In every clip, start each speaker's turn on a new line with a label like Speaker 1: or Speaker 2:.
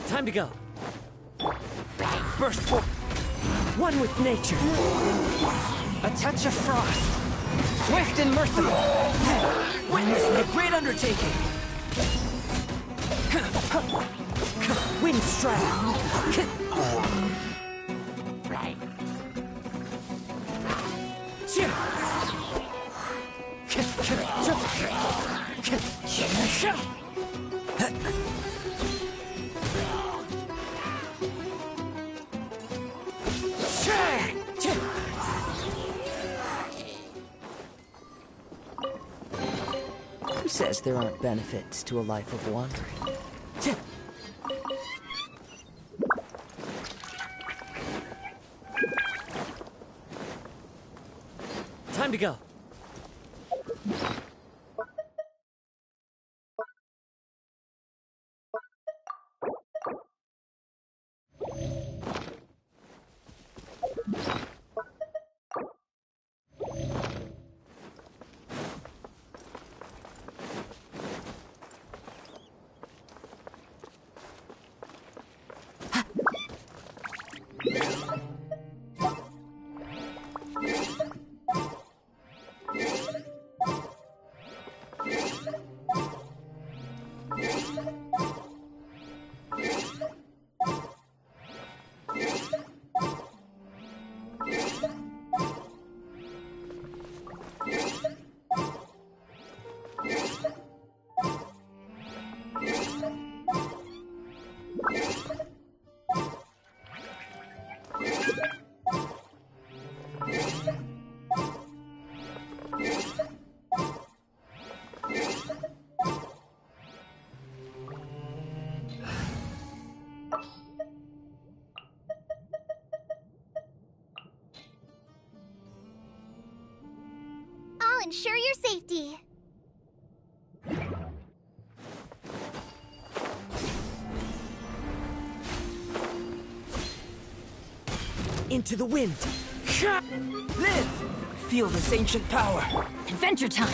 Speaker 1: Time to go. Burst forth. One with nature. A touch of frost. Swift and merciful. Witness my great undertaking. Wind strike. Who says there aren't benefits to a life of wandering? Time to go.
Speaker 2: I'll ensure your safety.
Speaker 1: Into the wind. Live! Feel this ancient power.
Speaker 3: Adventure time!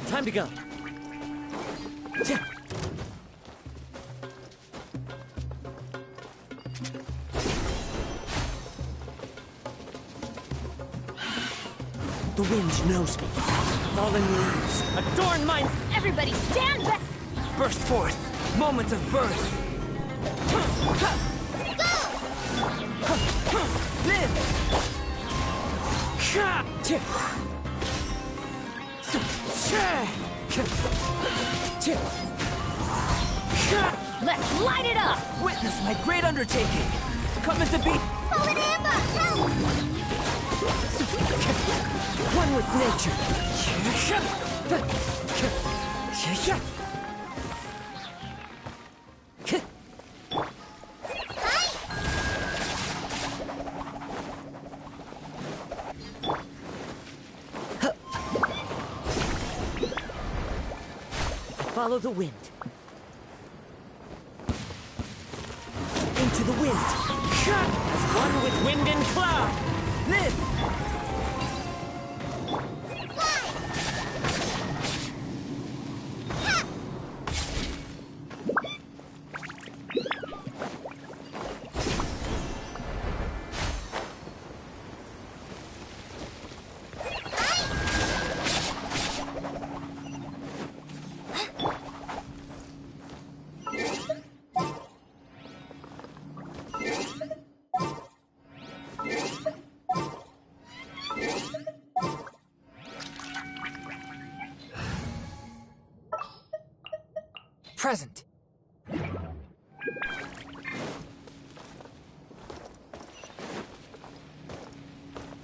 Speaker 1: Time to go. The wind knows me. Fallen leaves adorn mine.
Speaker 3: Everybody stand back!
Speaker 1: Burst forth! Moment of birth! Live!
Speaker 3: Let's light it up!
Speaker 1: Witness my great undertaking! Coming to be
Speaker 2: Fallen Amber, help!
Speaker 1: one with nature! Follow the wind. Into the wind. As one with wind and cloud. Live! Present.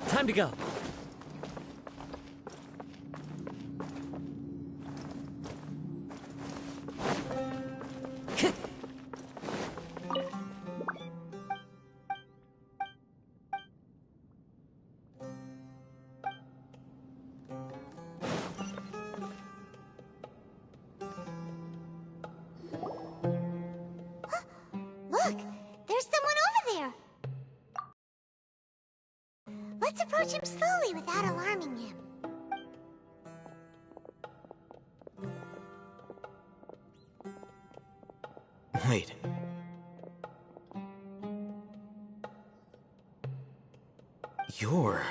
Speaker 1: Time to go.
Speaker 2: Look, there's someone over there. Let's approach him slowly without alarming him.
Speaker 4: Wait. You're...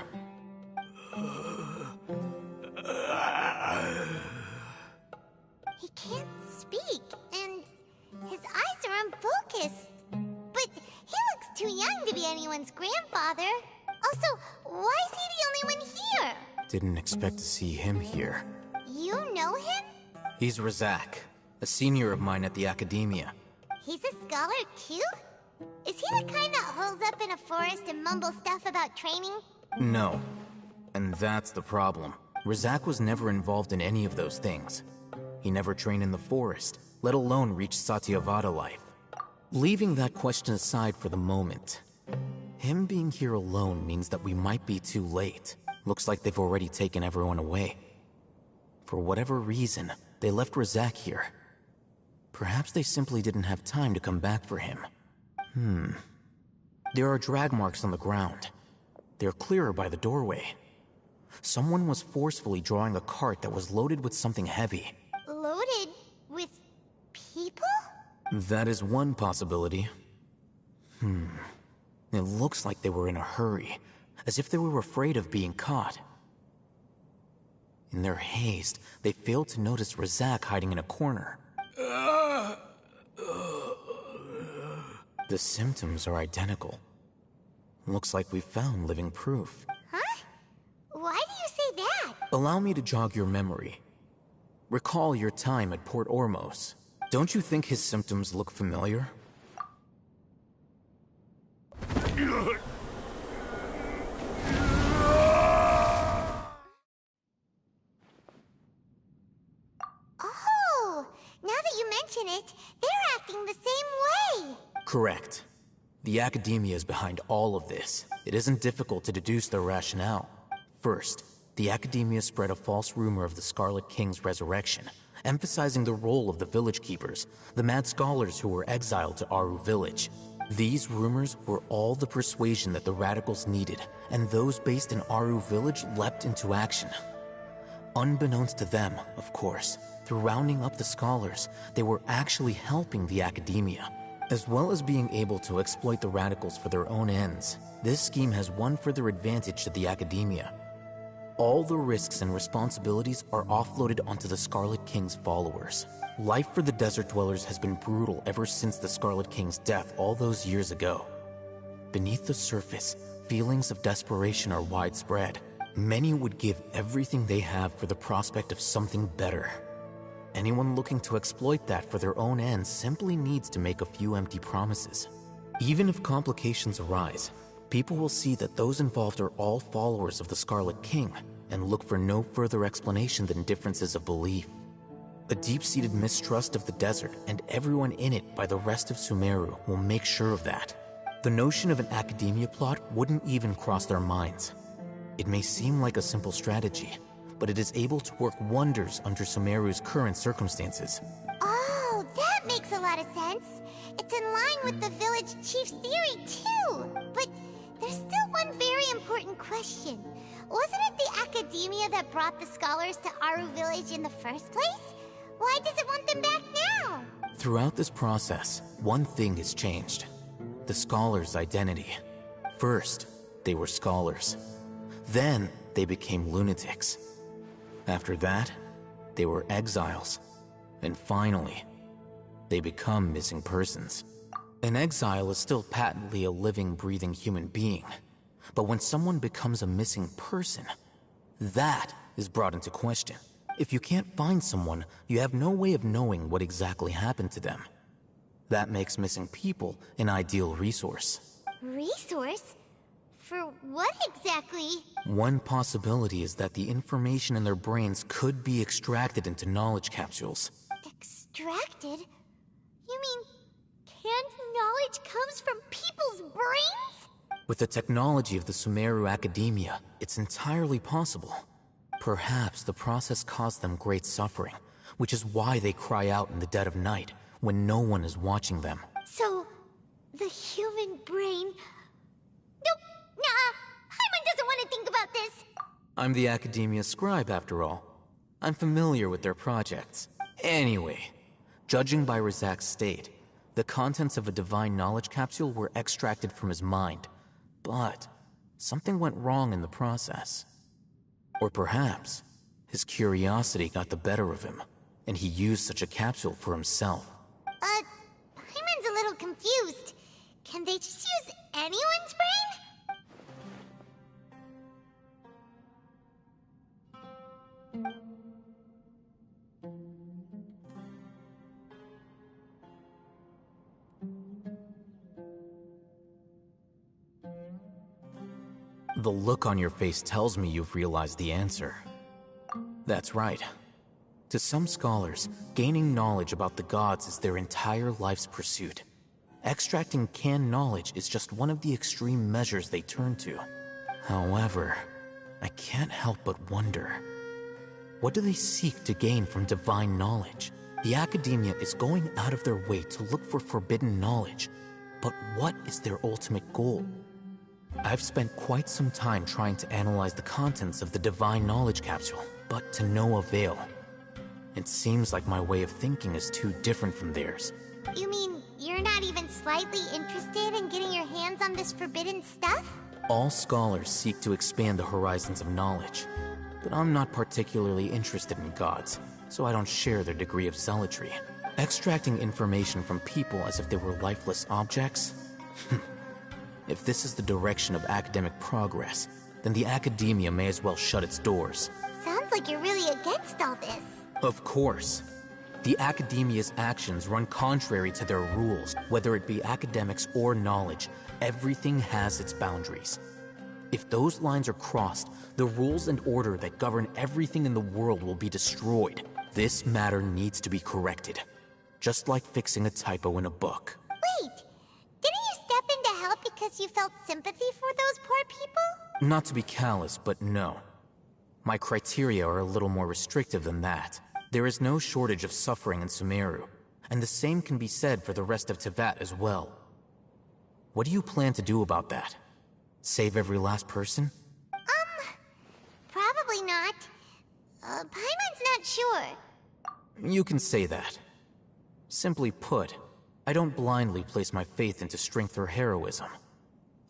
Speaker 2: He can't speak, and his eyes are unfocused. But he looks too young to be anyone's grandfather. Also, why is he the only one here?
Speaker 4: Didn't expect to see him here.
Speaker 2: You know him?
Speaker 4: He's Razak, a senior of mine at the Academia.
Speaker 2: He's a scholar too? Is he the kind that holes up in a forest and mumbles stuff about training?
Speaker 4: No. And that's the problem. Razak was never involved in any of those things. He never trained in the forest, let alone reach Satyavada life. Leaving that question aside for the moment, him being here alone means that we might be too late. Looks like they've already taken everyone away. For whatever reason, they left Razak here. Perhaps they simply didn't have time to come back for him. There are drag marks on the ground. They're clearer by the doorway. Someone was forcefully drawing a cart that was loaded with something heavy.
Speaker 2: Loaded with people?
Speaker 4: That is one possibility. It looks like they were in a hurry, as if they were afraid of being caught. In their haste, they failed to notice Razak hiding in a corner. The symptoms are identical. Looks like we found living proof.
Speaker 2: Huh? Why do you say that?
Speaker 4: Allow me to jog your memory. Recall your time at Port Ormos. Don't you think his symptoms look familiar?
Speaker 2: Oh, now that you mention it, they're acting the same way.
Speaker 4: Correct. The Academia is behind all of this. It isn't difficult to deduce their rationale. First, the Academia spread a false rumor of the Scarlet King's resurrection, emphasizing the role of the village keepers, the mad scholars who were exiled to Aru village. These rumors were all the persuasion that the radicals needed, and those based in Aru village leapt into action. Unbeknownst to them, of course, through rounding up the scholars, they were actually helping the Academia. As well as being able to exploit the radicals for their own ends, this scheme has one further advantage to the Academia. All the risks and responsibilities are offloaded onto the Scarlet King's followers. Life for the desert dwellers has been brutal ever since the Scarlet King's death all those years ago. Beneath the surface, feelings of desperation are widespread. Many would give everything they have for the prospect of something better. Anyone looking to exploit that for their own ends simply needs to make a few empty promises. Even if complications arise, people will see that those involved are all followers of the Scarlet King and look for no further explanation than differences of belief. A deep-seated mistrust of the desert and everyone in it by the rest of Sumeru will make sure of that. The notion of an academia plot wouldn't even cross their minds. It may seem like a simple strategy, but it is able to work wonders under Sumeru's current circumstances.
Speaker 2: Oh, that makes a lot of sense. It's in line with the village chief's theory, too. But there's still one very important question. Wasn't it the academia that brought the scholars to Aru Village in the first place? Why does it want them back now?
Speaker 4: Throughout this process, one thing has changed. The scholars' identity. First, they were scholars. Then, they became lunatics. After that, they were exiles. And finally, they become missing persons. An exile is still patently a living, breathing human being. But when someone becomes a missing person, that is brought into question. If you can't find someone, you have no way of knowing what exactly happened to them. That makes missing people an ideal resource.
Speaker 2: Resource? For what exactly?
Speaker 4: One possibility is that the information in their brains could be extracted into knowledge capsules.
Speaker 2: Extracted? You mean canned knowledge comes from people's brains?
Speaker 4: With the technology of the Sumeru Academia, it's entirely possible. Perhaps the process caused them great suffering, which is why they cry out in the dead of night when no one is watching them.
Speaker 2: So, the human brain... Nope, nah, Paimon doesn't want to think about this.
Speaker 4: I'm the Academia scribe, after all. I'm familiar with their projects. Anyway, judging by Razak's state, the contents of a divine knowledge capsule were extracted from his mind. But something went wrong in the process. Or perhaps his curiosity got the better of him, and he used such a capsule for himself.
Speaker 2: Paimon's a little confused. Can they just use anyone's brain?
Speaker 4: The look on your face tells me you've realized the answer. That's right. To some scholars, gaining knowledge about the gods is their entire life's pursuit. Extracting canned knowledge is just one of the extreme measures they turn to. However, I can't help but wonder, what do they seek to gain from divine knowledge? The Academia is going out of their way to look for forbidden knowledge, but what is their ultimate goal? I've spent quite some time trying to analyze the contents of the divine knowledge capsule, but to no avail. It seems like my way of thinking is too different from theirs.
Speaker 2: You mean you're not even slightly interested in getting your hands on this forbidden stuff?
Speaker 4: All scholars seek to expand the horizons of knowledge, but I'm not particularly interested in gods, so I don't share their degree of zealotry. Extracting information from people as if they were lifeless objects? If this is the direction of academic progress, then the Academia may as well shut its doors.
Speaker 2: Sounds like you're really against all this.
Speaker 4: Of course. The Academia's actions run contrary to their rules, whether it be academics or knowledge. Everything has its boundaries. If those lines are crossed, the rules and order that govern everything in the world will be destroyed. This matter needs to be corrected, just like fixing a typo in a book.
Speaker 2: Wait, didn't you step in to help because you felt sympathy for those poor people?
Speaker 4: Not to be callous, but no. My criteria are a little more restrictive than that. There is no shortage of suffering in Sumeru, and the same can be said for the rest of Teyvat as well. What do you plan to do about that? Save every last person?
Speaker 2: Probably not. Paimon's not sure.
Speaker 4: You can say that. Simply put, I don't blindly place my faith into strength or heroism.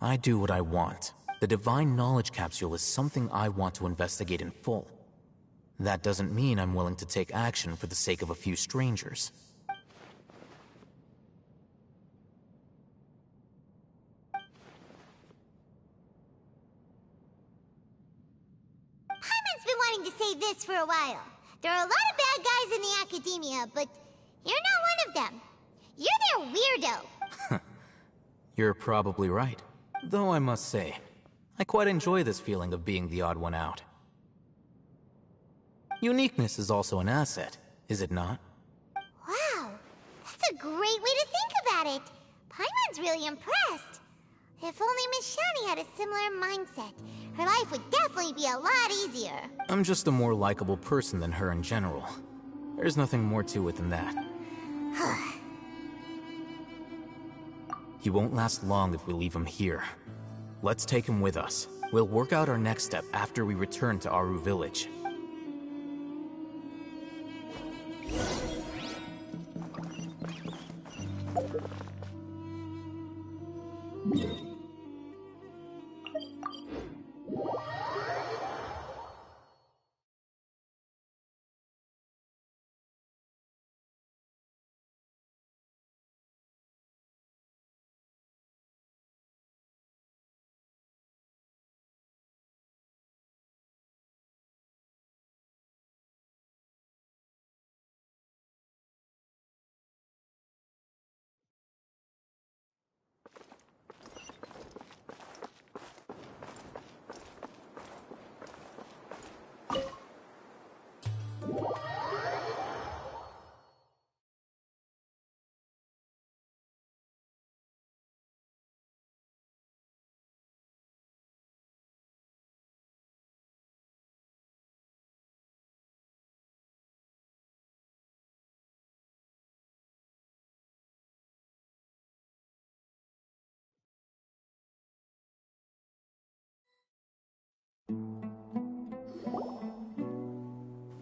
Speaker 4: I do what I want. the Divine Knowledge Capsule is something I want to investigate in full. That doesn't mean I'm willing to take action for the sake of a few strangers.
Speaker 2: Paimon's been wanting to say this for a while. There are a lot of bad guys in the academia, but you're not one of them. You're their weirdo.
Speaker 4: You're probably right. Though I must say, I quite enjoy this feeling of being the odd one out. Uniqueness is also an asset, is it not?
Speaker 2: Wow, that's a great way to think about it. Paimon's really impressed. If only Miss Shani had a similar mindset, her life would definitely be a lot easier.
Speaker 4: I'm just a more likable person than her in general. There's nothing more to it than that. He won't last long if we leave him here. Let's take him with us. We'll work out our next step after we return to Aru Village.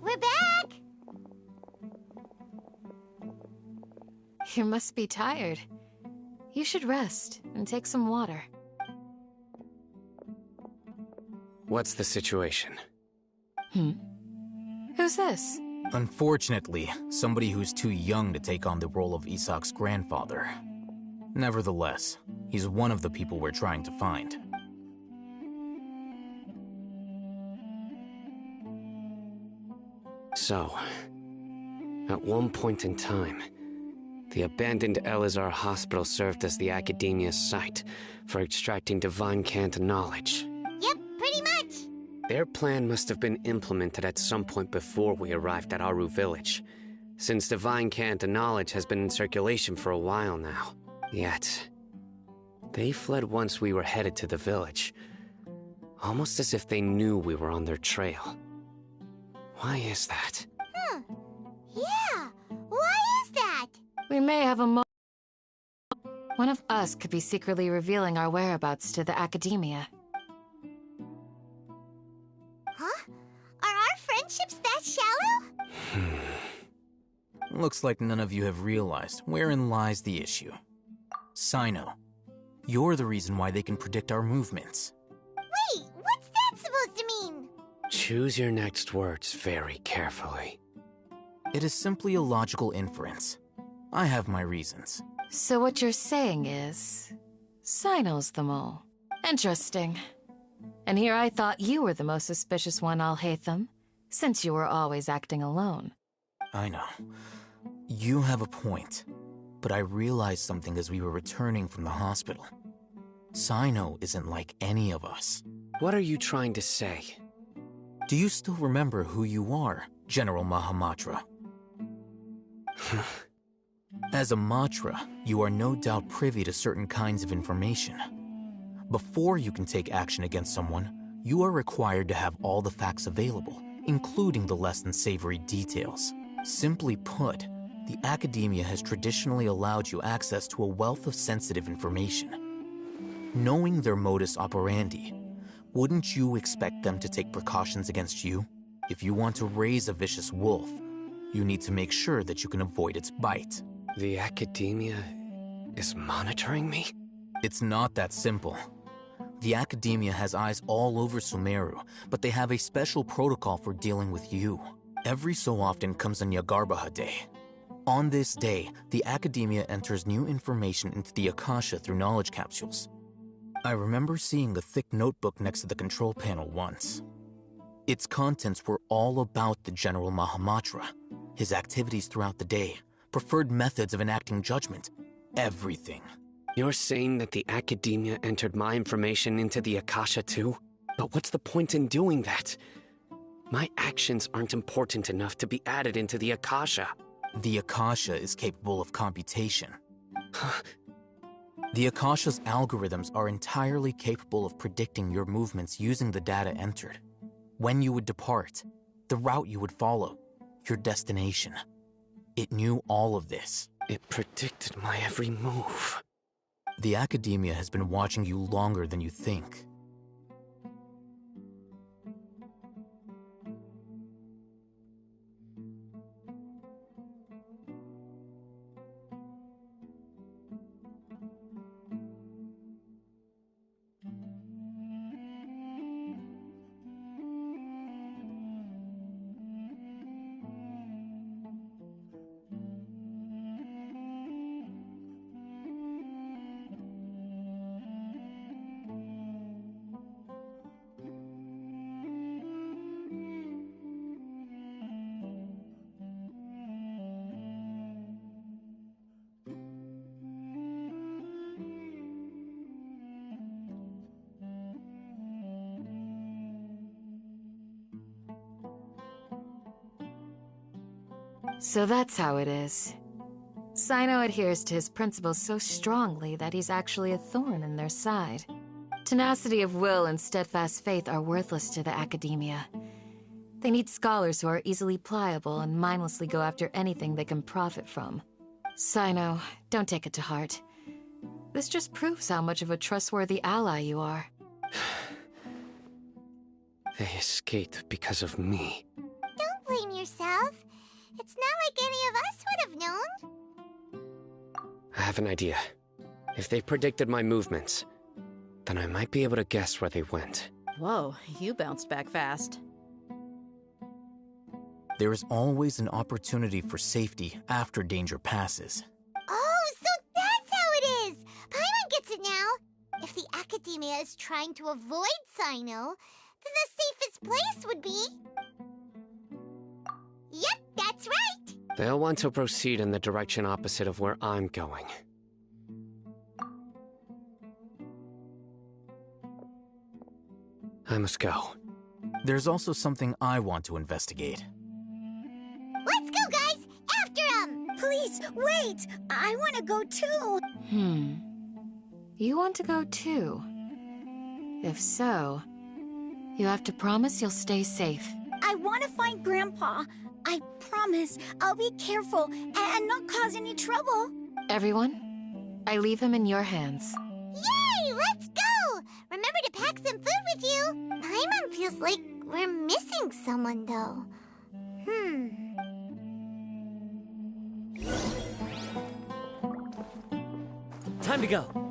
Speaker 2: We're back!
Speaker 3: You must be tired. You should rest and take some water.
Speaker 5: What's the situation?
Speaker 3: Who's this?
Speaker 4: Unfortunately, somebody who's too young to take on the role of Isak's grandfather. Nevertheless, he's one of the people we're trying to find.
Speaker 5: So, at one point in time, the abandoned Elazar Hospital served as the Academia's site for extracting Divine Cant knowledge.
Speaker 2: Yep, pretty much.
Speaker 5: Their plan must have been implemented at some point before we arrived at Aru Village, since Divine Cant knowledge has been in circulation for a while now. Yet, they fled once we were headed to the village, almost as if they knew we were on their trail. Why is that?
Speaker 2: Yeah, why is that?
Speaker 3: We may have a One of us could be secretly revealing our whereabouts to the Academia.
Speaker 2: Huh? Are our friendships that shallow?
Speaker 4: Looks like none of you have realized wherein lies the issue. Cyno, you're the reason why they can predict our movements.
Speaker 2: Wait, what's that supposed to mean?
Speaker 5: Choose your next words very carefully.
Speaker 4: It is simply a logical inference. I have my reasons.
Speaker 3: So what you're saying is... Cyno's the mole. Interesting. And here I thought you were the most suspicious one, Alhaitham, since you were always acting alone.
Speaker 4: I know. You have a point. But I realized something as we were returning from the hospital. Cyno isn't like any of us.
Speaker 5: What are you trying to say?
Speaker 4: Do you still remember who you are, General Mahamatra? As a Matra, you are no doubt privy to certain kinds of information. Before you can take action against someone, you are required to have all the facts available, including the less than savory details. Simply put, the Academia has traditionally allowed you access to a wealth of sensitive information. Knowing their modus operandi, wouldn't you expect them to take precautions against you? If you want to raise a vicious wolf, you need to make sure that you can avoid its bite.
Speaker 5: The Academia is monitoring me?
Speaker 4: It's not that simple. The Academia has eyes all over Sumeru, but they have a special protocol for dealing with you. Every so often comes a Nyagarbaha Day. On this day, the Academia enters new information into the Akasha through knowledge capsules. I remember seeing a thick notebook next to the control panel once. Its contents were all about the General Mahamatra, his activities throughout the day, preferred methods of enacting judgment, everything.
Speaker 5: You're saying that the Academia entered my information into the Akasha too? But what's the point in doing that? My actions aren't important enough to be added into the Akasha.
Speaker 4: The Akasha is capable of computation. The Akasha's algorithms are entirely capable of predicting your movements using the data entered. When you would depart, the route you would follow, your destination. It knew all of this.
Speaker 5: It predicted my every move.
Speaker 4: The Academia has been watching you longer than you think.
Speaker 3: So that's how it is. Cyno adheres to his principles so strongly that he's actually a thorn in their side. Tenacity of will and steadfast faith are worthless to the Academia. They need scholars who are easily pliable and mindlessly go after anything they can profit from. Cyno, don't take it to heart. This just proves how much of a trustworthy ally you are.
Speaker 5: They escaped because of me.
Speaker 2: Don't blame yourself. It's not like any of us would have known.
Speaker 5: I have an idea. If they predicted my movements, then I might be able to guess where they went.
Speaker 6: Whoa, you bounced back fast.
Speaker 4: There is always an opportunity for safety after danger passes.
Speaker 2: Oh, so that's how it is! Paimon gets it now. If the Academia is trying to avoid Cyno, then the safest place would be... Yep, that's right!
Speaker 5: They'll want to proceed in the direction opposite of where I'm going. I must go.
Speaker 4: There's also something I want to investigate.
Speaker 2: Let's go, guys! After him!
Speaker 7: Please, wait! I want to go too!
Speaker 3: You want to go too? If so, you have to promise you'll stay safe.
Speaker 7: I want to find Grandpa. I promise I'll be careful and not cause any trouble.
Speaker 3: Everyone, I leave him in your hands.
Speaker 2: Yay! Let's go! Remember to pack some food with you! Paimon feels like we're missing someone, though.
Speaker 1: Time to go.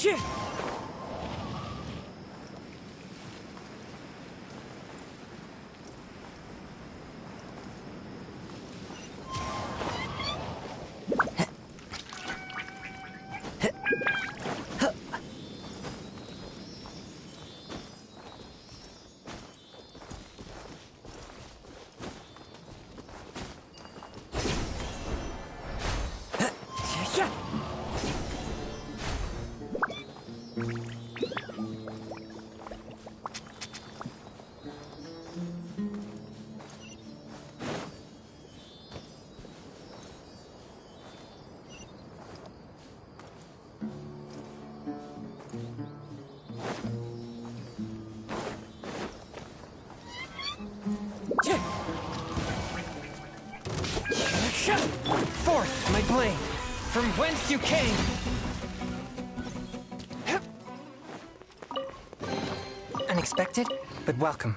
Speaker 1: Chih! Forth, my blade, from whence you came! Unexpected, but welcome.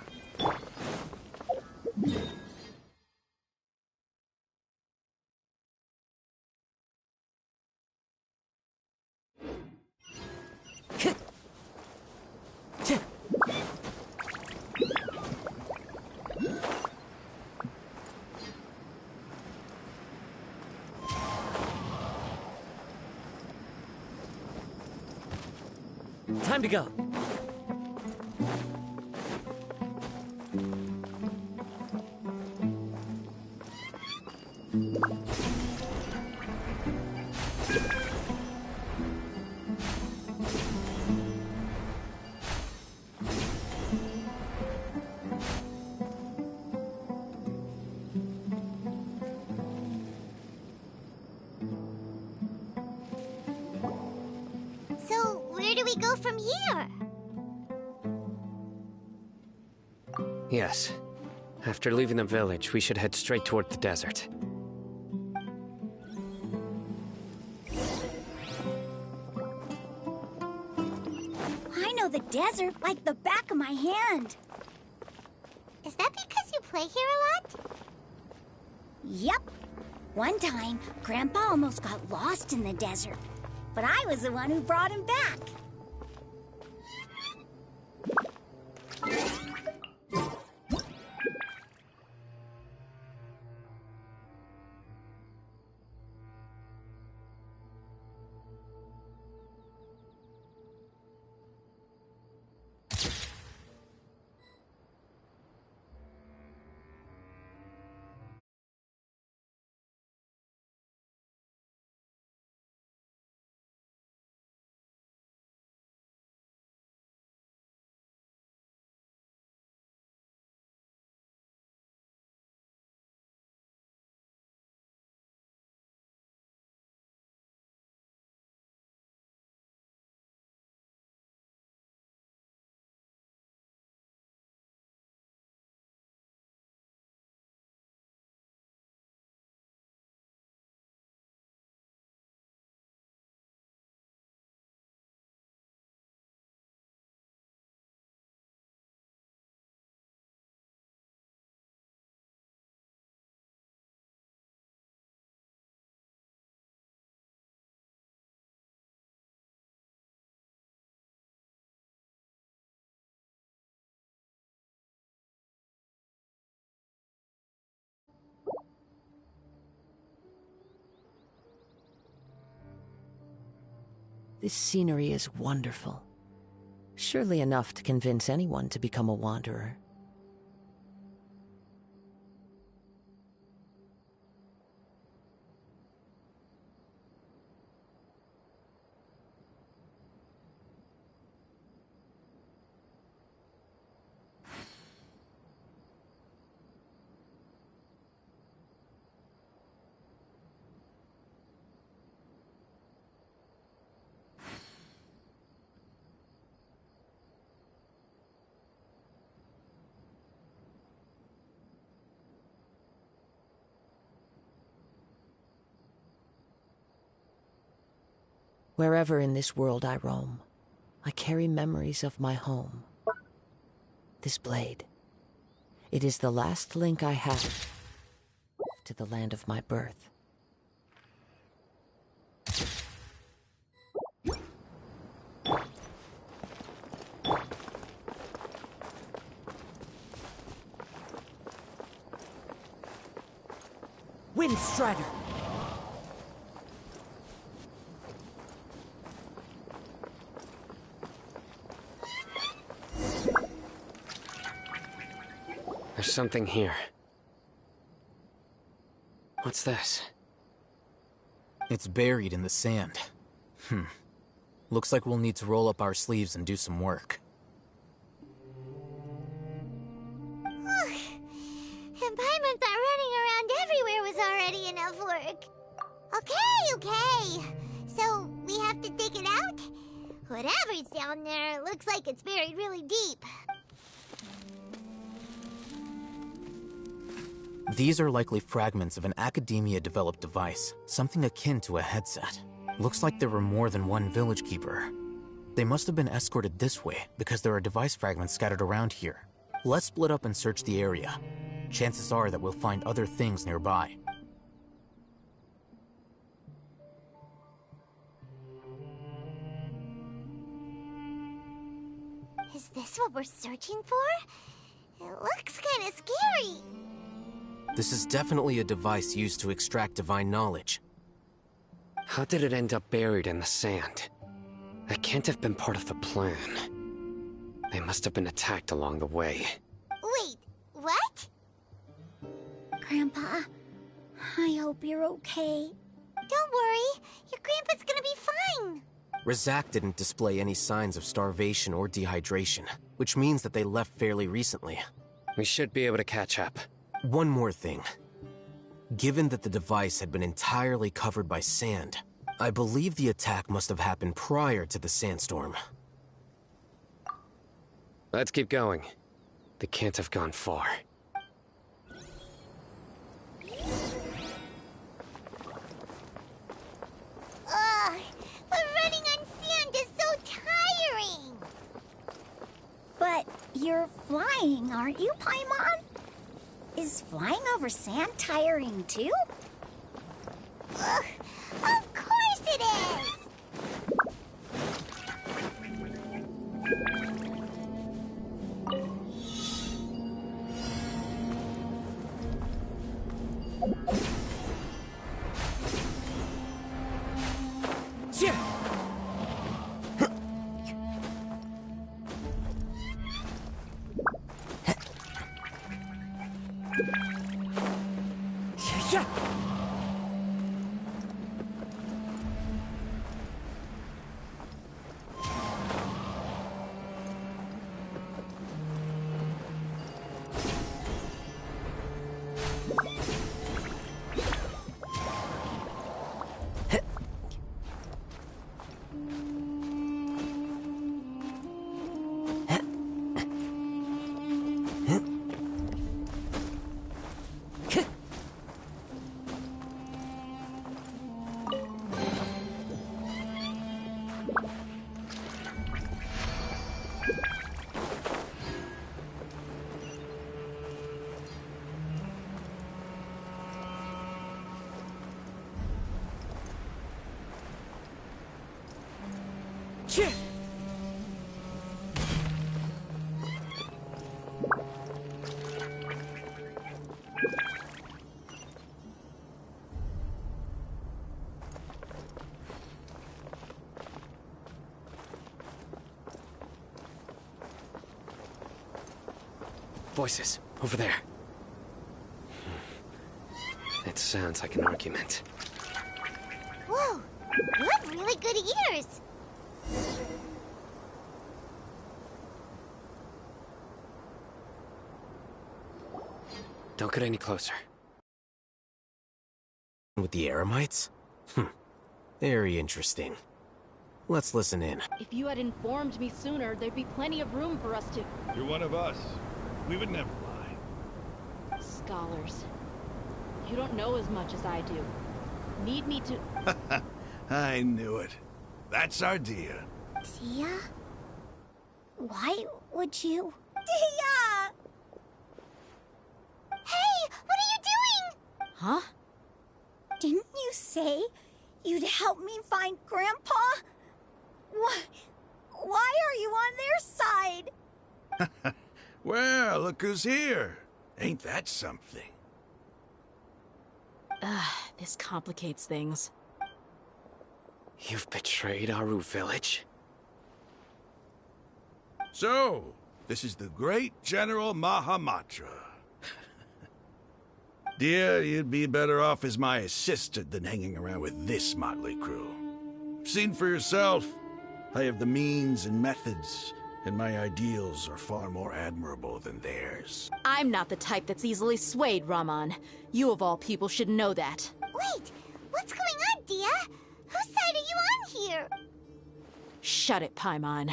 Speaker 1: Time to go.
Speaker 2: So, where do we go from here?
Speaker 5: Yes. After leaving the village, we should head straight toward the desert.
Speaker 7: I know the desert like the back of my hand.
Speaker 2: Is that because you play here a lot?
Speaker 7: Yep. One time, Grandpa almost got lost in the desert, but I was the one who brought him back.
Speaker 8: This scenery is wonderful. Surely enough to convince anyone to become a wanderer. Wherever in this world I roam, I carry memories of my home. This blade, it is the last link I have to the land of my birth.
Speaker 1: Wind Strider!
Speaker 5: There's something here. What's this?
Speaker 4: It's buried in the sand. Looks like we'll need to roll up our sleeves and do some work.
Speaker 2: And Paimon thought running around everywhere was already enough work. Okay. So, we have to dig it out? Whatever's down there, it looks like it's buried really deep.
Speaker 4: These are likely fragments of an Academia-developed device, something akin to a headset. Looks like there were more than one village keeper. They must have been escorted this way because there are device fragments scattered around here. Let's split up and search the area. Chances are that we'll find other things nearby.
Speaker 2: Is this what we're searching for? It looks kinda scary.
Speaker 9: This is definitely a device used to extract divine knowledge.
Speaker 5: How did it end up buried in the sand? That can't have been part of the plan. They must have been attacked along the way.
Speaker 2: Wait, what?
Speaker 7: Grandpa, I hope you're okay.
Speaker 2: Don't worry, your grandpa's gonna be fine.
Speaker 9: Razak didn't display any signs of starvation or dehydration, which means that they left fairly recently.
Speaker 5: We should be able to catch up.
Speaker 9: One more thing. Given that the device had been entirely covered by sand, I believe the attack must have happened prior to the sandstorm.
Speaker 5: Let's keep going. They can't have gone far.
Speaker 2: Ugh, but running on sand is so tiring.
Speaker 7: But you're flying, aren't you, Paimon? Is flying over sand tiring too?
Speaker 2: Ugh, of course it is!
Speaker 5: Voices, over there. It sounds like an argument.
Speaker 2: Whoa, you have really good ears.
Speaker 5: Don't get any closer.
Speaker 9: With the Eremites? Very interesting. Let's listen in.
Speaker 6: If you had informed me sooner, there'd be plenty of room for us to...
Speaker 10: You're one of us. We would never lie.
Speaker 6: Scholars. You don't know as much as I do. Need me to...
Speaker 10: I knew it. That's our Dia.
Speaker 7: Dia? Why would you... Dia!
Speaker 2: Hey, what are you doing?
Speaker 6: Huh?
Speaker 7: Didn't you say you'd help me find Grandpa? Why are you on their side?
Speaker 10: Well, look who's here. Ain't that something?
Speaker 6: This complicates things.
Speaker 5: You've betrayed Aru Village?
Speaker 10: So, this is the great General Mahamatra. Dear, you'd be better off as my assistant than hanging around with this motley crew. Seen for yourself. I have the means and methods, and my ideals are far more admirable than theirs.
Speaker 6: I'm not the type that's easily swayed, Raman. You of all people should know that.
Speaker 2: Wait, what's going on, Dia? Whose side are you on here?
Speaker 6: Shut it, Paimon.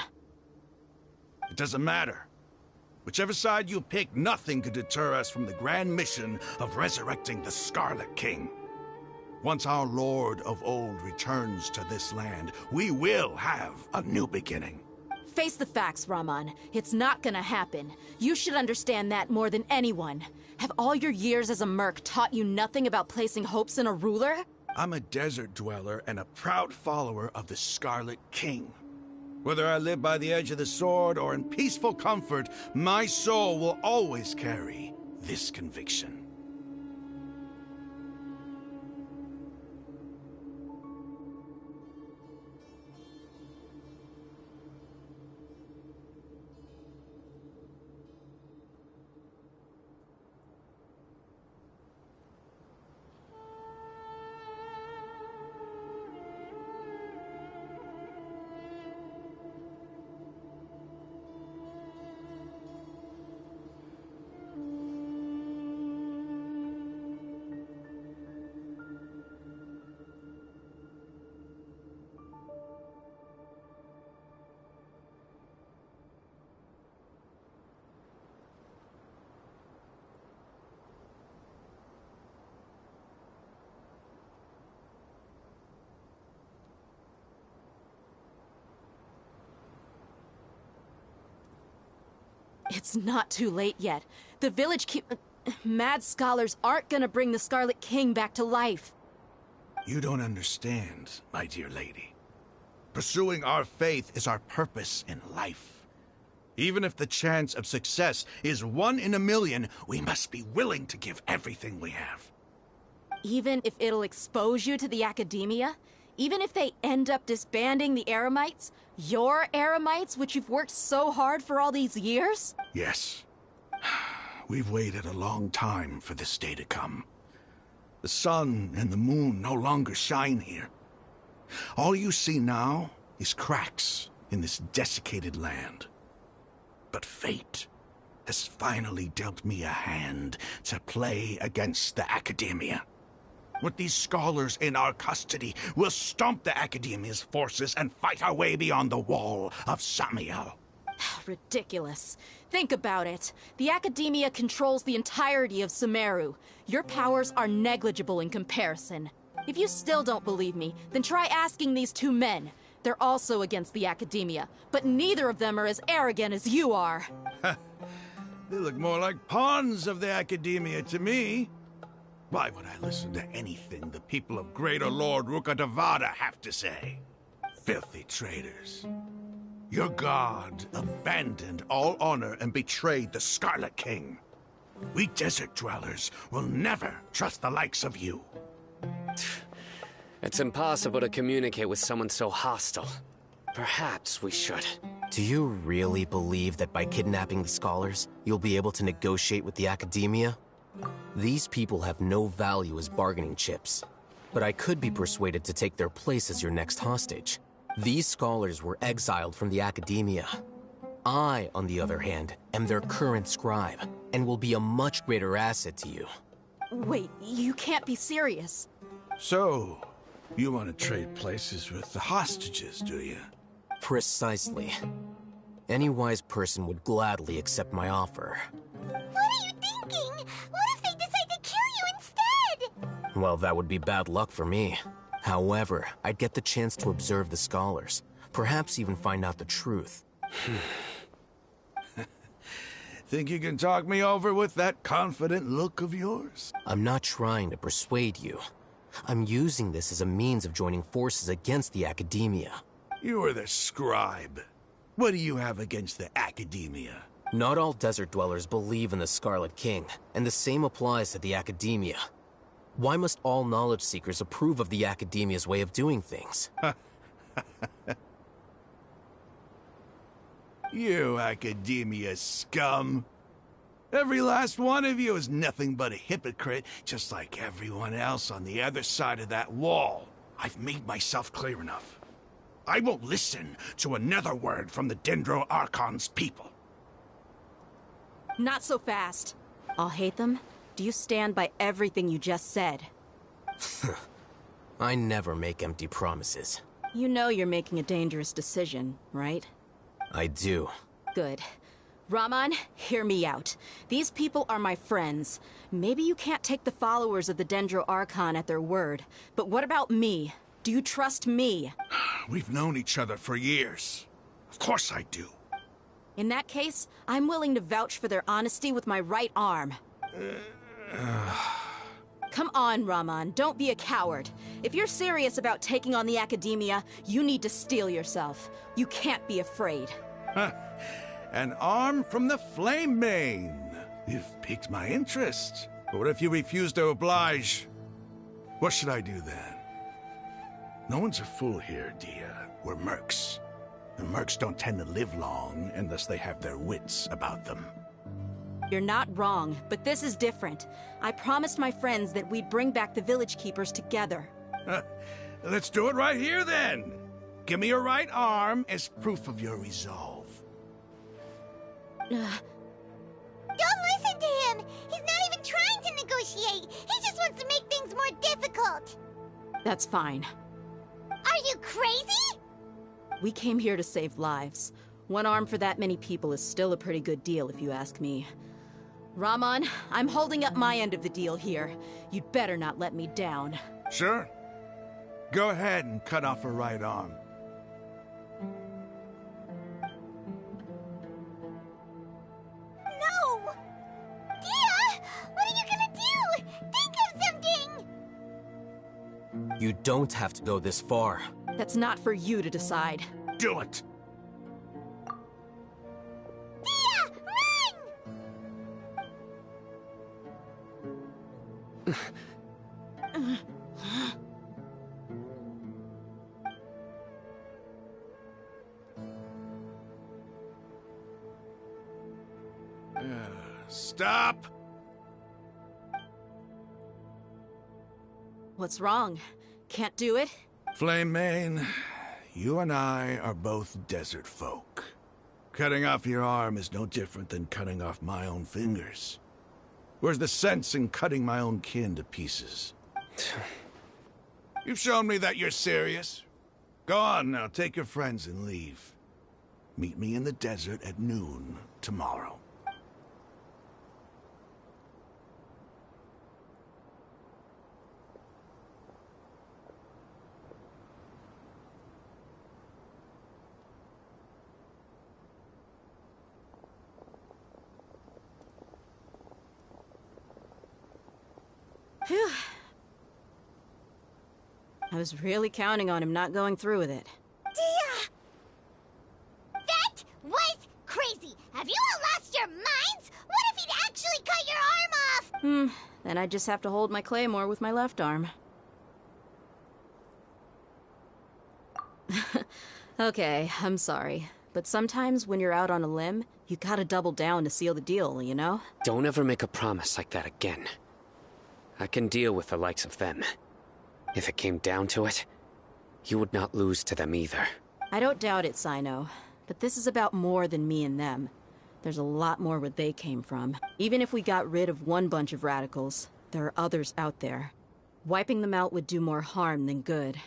Speaker 10: It doesn't matter. Whichever side you pick, nothing could deter us from the grand mission of resurrecting the Scarlet King. Once our Lord of Old returns to this land, we will have a new beginning.
Speaker 6: Face the facts, Raman. It's not gonna happen. You should understand that more than anyone. Have all your years as a merc taught you nothing about placing hopes in a ruler?
Speaker 10: I'm a desert dweller and a proud follower of the Scarlet King. Whether I live by the edge of the sword or in peaceful comfort, my soul will always carry this conviction.
Speaker 6: It's not too late yet. The village Mad scholars aren't gonna bring the Scarlet King back to life.
Speaker 10: You don't understand, my dear lady. Pursuing our faith is our purpose in life. Even if the chance of success is 1 in a million, we must be willing to give everything we have.
Speaker 6: Even if it'll expose you to the academia? Even if they end up disbanding the Eremites? Your Eremites, which you've worked so hard for all these years?
Speaker 10: Yes. We've waited a long time for this day to come. The sun and the moon no longer shine here. All you see now is cracks in this desiccated land. But fate has finally dealt me a hand to play against the academia. With these scholars in our custody, we'll stomp the academia's forces and fight our way beyond the wall of Samiel.
Speaker 6: Ridiculous. Think about it. The academia controls the entirety of Sumeru. Your powers are negligible in comparison. If you still don't believe me, then try asking these 2 men. They're also against the academia, but neither of them are as arrogant as you are.
Speaker 10: They look more like pawns of the academia to me. Why would I listen to anything the people of Greater Lord Rukkhadevada have to say? Filthy traitors. Your god abandoned all honor and betrayed the Scarlet King. We desert dwellers will never trust the likes of you.
Speaker 5: It's impossible to communicate with someone so hostile. Perhaps we should.
Speaker 9: Do you really believe that by kidnapping the scholars, you'll be able to negotiate with the academia? These people have no value as bargaining chips, but I could be persuaded to take their place as your next hostage. These scholars were exiled from the academia. I, on the other hand, am their current scribe, and will be a much greater asset to you.
Speaker 6: Wait, you can't be serious.
Speaker 10: So, you want to trade places with the hostages, do you?
Speaker 9: Precisely. Any wise person would gladly accept my offer.
Speaker 2: What are you thinking? What if they decide to kill you instead?
Speaker 9: Well, that would be bad luck for me. However, I'd get the chance to observe the scholars, perhaps even find out the truth.
Speaker 10: Think you can talk me over with that confident look of yours?
Speaker 9: I'm not trying to persuade you. I'm using this as a means of joining forces against the academia.
Speaker 10: You are the scribe. What do you have against the academia?
Speaker 9: Not all desert dwellers believe in the Scarlet King, and the same applies to the academia. Why must all knowledge seekers approve of the Academia's way of doing things?
Speaker 10: You Academia scum! Every last one of you is nothing but a hypocrite, just like everyone else on the other side of that wall. I've made myself clear enough. I won't listen to another word from the Dendro Archon's people.
Speaker 6: Not so fast. I'll hate them. Do you stand by everything you just said?
Speaker 9: I never make empty promises.
Speaker 6: You know you're making a dangerous decision, right?
Speaker 9: I do.
Speaker 6: Good. Raman, hear me out. These people are my friends. Maybe you can't take the followers of the Dendro Archon at their word, but what about me? Do you trust me?
Speaker 10: We've known each other for years. Of course I do.
Speaker 6: In that case, I'm willing to vouch for their honesty with my right arm. Come on, Raman, don't be a coward. If you're serious about taking on the Academia, you need to steel yourself. You can't be afraid.
Speaker 10: An arm from the Flame Mane. You've piqued my interest. But what if you refuse to oblige? What should I do then? No one's a fool here, Dia. We're mercs. And mercs don't tend to live long unless they have their wits about them.
Speaker 6: You're not wrong, but this is different. I promised my friends that we'd bring back the Village Keepers together.
Speaker 10: Let's do it right here, then. Give me your right arm as proof of your resolve.
Speaker 2: Don't listen to him! He's not even trying to negotiate! He just wants to make things more difficult!
Speaker 6: That's fine.
Speaker 2: Are you crazy?
Speaker 6: We came here to save lives. One arm for that many people is still a pretty good deal, if you ask me. Raman, I'm holding up my end of the deal here. You'd better not let me down.
Speaker 10: Sure. Go ahead and cut off her right arm.
Speaker 2: No! Dia! What are you gonna do? Think of something!
Speaker 9: You don't have to go this far.
Speaker 6: That's not for you to decide.
Speaker 10: Do it!
Speaker 2: Dia! Run!
Speaker 10: Stop!
Speaker 6: What's wrong? Can't do it?
Speaker 10: Flame Mane, you and I are both desert folk. Cutting off your arm is no different than cutting off my own fingers. Where's the sense in cutting my own kin to pieces? You've shown me that you're serious. Go on now, take your friends and leave. Meet me in the desert at noon tomorrow.
Speaker 6: Phew. I was really counting on him not going through with it.
Speaker 2: Dia! That was crazy! Have you all lost your minds? What if he'd actually cut your arm off?
Speaker 6: Then I just have to hold my claymore with my left arm. Okay, I'm sorry. But sometimes when you're out on a limb, you gotta double down to seal the deal, you know?
Speaker 5: Don't ever make a promise like that again. I can deal with the likes of them. If it came down to it, you would not lose to them either.
Speaker 6: I don't doubt it, Cyno. But this is about more than me and them. There's a lot more where they came from. Even if we got rid of one bunch of radicals, there are others out there. Wiping them out would do more harm than good.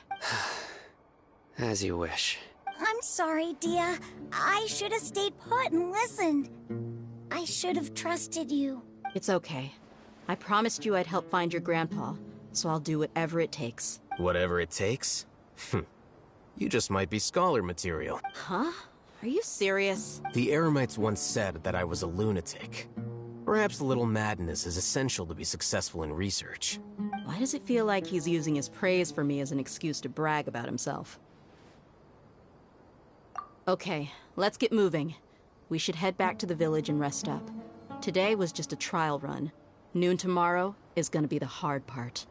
Speaker 5: As you wish.
Speaker 7: I'm sorry, Dia. I should have stayed put and listened. I should have trusted you.
Speaker 6: It's okay. I promised you I'd help find your grandpa, so I'll do whatever it takes.
Speaker 9: Whatever it takes? You just might be scholar material.
Speaker 6: Huh? Are you serious?
Speaker 9: The Eremites once said that I was a lunatic. Perhaps a little madness is essential to be successful in research.
Speaker 6: Why does it feel like he's using his praise for me as an excuse to brag about himself? Okay, let's get moving. We should head back to the village and rest up. Today was just a trial run. Noon tomorrow is gonna be the hard part.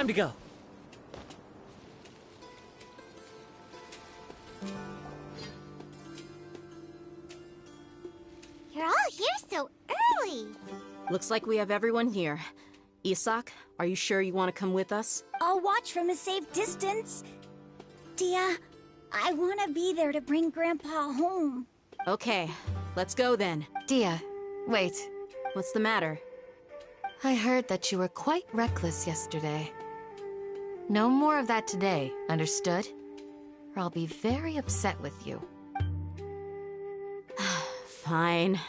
Speaker 1: Time to go.
Speaker 2: You're all here so early.
Speaker 6: Looks like we have everyone here. Isak, are you sure you want to come with us?
Speaker 7: I'll watch from a safe distance. Dia, I want to be there to bring Grandpa home.
Speaker 6: Okay, let's go then.
Speaker 3: Dia, wait.
Speaker 6: What's the matter?
Speaker 3: I heard that you were quite reckless yesterday. No more of that today, understood? Or I'll be very upset with you.
Speaker 6: Fine.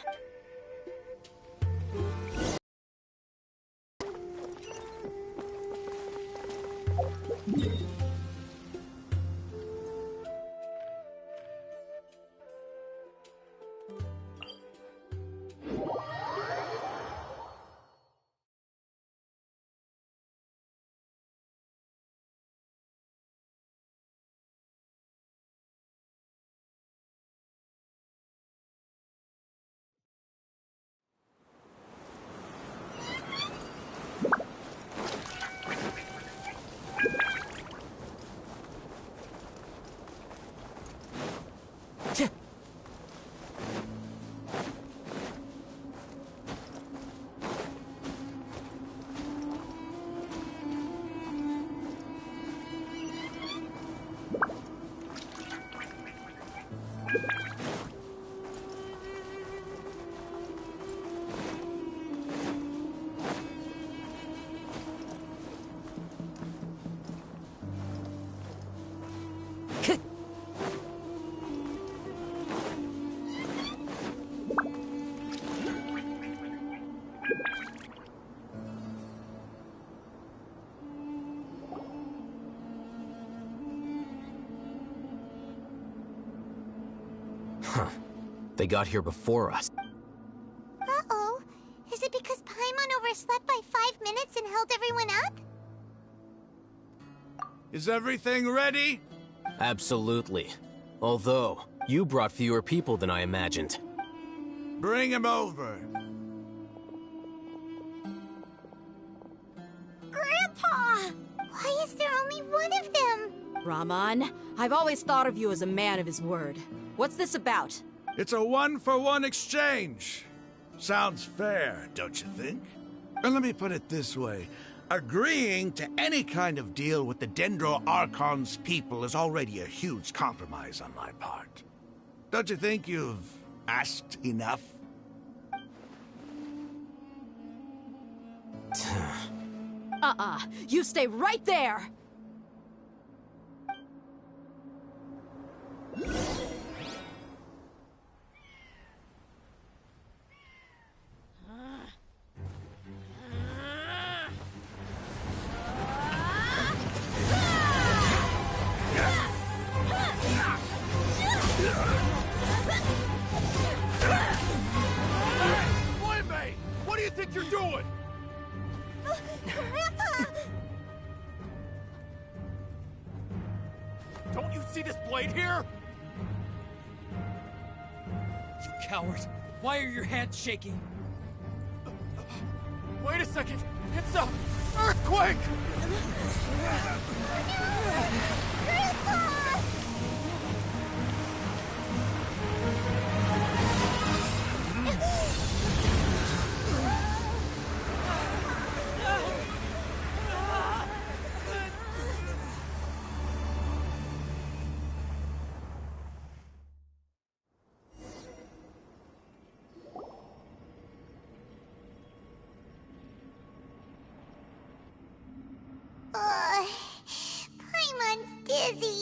Speaker 9: Huh. They got here before us.
Speaker 2: Uh-oh. Is it because Paimon overslept by 5 minutes and held everyone up?
Speaker 10: Is everything ready?
Speaker 9: Absolutely. Although, you brought fewer people than I imagined.
Speaker 10: Bring him over.
Speaker 7: Grandpa!
Speaker 2: Why is there only one of them?
Speaker 6: Rahman, I've always thought of you as a man of his word. What's this about?
Speaker 10: It's a one-for-one exchange. Sounds fair, don't you think? And let me put it this way. Agreeing to any kind of deal with the Dendro Archon's people is already a huge compromise on my part. Don't you think you've asked enough?
Speaker 6: You stay right there!
Speaker 11: What do you think you're doing?
Speaker 2: Grandpa!
Speaker 11: Don't you see this blade here?
Speaker 1: You coward! Why are your hands shaking?
Speaker 11: Wait a second! It's a earthquake!
Speaker 2: Grandpa! Paimon's dizzy.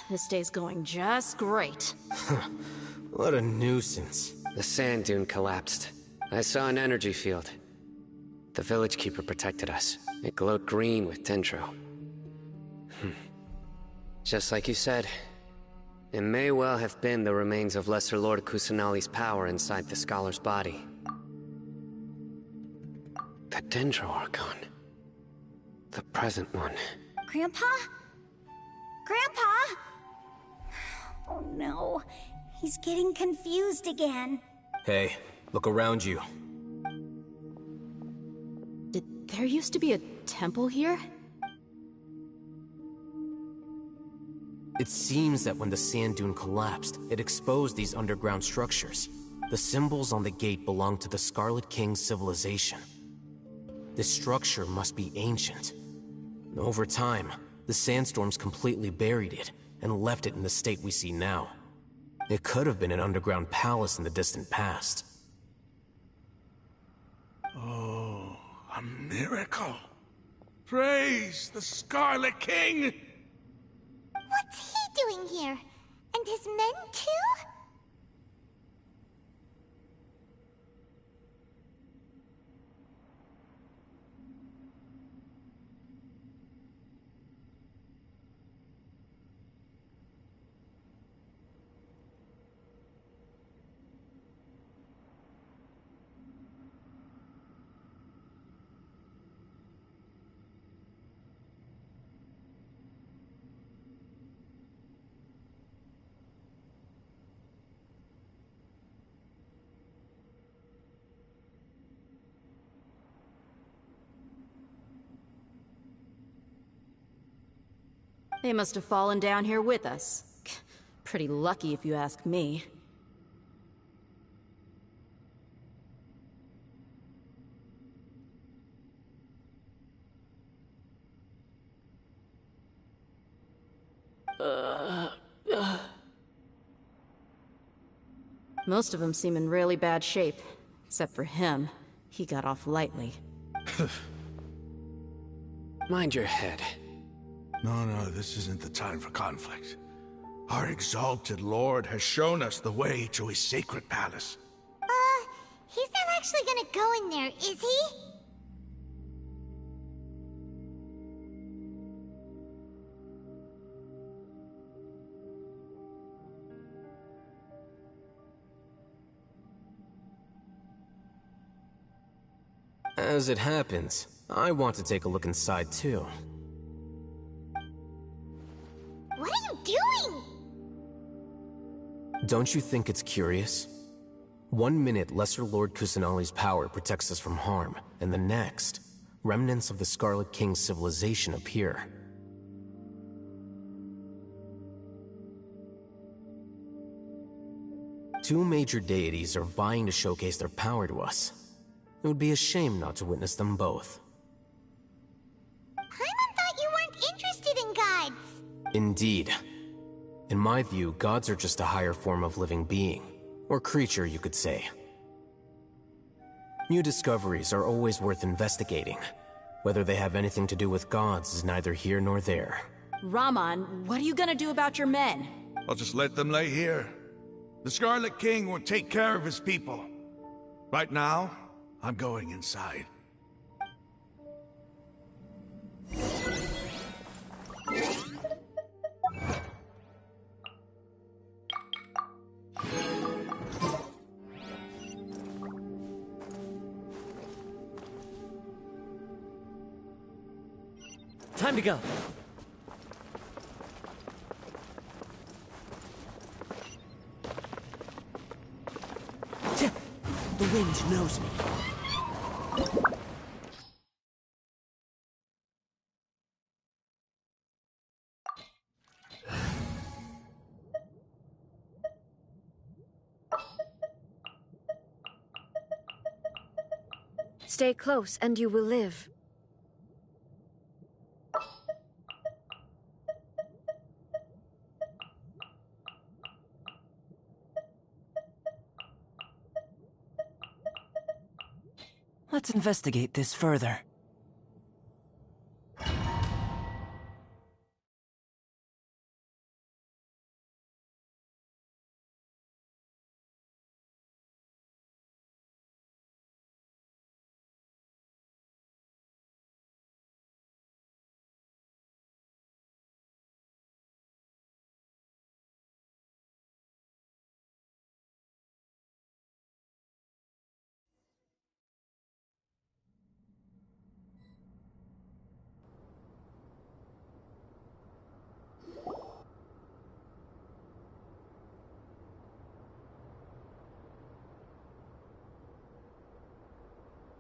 Speaker 6: This day's going just great.
Speaker 9: What a nuisance.
Speaker 5: The sand dune collapsed. I saw an energy field. The village keeper protected us. It glowed green with dendro. Just like you said, it may well have been the remains of Lesser Lord Kusanali's power inside the scholar's body. The Dendro Archon. The present one.
Speaker 7: Grandpa, Grandpa! Oh no, he's getting confused again.
Speaker 9: Hey, look around you.
Speaker 6: Did there used to be a temple here?
Speaker 9: It seems that when the sand dune collapsed, it exposed these underground structures. The symbols on the gate belong to the Scarlet King's civilization. This structure must be ancient. Over time, the sandstorms completely buried it and left it in the state we see now. It could have been an underground palace in the distant past.
Speaker 10: Oh, a miracle. Praise the Scarlet King!
Speaker 2: What's he doing here? And his men too?
Speaker 6: They must have fallen down here with us. Pretty lucky if you ask me. Most of them seem in really bad shape. Except for him. He got off lightly.
Speaker 5: Mind your head.
Speaker 10: No, this isn't the time for conflict. Our exalted lord has shown us the way to his sacred palace.
Speaker 2: He's not actually gonna go in there, is he?
Speaker 9: As it happens, I want to take a look inside too.
Speaker 2: What are you doing?
Speaker 9: Don't you think it's curious? 1 minute, Lesser Lord Kusanali's power protects us from harm, and the next, remnants of the Scarlet King's civilization appear. Two major deities are vying to showcase their power to us. It would be a shame not to witness them both.
Speaker 2: Paimon thought you weren't interested in gods.
Speaker 9: Indeed. In my view, gods are just a higher form of living being. Or creature, you could say. New discoveries are always worth investigating. Whether they have anything to do with gods is neither here nor there.
Speaker 6: Raman, what are you gonna do about your men?
Speaker 10: I'll just let them lay here. The Scarlet King will take care of his people. Right now, I'm going inside.
Speaker 1: Time to go. The wind knows me.
Speaker 3: Stay close and you will live.
Speaker 1: Let's investigate this further.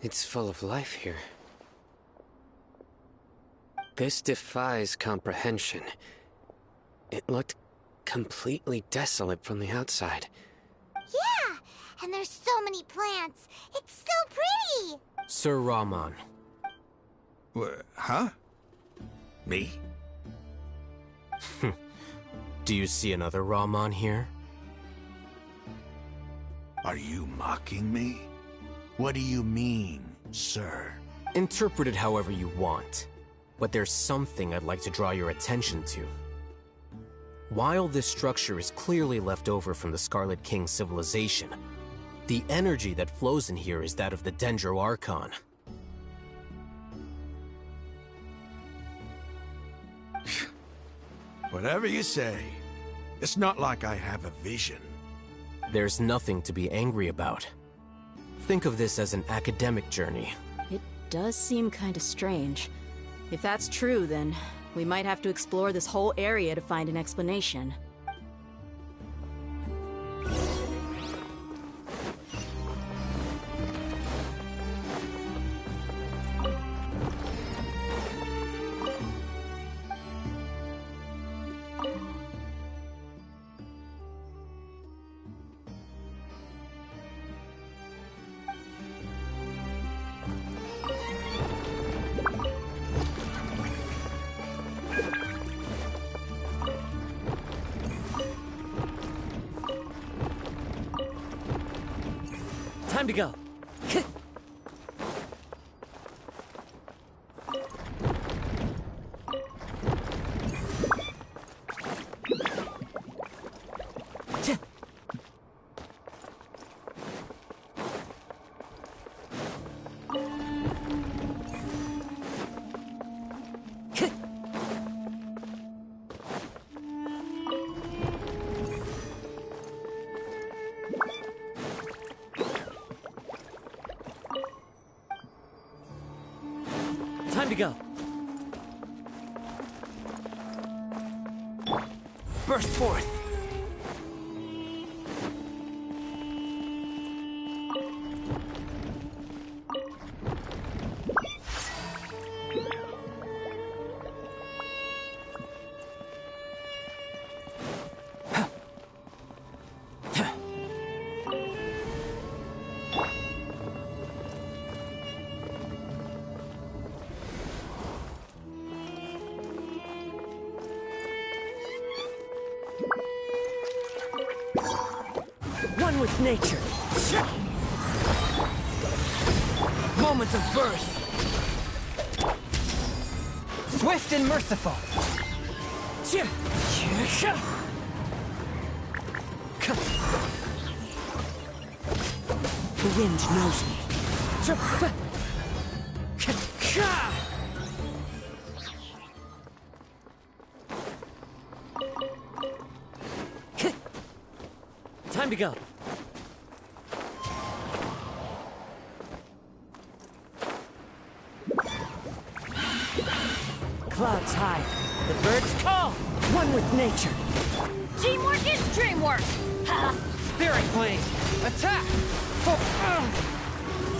Speaker 5: It's full of life here. This defies comprehension. It looked completely desolate from the outside.
Speaker 2: Yeah, and there's so many plants. It's so pretty.
Speaker 9: Sir Rahman.
Speaker 10: Huh? Me?
Speaker 9: Do you see another Rahman here?
Speaker 10: Are you mocking me? What do you mean, sir?
Speaker 9: Interpret it however you want. But there's something I'd like to draw your attention to. While this structure is clearly left over from the Scarlet King's civilization, the energy that flows in here is that of the Dendro Archon.
Speaker 10: Whatever you say. It's not like I have a vision.
Speaker 9: There's nothing to be angry about. Think of this as an academic journey.
Speaker 6: It does seem kinda strange. If that's true, then we might have to explore this whole area to find an explanation.
Speaker 1: Time to go. Time to go. Burst forth. One with nature. Moment of birth. Swift and merciful. The wind knows me. Time to go. Clouds high. The birds call. One with nature.
Speaker 6: Teamwork is dreamwork!
Speaker 1: Spirit blade. Attack.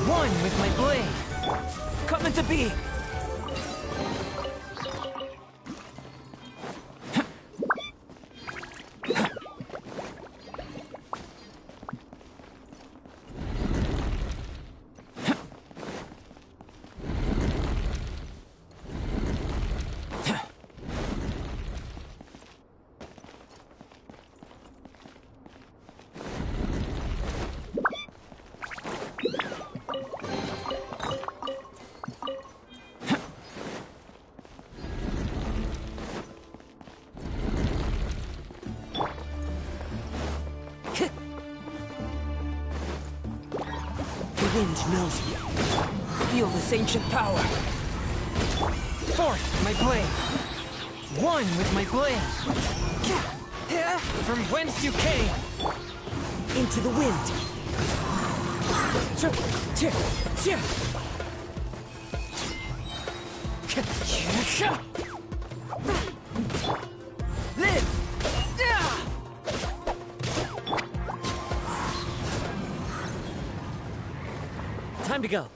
Speaker 1: One with my blade. Coming to be. The wind knows me. Feel this ancient power. Forth, my blade. One with my blade. From whence you came. Into the wind. Live! Time to go.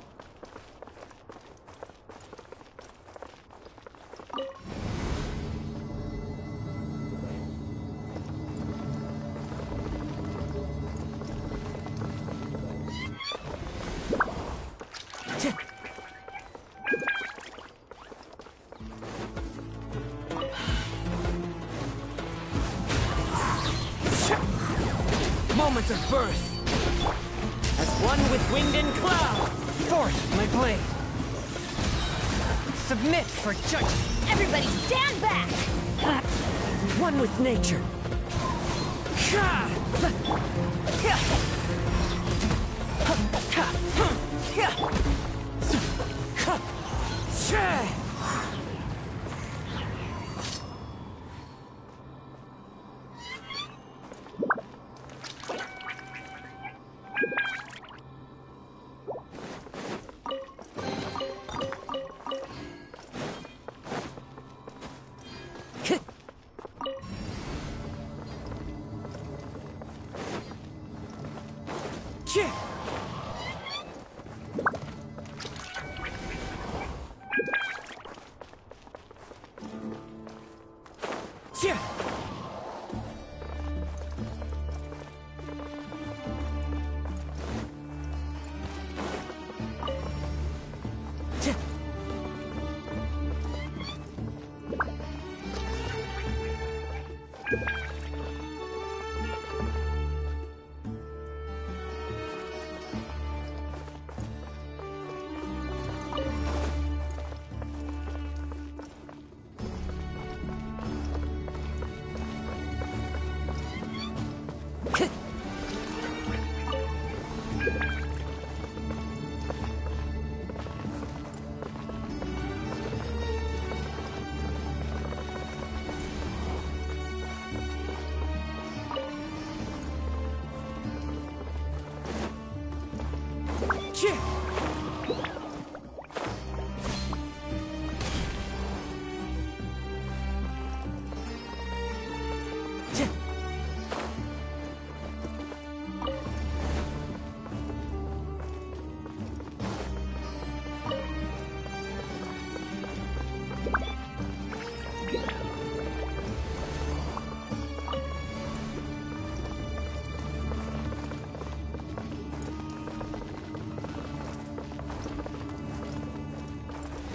Speaker 1: moment of birth. As one with wind and cloud. Forth, my blade. Submit for judgment.
Speaker 7: Everybody stand back!
Speaker 1: One with nature.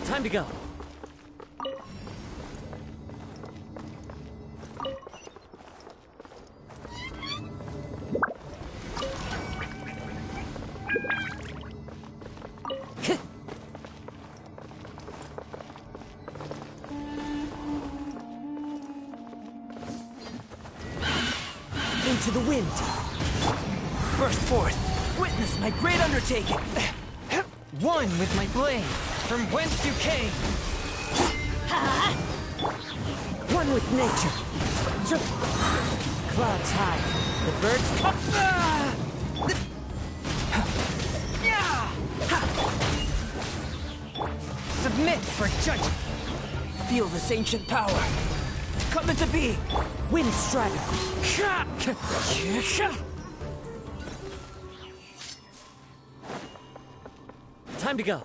Speaker 1: Time to go. Into the wind. Burst forth. Witness my great undertaking. One with my blade. From whence you came. One with nature. Clouds high. The birds come. Submit for judgment. Feel this ancient power. Come into being. Wind strider. Time to go.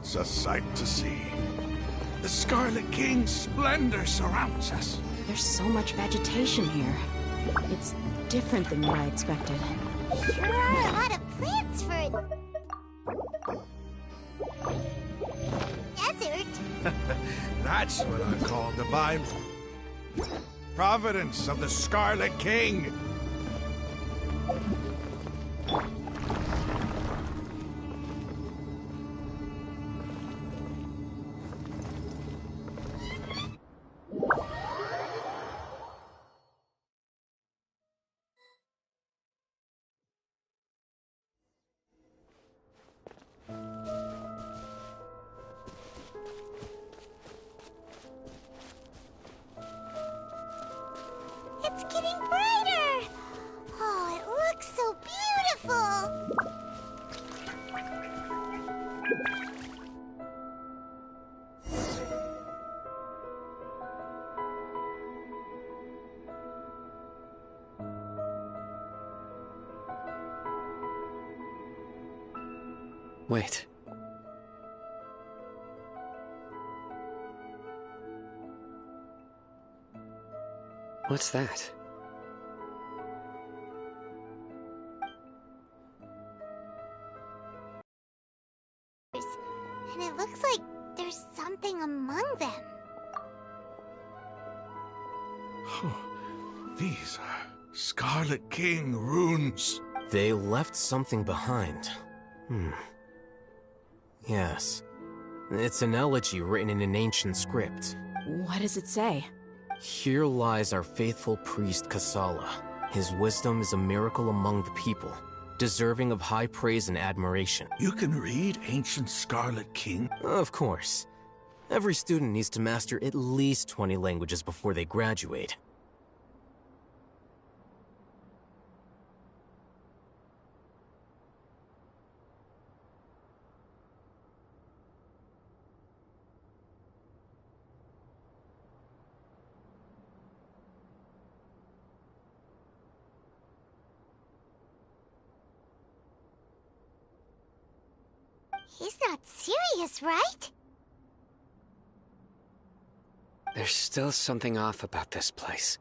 Speaker 10: It's a sight to see. The Scarlet King's splendor surrounds us.
Speaker 6: There's so much vegetation here. It's different than what I expected.
Speaker 2: Sure are a lot of plants for a desert.
Speaker 10: That's what I call divine providence of the Scarlet King.
Speaker 2: It's getting brighter! Oh, it looks so beautiful!
Speaker 5: Wait. What's that?
Speaker 2: And it looks like there's something among them.
Speaker 10: These are Scarlet King runes.
Speaker 9: They left something behind. Yes. It's an elegy written in an ancient script.
Speaker 6: What does it say?
Speaker 9: Here lies our faithful priest Kasala. His wisdom is a miracle among the people, deserving of high praise and admiration.
Speaker 10: You can read ancient Scarlet King?
Speaker 9: Of course. Every student needs to master at least 20 languages before they graduate.
Speaker 2: He's not serious, right?
Speaker 5: There's still something off about this place.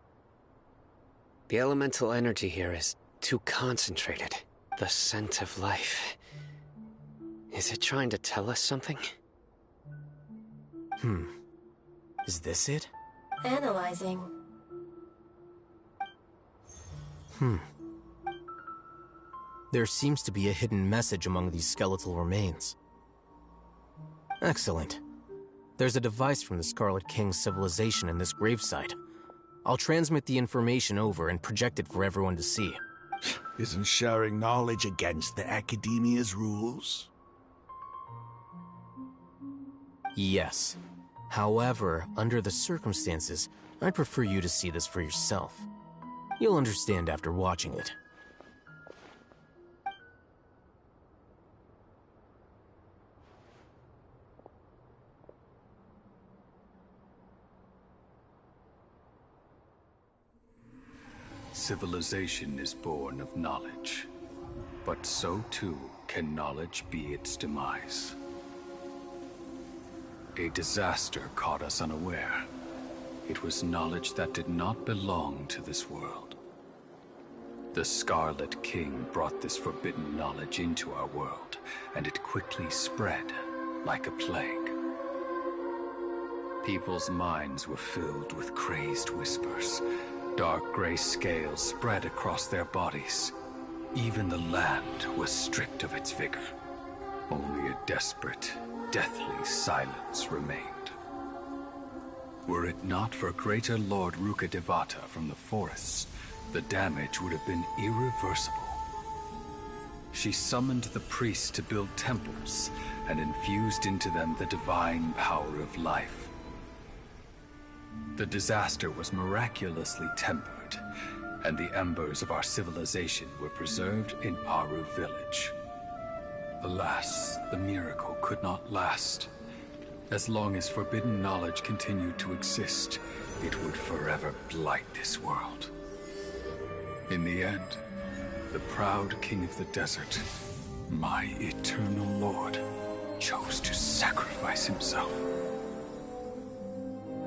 Speaker 5: The elemental energy here is too concentrated. The scent of life. Is it trying to tell us something?
Speaker 9: Is this it?
Speaker 3: Analyzing.
Speaker 9: There seems to be a hidden message among these skeletal remains. Excellent. There's a device from the Scarlet King's civilization in this gravesite. I'll transmit the information over and project it for everyone to see.
Speaker 10: Isn't sharing knowledge against the Academia's rules?
Speaker 9: Yes. However, under the circumstances, I'd prefer you to see this for yourself. You'll understand after watching it.
Speaker 12: Civilization is born of knowledge, but so too can knowledge be its demise. A disaster caught us unaware. It was knowledge that did not belong to this world. The Scarlet King brought this forbidden knowledge into our world, and it quickly spread like a plague. People's minds were filled with crazed whispers. Dark gray scales spread across their bodies. Even the land was stripped of its vigor. Only a desperate, deathly silence remained. Were it not for greater Lord Rukkhadevata from the forests, the damage would have been irreversible. She summoned the priests to build temples and infused into them the divine power of life. The disaster was miraculously tempered, and the embers of our civilization were preserved in Aru village. Alas, the miracle could not last. As long as forbidden knowledge continued to exist, it would forever blight this world. In the end, the proud king of the desert, my eternal lord, chose to sacrifice himself.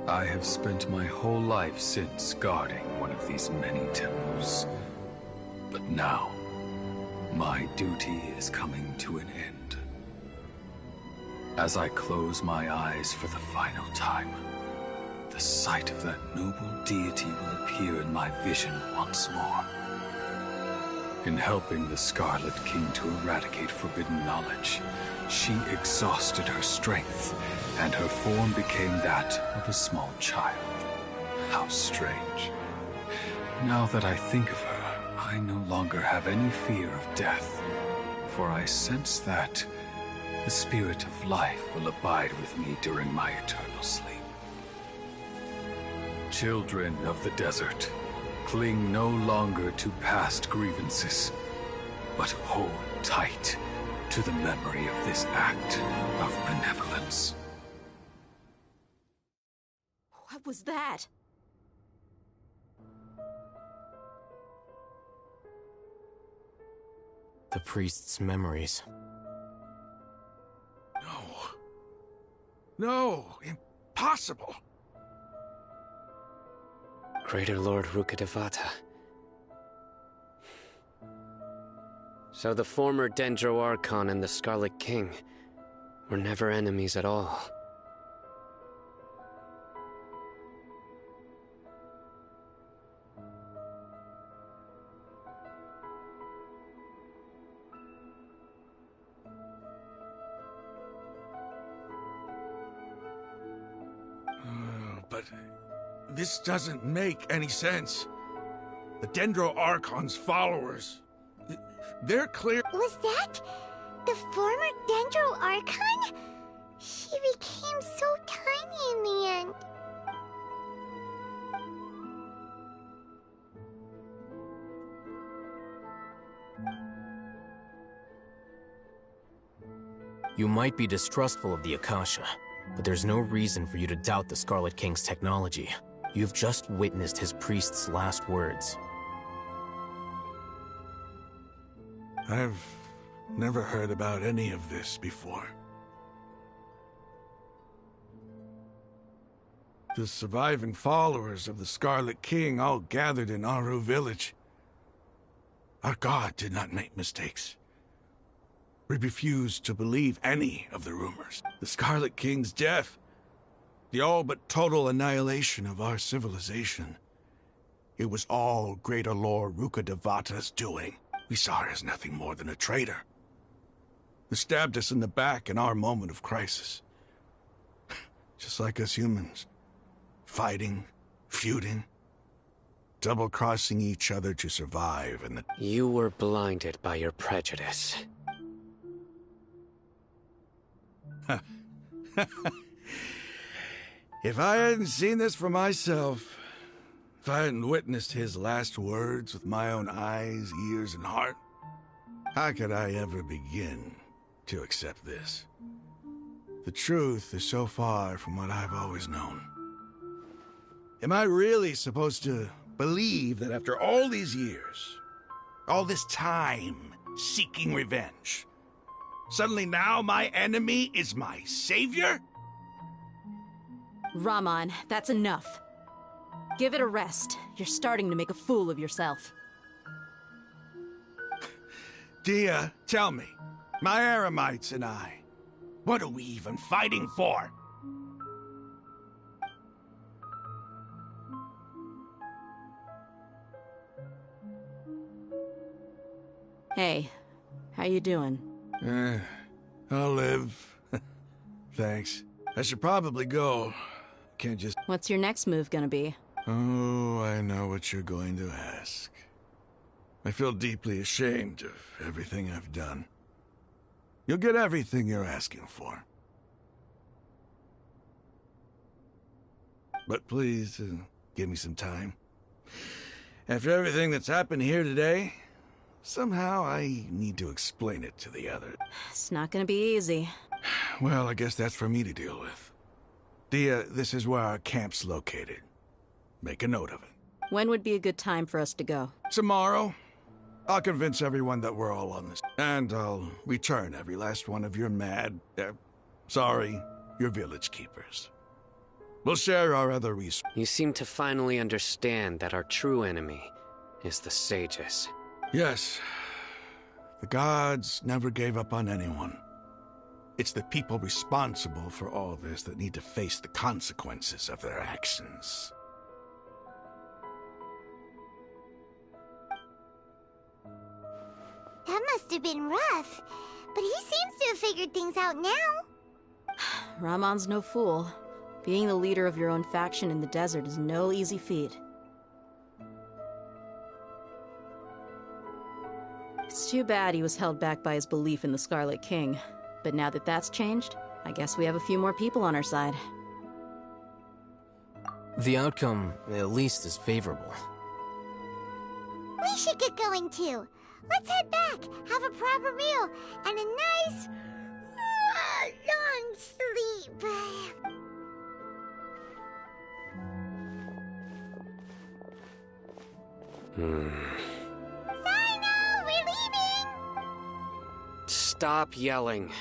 Speaker 12: I have spent my whole life since guarding one of these many temples. But now, my duty is coming to an end. As I close my eyes for the final time, the sight of that noble deity will appear in my vision once more. In helping the Scarlet King to eradicate forbidden knowledge, she exhausted her strength, and her form became that of a small child. How strange. Now that I think of her, I no longer have any fear of death, for I sense that the spirit of life will abide with me during my eternal sleep. Children of the desert, cling no longer to past grievances, but hold tight to the memory of this act of benevolence.
Speaker 6: What was that?
Speaker 4: The priest's memories.
Speaker 10: No, impossible.
Speaker 5: Greater Lord Rukkhadevata. So the former Dendro Archon and the Scarlet King were never enemies at all.
Speaker 10: But this doesn't make any sense. The Dendro Archon's followers, they're clear.
Speaker 2: Was that the former Dendro Archon? She became so tiny in the end.
Speaker 4: You might be distrustful of the Akasha, but there's no reason for you to doubt the Scarlet King's technology. You've just witnessed his priest's last words.
Speaker 10: I've never heard about any of this before. The surviving followers of the Scarlet King all gathered in Aru village. Our god did not make mistakes. We refused to believe any of the rumors. The Scarlet King's death, the all but total annihilation of our civilization. It was all Greater Lord Rukkhadevata's doing. We saw her as nothing more than a traitor, who stabbed us in the back in our moment of crisis. Just like us humans. Fighting, feuding, double-crossing each other to survive in the...
Speaker 5: You were blinded by your prejudice.
Speaker 10: If I hadn't seen this for myself, if I hadn't witnessed his last words with my own eyes, ears, and heart, how could I ever begin to accept this? The truth is so far from what I've always known. Am I really supposed to believe that after all these years, all this time seeking revenge, suddenly now my enemy is my savior?
Speaker 6: Raman, that's enough. Give it a rest. You're starting to make a fool of yourself.
Speaker 10: Dia, tell me, my Eremites and I, what are we even fighting for?
Speaker 6: Hey, how you doing?
Speaker 10: I'll live. Thanks. I should probably go. Can't just...
Speaker 6: What's your next move gonna be?
Speaker 10: Oh, I know what you're going to ask. I feel deeply ashamed of everything I've done. You'll get everything you're asking for. But please, give me some time. After everything that's happened here today, somehow I need to explain it to the others.
Speaker 6: It's not gonna be easy.
Speaker 10: Well, I guess that's for me to deal with. Dia, this is where our camp's located. Make a note of it.
Speaker 6: When would be a good time for us to go?
Speaker 10: Tomorrow. I'll convince everyone that we're all on this. And I'll return every last one of your your village keepers. We'll share our other resources.
Speaker 5: You seem to finally understand that our true enemy is the sages.
Speaker 10: Yes. The gods never gave up on anyone. It's the people responsible for all this that need to face the consequences of their actions.
Speaker 2: That must have been rough, but he seems to have figured things out now.
Speaker 6: Ramon's no fool. Being the leader of your own faction in the desert is no easy feat. It's too bad he was held back by his belief in the Scarlet King. But now that that's changed, I guess we have a few more people on our side.
Speaker 9: The outcome, at least, is favorable.
Speaker 2: We should get going too. Let's head back, have a proper meal, and a nice, long sleep. Cyno, we're leaving!
Speaker 5: Stop yelling.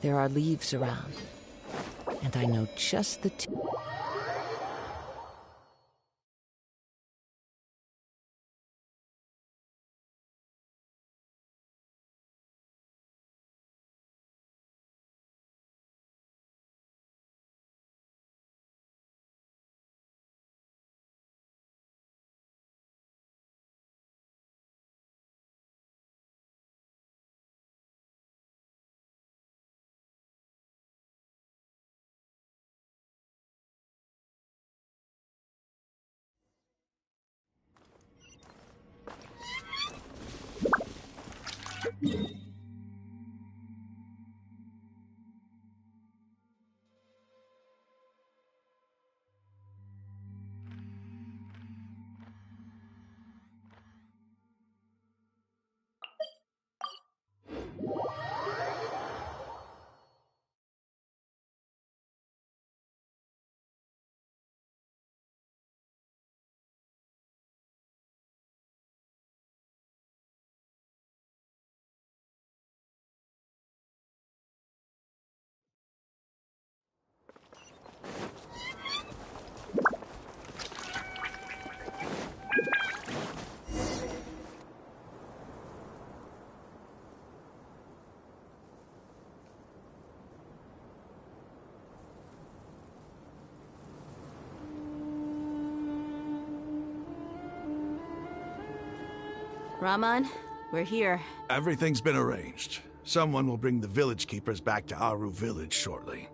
Speaker 8: There are leaves around, and I know just the
Speaker 6: Ramon, we're here.
Speaker 10: Everything's been arranged. Someone will bring the village keepers back to Aru village shortly.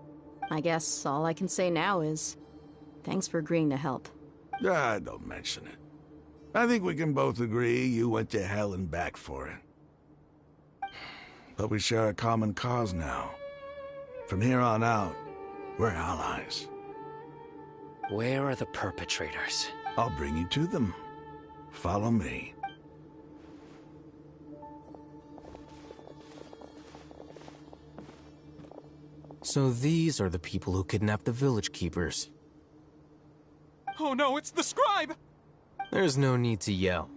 Speaker 6: I guess all I can say now is, thanks for agreeing to help.
Speaker 10: Don't mention it. I think we can both agree you went to hell and back for it. But we share a common cause now. From here on out, we're allies.
Speaker 5: Where are the perpetrators?
Speaker 10: I'll bring you to them. Follow me.
Speaker 4: So these are the people who kidnapped the village keepers.
Speaker 11: Oh no, it's the scribe!
Speaker 4: There's no need to yell.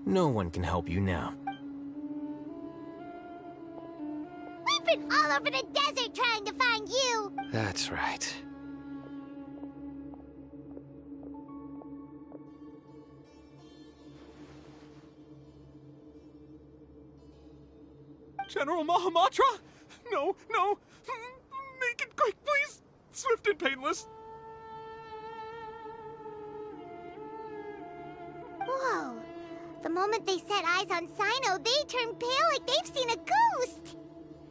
Speaker 4: No one can help you now.
Speaker 2: We've been all over the desert trying to find you!
Speaker 5: That's right.
Speaker 11: General Mahamatra? No, no! Make it quick, please! Swift and painless!
Speaker 2: Whoa, moment they set eyes on Cyno, they turn pale like they've seen a ghost!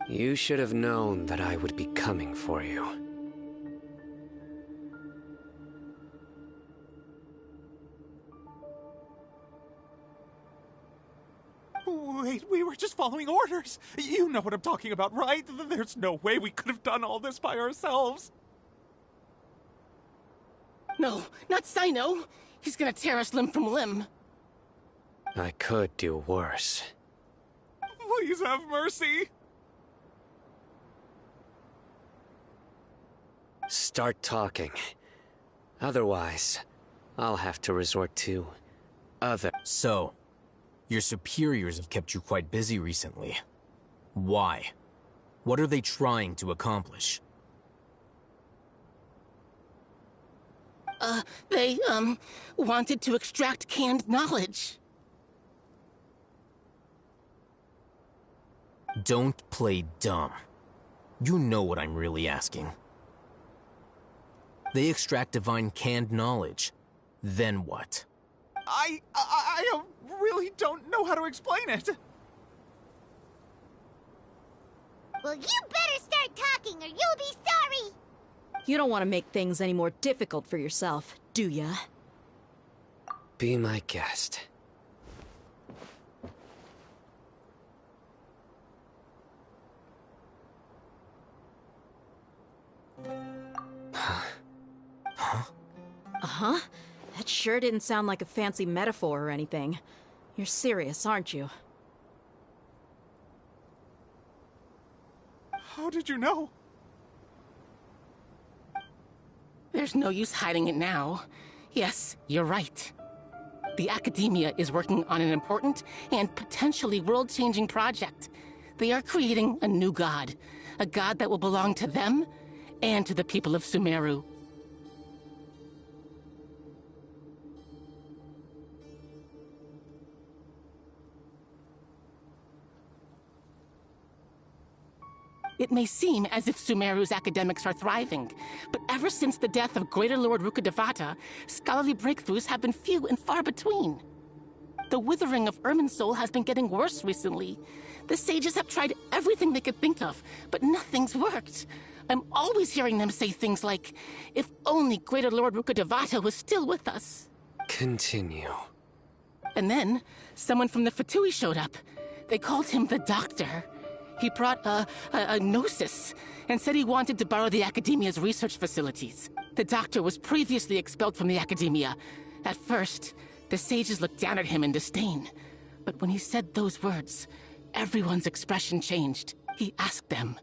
Speaker 5: You should have known that I would be coming for you.
Speaker 11: Wait, we were just following orders. You know what I'm talking about, right? There's no way we could have done all this by ourselves.
Speaker 13: No, not Cyno. He's gonna tear us limb from limb.
Speaker 5: I could do worse.
Speaker 11: Please have mercy.
Speaker 5: Start talking. Otherwise, I'll have to resort to other...
Speaker 9: So, your superiors have kept you quite busy recently. Why? What are they trying to accomplish?
Speaker 13: They, wanted to extract canned knowledge.
Speaker 9: Don't play dumb. You know what I'm really asking. They extract divine canned knowledge. Then what?
Speaker 11: I really don't know how to explain it.
Speaker 2: Well, you better start talking or you'll be sorry!
Speaker 6: You don't want to make things any more difficult for yourself, do ya?
Speaker 5: Be my guest.
Speaker 6: Uh-huh. That sure didn't sound like a fancy metaphor or anything. You're serious, aren't you?
Speaker 11: How did you know?
Speaker 13: There's no use hiding it now. Yes, you're right. The Academia is working on an important and potentially world-changing project. They are creating a new god. A god that will belong to them and to the people of Sumeru. It may seem as if Sumeru's academics are thriving, but ever since the death of Greater Lord Rukkhadevata, scholarly breakthroughs have been few and far between. The withering of Irminsul has been getting worse recently. The sages have tried everything they could think of, but nothing's worked. I'm always hearing them say things like, if only Greater Lord Rukkhadevata was still with us.
Speaker 5: Continue.
Speaker 13: And then, someone from the Fatui showed up. They called him the Doctor. He brought a gnosis and said he wanted to borrow the Academia's research facilities. The Doctor was previously expelled from the Academia. At first, the sages looked down at him in disdain. But when he said those words, everyone's expression changed. He asked them,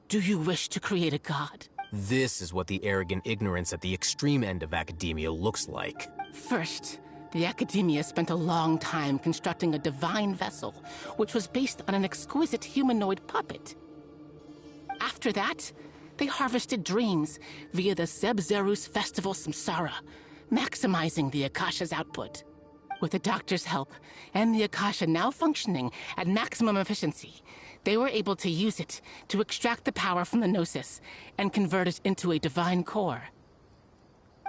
Speaker 13: "Do you wish to create a god?"
Speaker 9: This is what the arrogant ignorance at the extreme end of Academia looks like.
Speaker 13: First, the Academia spent a long time constructing a divine vessel, which was based on an exquisite humanoid puppet. After that, they harvested dreams via the Zeb-Zerus Festival Samsara, maximizing the Akasha's output. With the Doctor's help, and the Akasha now functioning at maximum efficiency, they were able to use it to extract the power from the Gnosis and convert it into a divine core.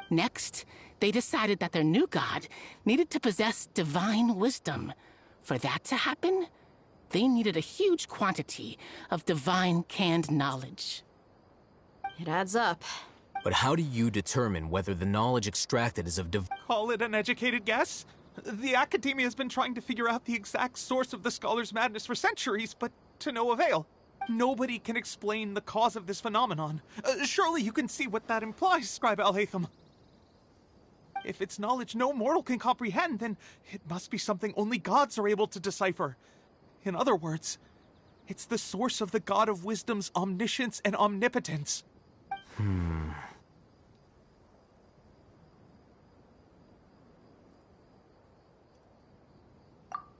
Speaker 13: Next, they decided that their new god needed to possess divine wisdom. For that to happen, they needed a huge quantity of divine canned knowledge.
Speaker 6: It adds up.
Speaker 9: But how do you determine whether the knowledge extracted is of
Speaker 11: Call it an educated guess? The Academia has been trying to figure out the exact source of the Scholar's madness for centuries, but to no avail. Nobody can explain the cause of this phenomenon. Surely you can see what that implies, Scribe Al-Haytham. If it's knowledge no mortal can comprehend, then it must be something only gods are able to decipher. In other words, it's the source of the God of Wisdom's omniscience and omnipotence.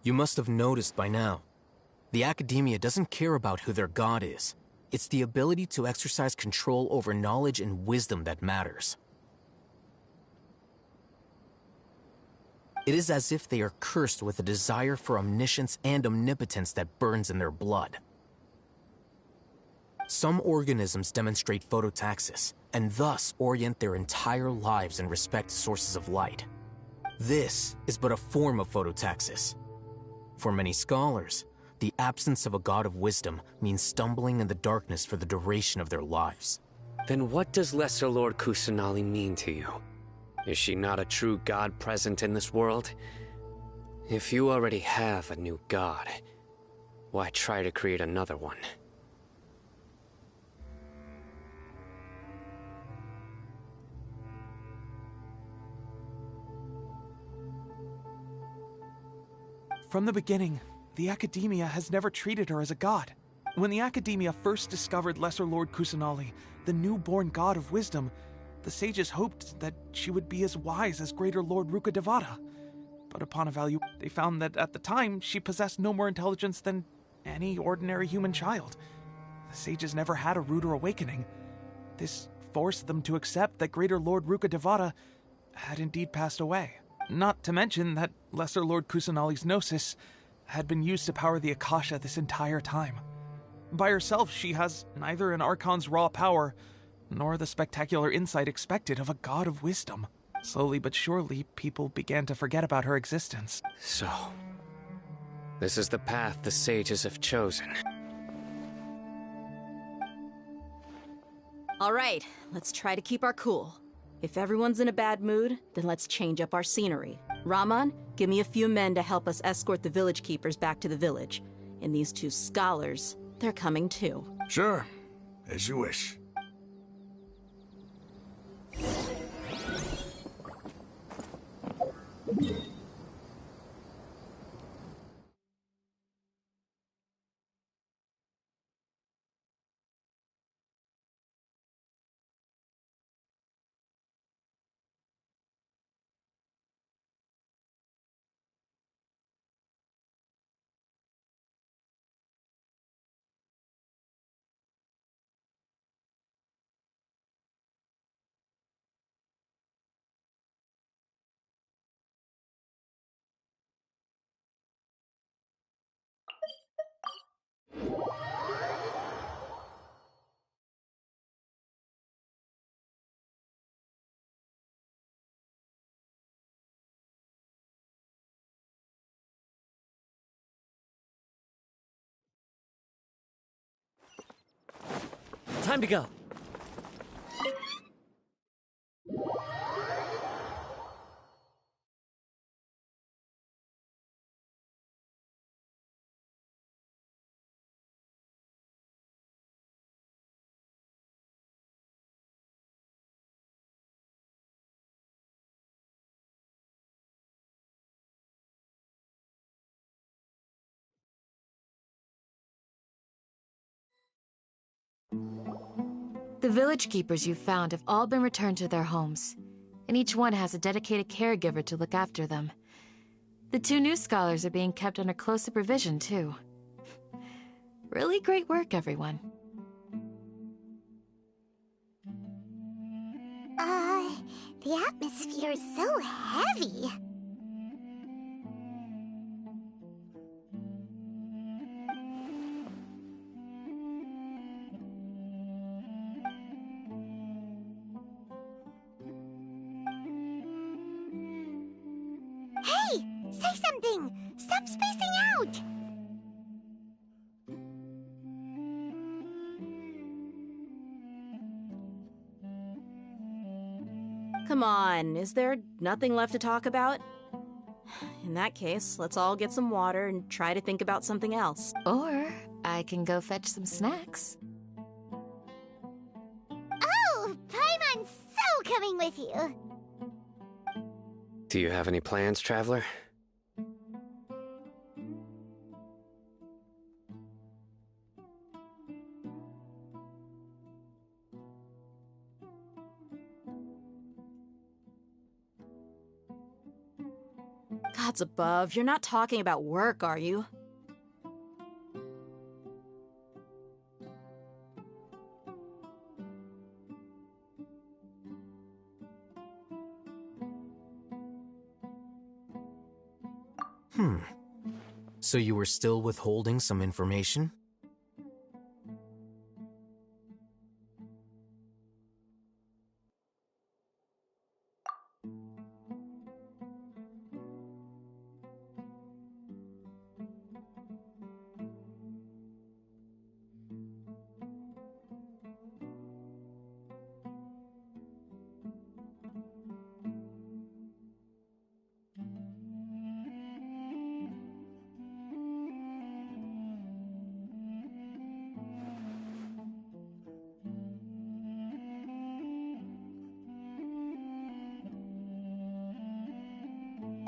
Speaker 9: You must have noticed by now. The Academia doesn't care about who their god is. It's the ability to exercise control over knowledge and wisdom that matters. It is as if they are cursed with a desire for omniscience and omnipotence that burns in their blood. Some organisms demonstrate phototaxis, and thus orient their entire lives in respect to sources of light. This is but a form of phototaxis, For many scholars, the absence of a god of wisdom means stumbling in the darkness for the duration of their lives.
Speaker 5: Then what does Lesser Lord Kusanali mean to you? Is she not a true god present in this world? If you already have a new god, why try to create another one?
Speaker 11: From the beginning, the Academia has never treated her as a god. When the Academia first discovered Lesser Lord Kusanali, the newborn god of wisdom, the sages hoped that she would be as wise as Greater Lord Rukkhadevata. But upon evaluation, they found that at the time, she possessed no more intelligence than any ordinary human child. The sages never had a ruder awakening. This forced them to accept that Greater Lord Rukkhadevata had indeed passed away. Not to mention that Lesser Lord Kusanali's gnosis had been used to power the Akasha this entire time. By herself, she has neither an Archon's raw power, nor the spectacular insight expected of a god of wisdom. Slowly but surely, people began to forget about her existence.
Speaker 5: So, this is the path the sages have chosen.
Speaker 6: All right, let's try to keep our cool. If everyone's in a bad mood, then let's change up our scenery. Rahman, give me a few men to help us escort the village keepers back to the village. And these two scholars, they're coming too.
Speaker 10: Sure, as you wish.
Speaker 1: Time to go.
Speaker 3: The village keepers you found have all been returned to their homes, and each one has a dedicated caregiver to look after them. The two new scholars are being kept under close supervision, too. Really great work, everyone.
Speaker 2: The atmosphere is so heavy. Hey! Say something! Stop spacing out!
Speaker 6: Come on, is there nothing left to talk about? In that case, let's all get some water and try to think about something else.
Speaker 3: Or I can go fetch some snacks.
Speaker 2: Oh! Paimon's so coming with you!
Speaker 5: Do you have any plans, Traveler?
Speaker 6: Gods above, you're not talking about work, are you?
Speaker 9: So you were still withholding some information?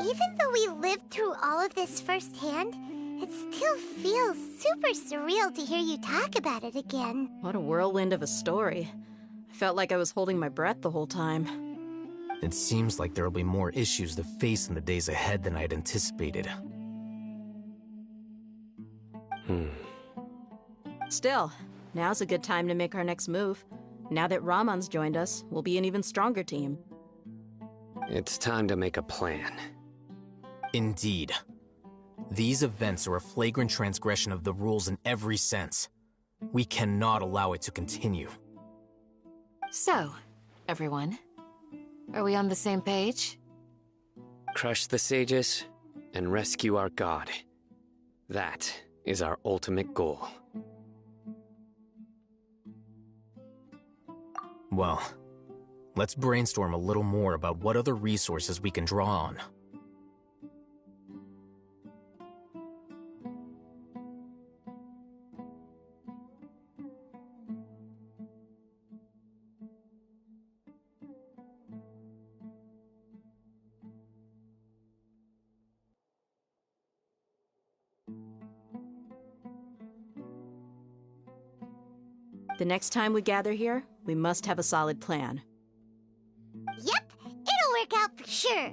Speaker 2: Even though we lived through all of this firsthand, it still feels super surreal to hear you talk about it again.
Speaker 6: What a whirlwind of a story. I felt like I was holding my breath the whole time.
Speaker 4: It seems like there will be more issues to face in the days ahead than I had anticipated.
Speaker 6: Still, now's a good time to make our next move. Now that Ramon's joined us, we'll be an even stronger team.
Speaker 5: It's time to make a plan.
Speaker 4: Indeed. These events are a flagrant transgression of the rules in every sense. We cannot allow it to continue.
Speaker 3: So, everyone, are we on the same page?
Speaker 5: Crush the sages and rescue our god. That is our ultimate goal.
Speaker 4: Well, let's brainstorm a little more about what other resources we can draw on.
Speaker 6: The next time we gather here, we must have a solid plan.
Speaker 2: Yep, it'll work out for sure.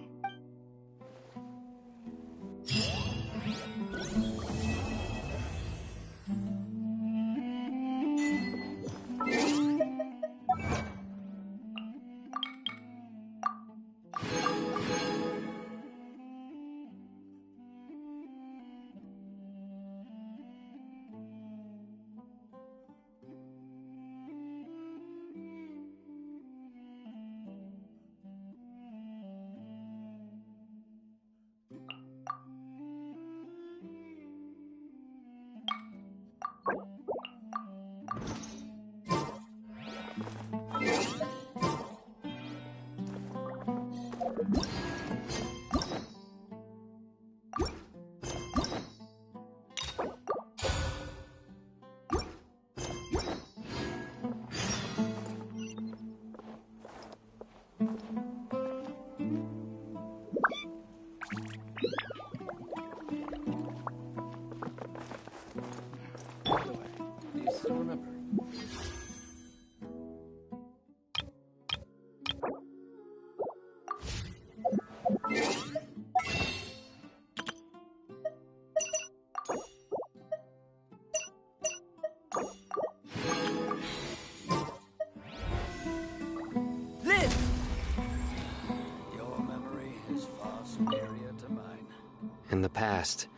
Speaker 5: In the past,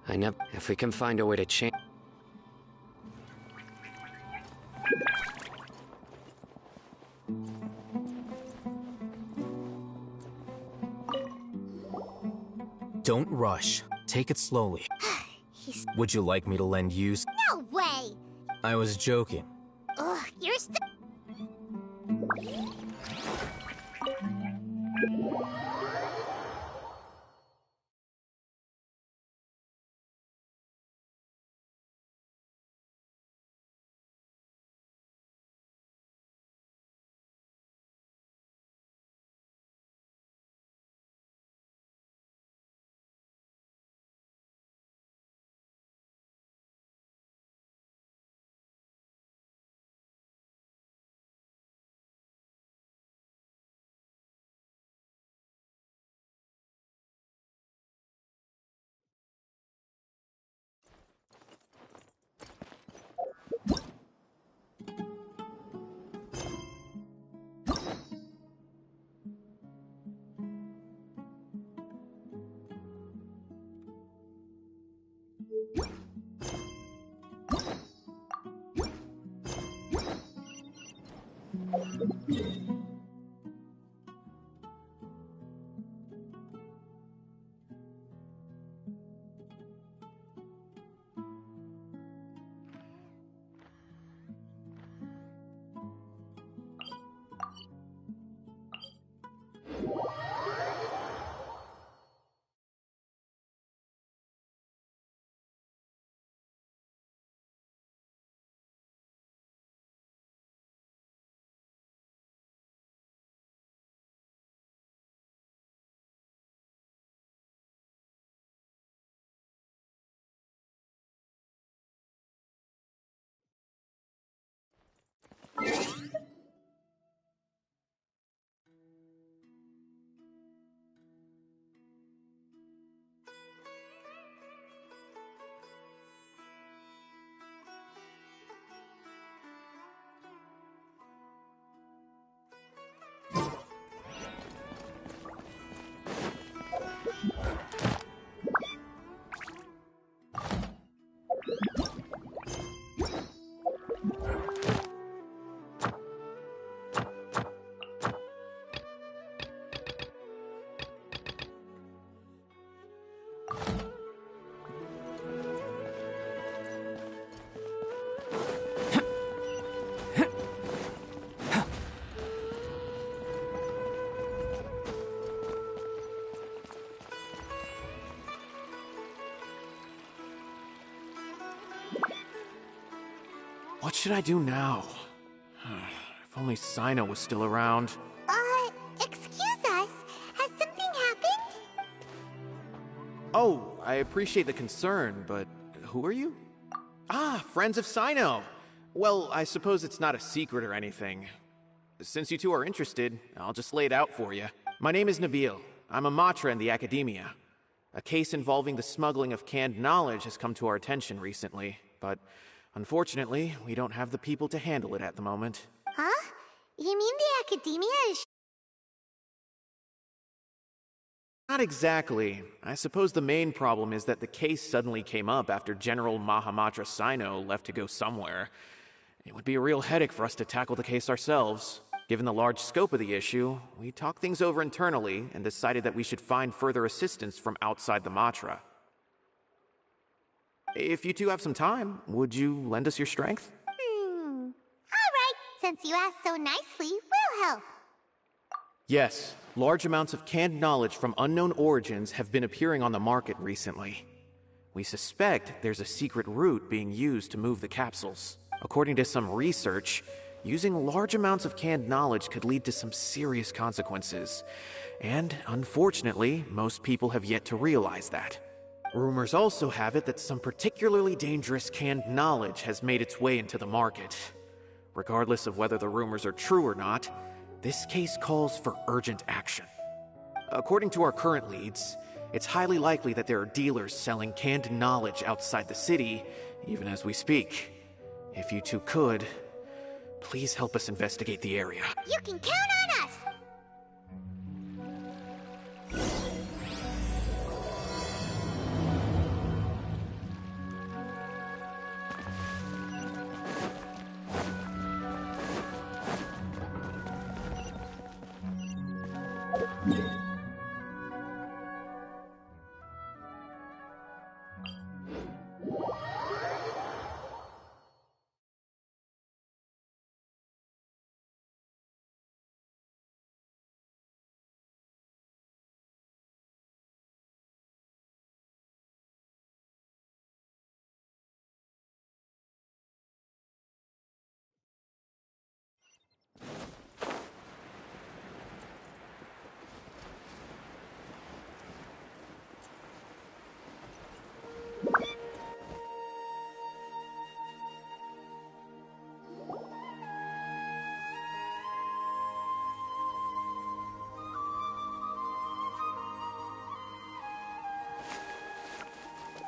Speaker 5: I never... If we can find a way to change...
Speaker 4: Don't rush. Take it slowly. Would you like me to lend you...
Speaker 2: No way!
Speaker 4: I was joking.
Speaker 2: Ugh, you're
Speaker 14: What should I do now? If only Cyno was still around.
Speaker 2: Excuse us. Has something happened?
Speaker 14: Oh, I appreciate the concern, but who are you? Ah, friends of Cyno! Well, I suppose it's not a secret or anything. Since you two are interested, I'll just lay it out for you. My name is Nabil. I'm a Matra in the Academia. A case involving the smuggling of canned knowledge has come to our attention recently, but unfortunately, we don't have the people to handle it at the moment.
Speaker 2: Huh? You mean the Academia is...
Speaker 14: Not exactly. I suppose the main problem is that the case suddenly came up after General Mahamatra Cyno left to go somewhere. It would be a real headache for us to tackle the case ourselves. Given the large scope of the issue, we talked things over internally and decided that we should find further assistance from outside the Matra. If you two have some time, would you lend us your strength?
Speaker 2: All right. Since you asked so nicely, we'll help.
Speaker 14: Yes, large amounts of canned knowledge from unknown origins have been appearing on the market recently. We suspect there's a secret route being used to move the capsules. According to some research, using large amounts of canned knowledge could lead to some serious consequences. And unfortunately, most people have yet to realize that. Rumors also have it that some particularly dangerous canned knowledge has made its way into the market. Regardless of whether the rumors are true or not, this case calls for urgent action. According to our current leads, it's highly likely that there are dealers selling canned knowledge outside the city, even as we speak. If you two could, please help us investigate the area.
Speaker 2: You can count on us!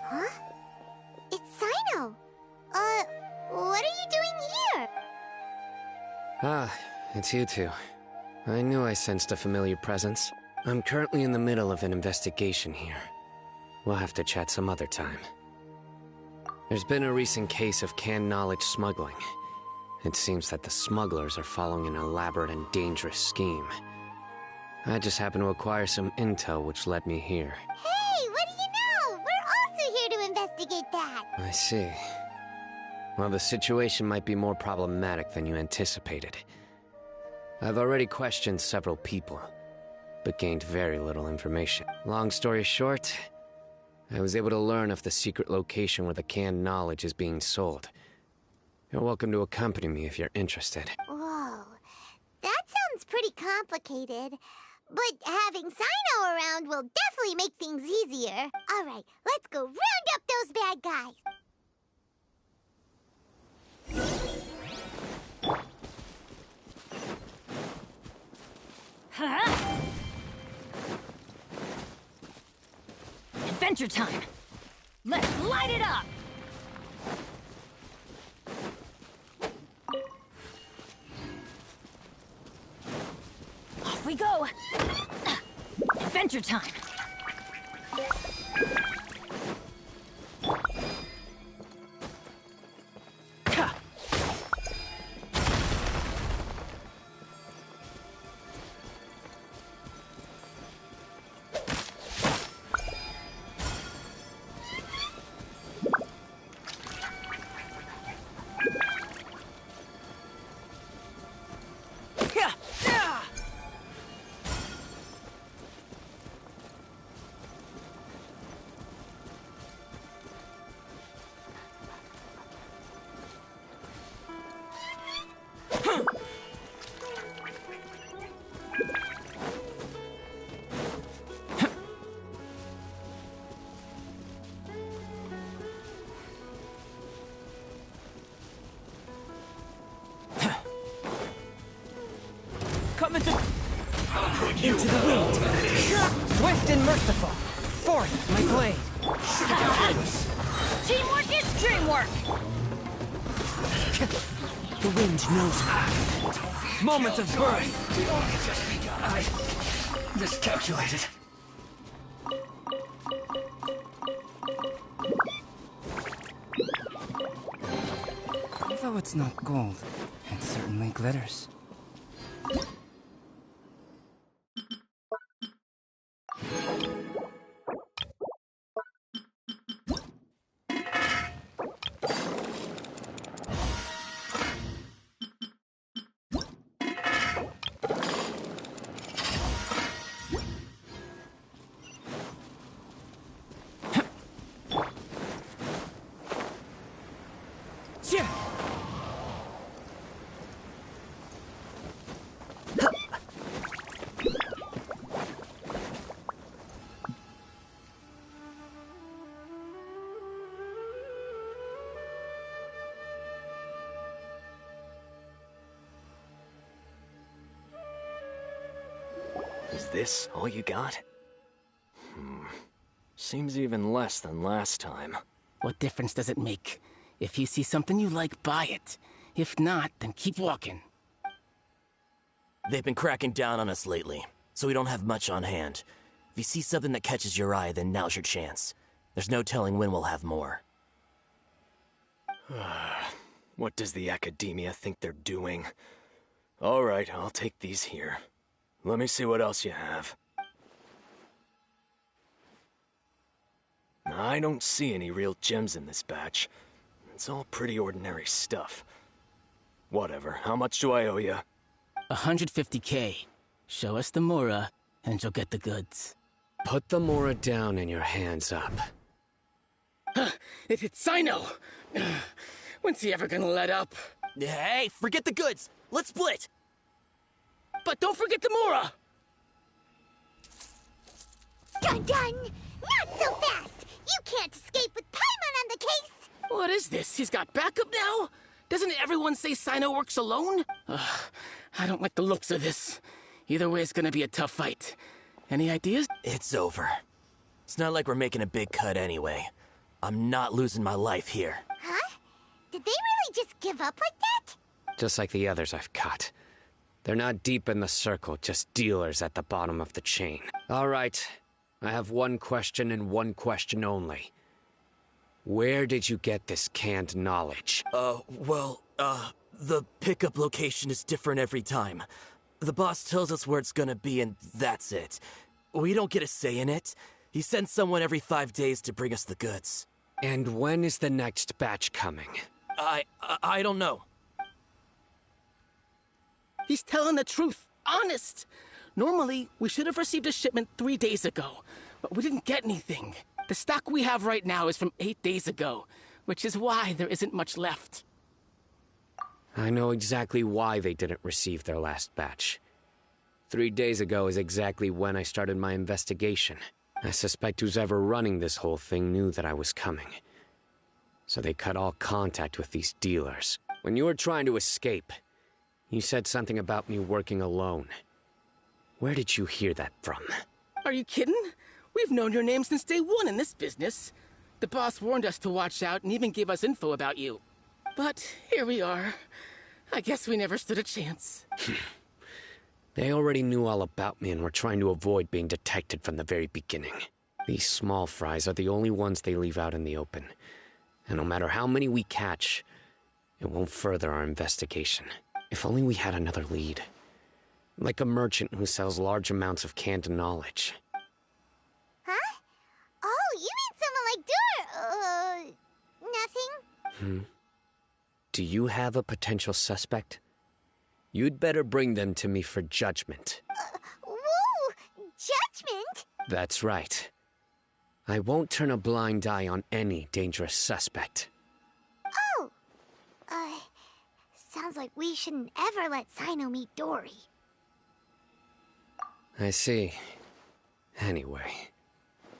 Speaker 2: Huh? It's Cyno! What are you doing here?
Speaker 5: Ah, it's you two. I knew I sensed a familiar presence. I'm currently in the middle of an investigation here. We'll have to chat some other time. There's been a recent case of canned knowledge smuggling. It seems that the smugglers are following an elaborate and dangerous scheme. I just happened to acquire some intel which led me here.
Speaker 2: Hey, what do you know? We're also here to investigate that.
Speaker 5: I see. Well, the situation might be more problematic than you anticipated. I've already questioned several people, but gained very little information. Long story short, I was able to learn of the secret location where the canned knowledge is being sold. You're welcome to accompany me if you're interested.
Speaker 2: Whoa, that sounds pretty complicated. But having Cyno around will definitely make things easier. All right, let's go round up those bad guys.
Speaker 15: Adventure time! Let's light it up! Off we go! Adventure time!
Speaker 1: Come into the wind. Swift and merciful. Forth, my blade.
Speaker 15: Teamwork is dreamwork!
Speaker 1: The wind knows me. Moments of birth.
Speaker 12: I miscalculated.
Speaker 16: Although it's not gold, it certainly glitters.
Speaker 9: Is this all you got? Seems even less than last time.
Speaker 13: What difference does it make? If you see something you like, buy it. If not, then keep walking.
Speaker 9: They've been cracking down on us lately, so we don't have much on hand. If you see something that catches your eye, then now's your chance. There's no telling when we'll have more. What does the Academia think they're doing? All right, I'll take these here. Let me see what else you have. I don't see any real gems in this batch. It's all pretty ordinary stuff. Whatever, how much do I owe you?
Speaker 13: 150K. Show us the Mora, and you'll get the goods.
Speaker 5: Put the Mora down and your hands up.
Speaker 13: It's Cyno! When's he ever gonna let up?
Speaker 9: Hey, forget the goods! Let's split!
Speaker 13: But don't forget the Mora!
Speaker 2: Dun dun! Not so fast! You can't escape with Paimon on the case!
Speaker 13: What is this? He's got backup now? Doesn't everyone say Cyno works alone? I don't like the looks of this. Either way, it's gonna be a tough fight. Any ideas?
Speaker 9: It's over. It's not like we're making a big cut anyway. I'm not losing my life here.
Speaker 2: Huh? Did they really just give up like that?
Speaker 5: Just like the others I've caught. They're not deep in the circle, just dealers at the bottom of the chain. All right, I have one question and one question only. Where did you get this canned knowledge?
Speaker 9: The pickup location is different every time. The boss tells us where it's gonna be and that's it. We don't get a say in it. He sends someone every 5 days to bring us the goods.
Speaker 5: And when is the next batch coming?
Speaker 9: I don't know.
Speaker 13: He's telling the truth. Honest. Normally, we should have received a shipment 3 days ago, but we didn't get anything. The stock we have right now is from 8 days ago, which is why there isn't much left.
Speaker 5: I know exactly why they didn't receive their last batch. 3 days ago is exactly when I started my investigation. I suspect who's ever running this whole thing knew that I was coming. So they cut all contact with these dealers. When you were trying to escape, you said something about me working alone. Where did you hear that from?
Speaker 13: Are you kidding? We've known your name since day one in this business. The boss warned us to watch out and even gave us info about you. But here we are. I guess we never stood a chance.
Speaker 5: They already knew all about me and were trying to avoid being detected from the very beginning. These small fries are the only ones they leave out in the open. And no matter how many we catch, it won't further our investigation. If only we had another lead. Like a merchant who sells large amounts of canned knowledge.
Speaker 2: Huh? Oh, you mean someone like nothing?
Speaker 5: Do you have a potential suspect? You'd better bring them to me for judgment.
Speaker 2: Whoa! Judgment?
Speaker 5: That's right. I won't turn a blind eye on any dangerous suspect.
Speaker 2: Oh! Sounds like we shouldn't ever let Cyno meet Dory.
Speaker 5: I see. Anyway,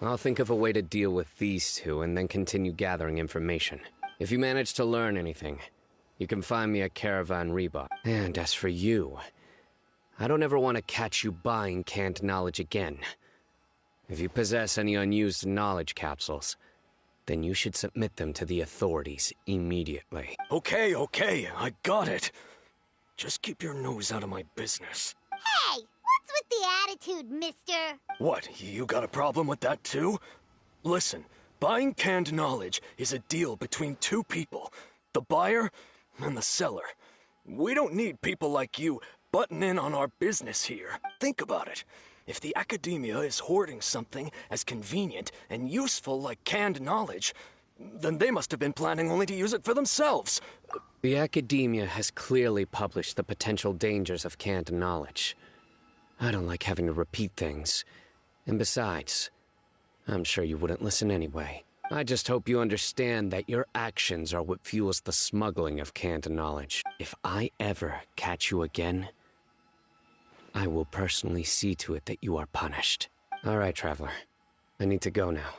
Speaker 5: I'll think of a way to deal with these two and then continue gathering information. If you manage to learn anything, you can find me at Caravan Reba. And as for you, I don't ever want to catch you buying canned knowledge again. If you possess any unused knowledge capsules, then you should submit them to the authorities immediately.
Speaker 17: Okay, I got it. Just keep your nose out of my business.
Speaker 2: Hey! What's with the attitude, mister?
Speaker 17: What, you got a problem with that too? Listen, buying canned knowledge is a deal between two people. The buyer and the seller. We don't need people like you butting in on our business here. Think about it. If the academia is hoarding something as convenient and useful like canned knowledge, then they must have been planning only to use it for themselves.
Speaker 5: The academia has clearly published the potential dangers of canned knowledge. I don't like having to repeat things. And besides, I'm sure you wouldn't listen anyway. I just hope you understand that your actions are what fuels the smuggling of canned knowledge. If I ever catch you again, I will personally see to it that you are punished. All right, Traveler. I need to go now.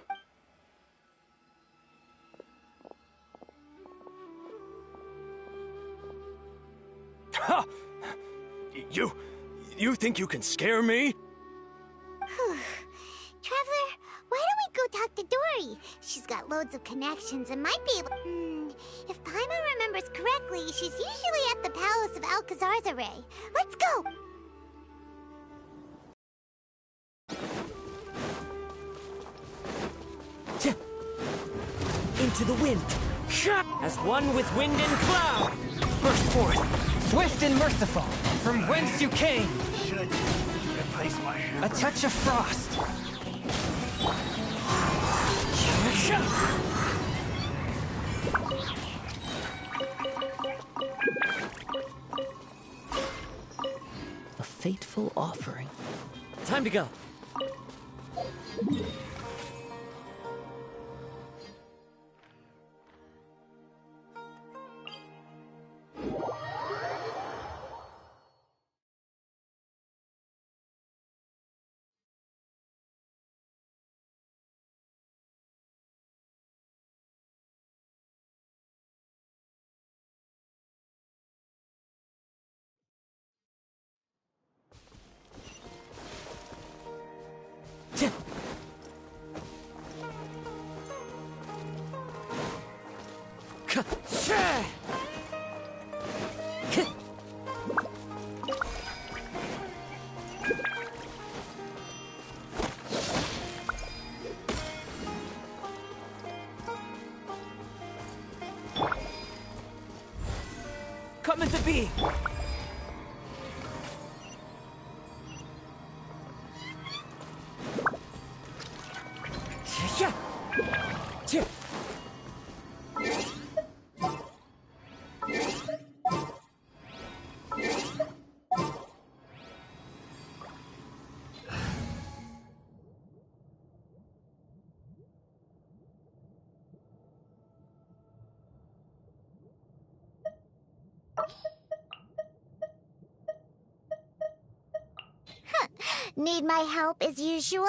Speaker 17: Ha! You think you can scare me?
Speaker 2: Traveler, why don't we go talk to Dory? She's got loads of connections and might be able... If Paimon remembers correctly, she's usually at the Palace of Alcazar's. Let's go!
Speaker 1: Into the wind. As one with wind and cloud. Burst forth, swift and merciful, from whence you came.
Speaker 10: Should replace my hammer.
Speaker 1: A touch of frost.
Speaker 8: A fateful offering.
Speaker 1: Time to go. Come into being.
Speaker 2: Need my help as usual?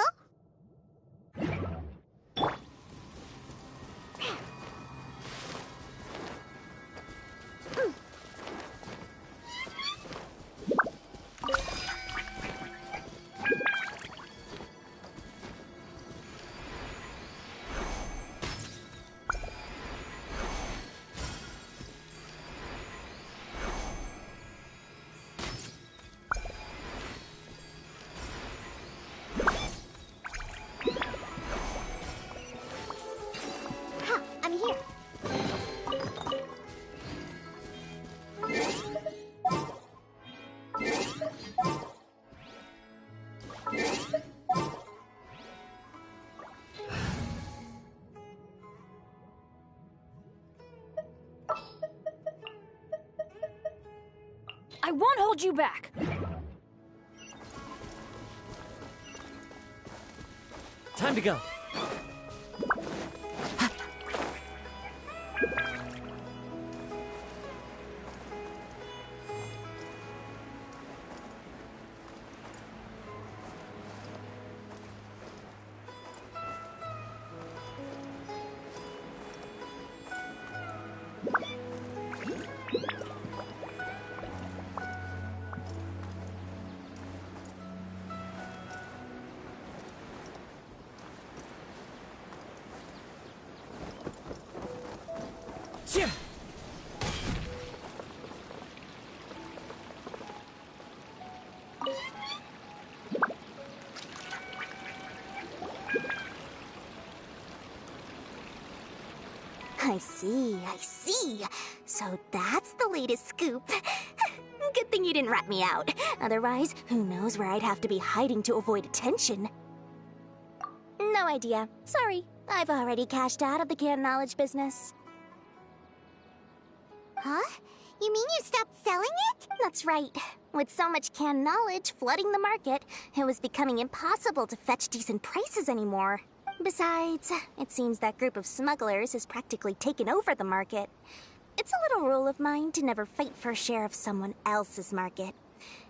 Speaker 15: hold you back.
Speaker 1: Time to go.
Speaker 7: I see. So that's the latest scoop. Good thing you didn't rat me out. Otherwise, who knows where I'd have to be hiding to avoid attention. No idea. Sorry. I've already cashed out of the canned knowledge business.
Speaker 2: Huh? You mean you stopped selling it?
Speaker 7: That's right. With so much canned knowledge flooding the market, it was becoming impossible to fetch decent prices anymore. Besides, it seems that group of smugglers has practically taken over the market. It's a little rule of mine to never fight for a share of someone else's market.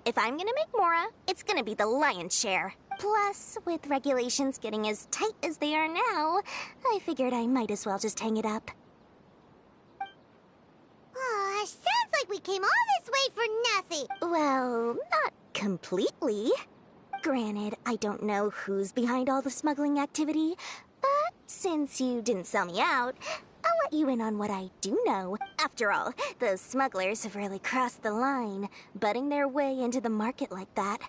Speaker 7: If I'm gonna make Mora, it's gonna be the lion's share. Plus, with regulations getting as tight as they are now, I figured I might as well just hang it up.
Speaker 2: Aw, sounds like we came all this way for nothing.
Speaker 7: Well, not completely. Granted, I don't know who's behind all the smuggling activity, but since you didn't sell me out, I'll let you in on what I do know. After all, those smugglers have really crossed the line, butting their way into the market like that.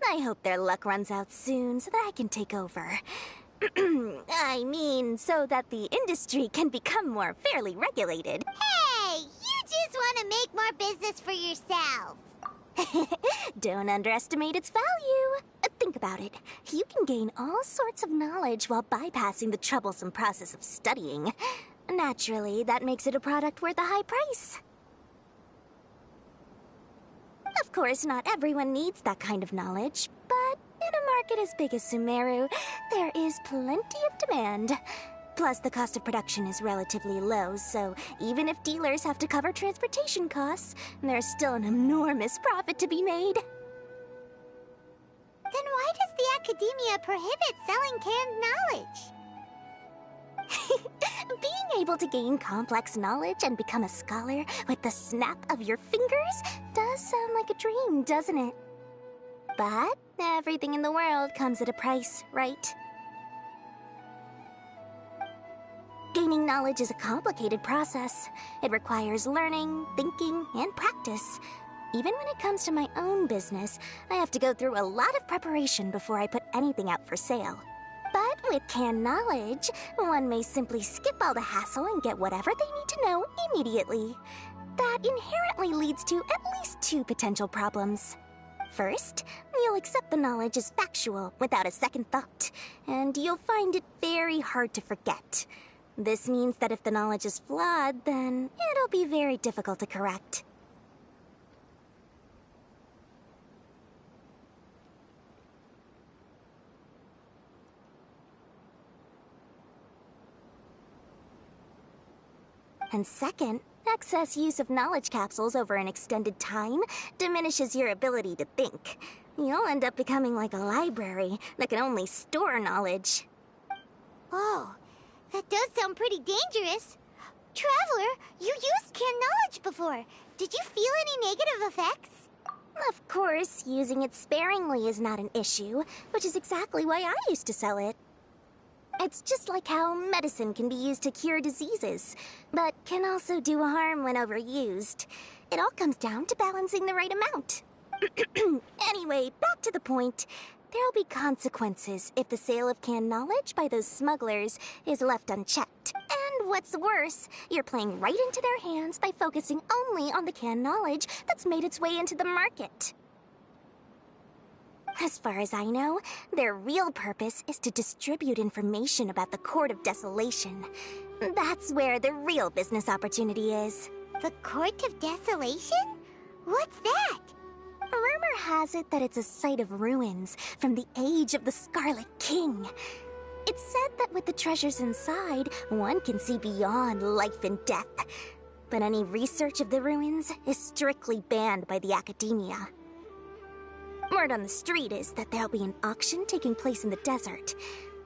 Speaker 7: I hope their luck runs out soon so that I can take over. I mean, so that the industry can become more fairly regulated.
Speaker 2: Hey, you just want to make more business for yourself.
Speaker 7: Don't underestimate its value. Think about it. You can gain all sorts of knowledge while bypassing the troublesome process of studying. Naturally, that makes it a product worth a high price. Of course, not everyone needs that kind of knowledge, but in a market as big as Sumeru, there is plenty of demand. Plus, the cost of production is relatively low, so even if dealers have to cover transportation costs, there's still an enormous profit to be made.
Speaker 2: Then why does the Academia prohibit selling canned knowledge?
Speaker 7: Being able to gain complex knowledge and become a scholar with the snap of your fingers does sound like a dream, doesn't it? But everything in the world comes at a price, right? Gaining knowledge is a complicated process. It requires learning, thinking, and practice. Even when it comes to my own business, I have to go through a lot of preparation before I put anything out for sale. But with canned knowledge, one may simply skip all the hassle and get whatever they need to know immediately. That inherently leads to at least two potential problems. First, you'll accept the knowledge as factual without a second thought, and you'll find it very hard to forget. This means that if the knowledge is flawed, then it'll be very difficult to correct. And second, excess use of knowledge capsules over an extended time diminishes your ability to think. You'll end up becoming like a library that can only store knowledge.
Speaker 2: Oh, that does sound pretty dangerous. Traveler, you used canned knowledge before. Did you feel any negative effects?
Speaker 7: Of course, using it sparingly is not an issue, which is exactly why I used to sell it. It's just like how medicine can be used to cure diseases, but can also do harm when overused. It all comes down to balancing the right amount. Anyway, back to the point. There'll be consequences if the sale of canned knowledge by those smugglers is left unchecked. And what's worse, you're playing right into their hands by focusing only on the canned knowledge that's made its way into the market. As far as I know, their real purpose is to distribute information about the Court of Desolation. That's where the real business opportunity is.
Speaker 2: The Court of Desolation? What's that?
Speaker 7: Rumor has it that it's a site of ruins from the age of the Scarlet King. It's said that with the treasures inside, one can see beyond life and death. But any research of the ruins is strictly banned by the Academia. Word on the street is that there'll be an auction taking place in the desert.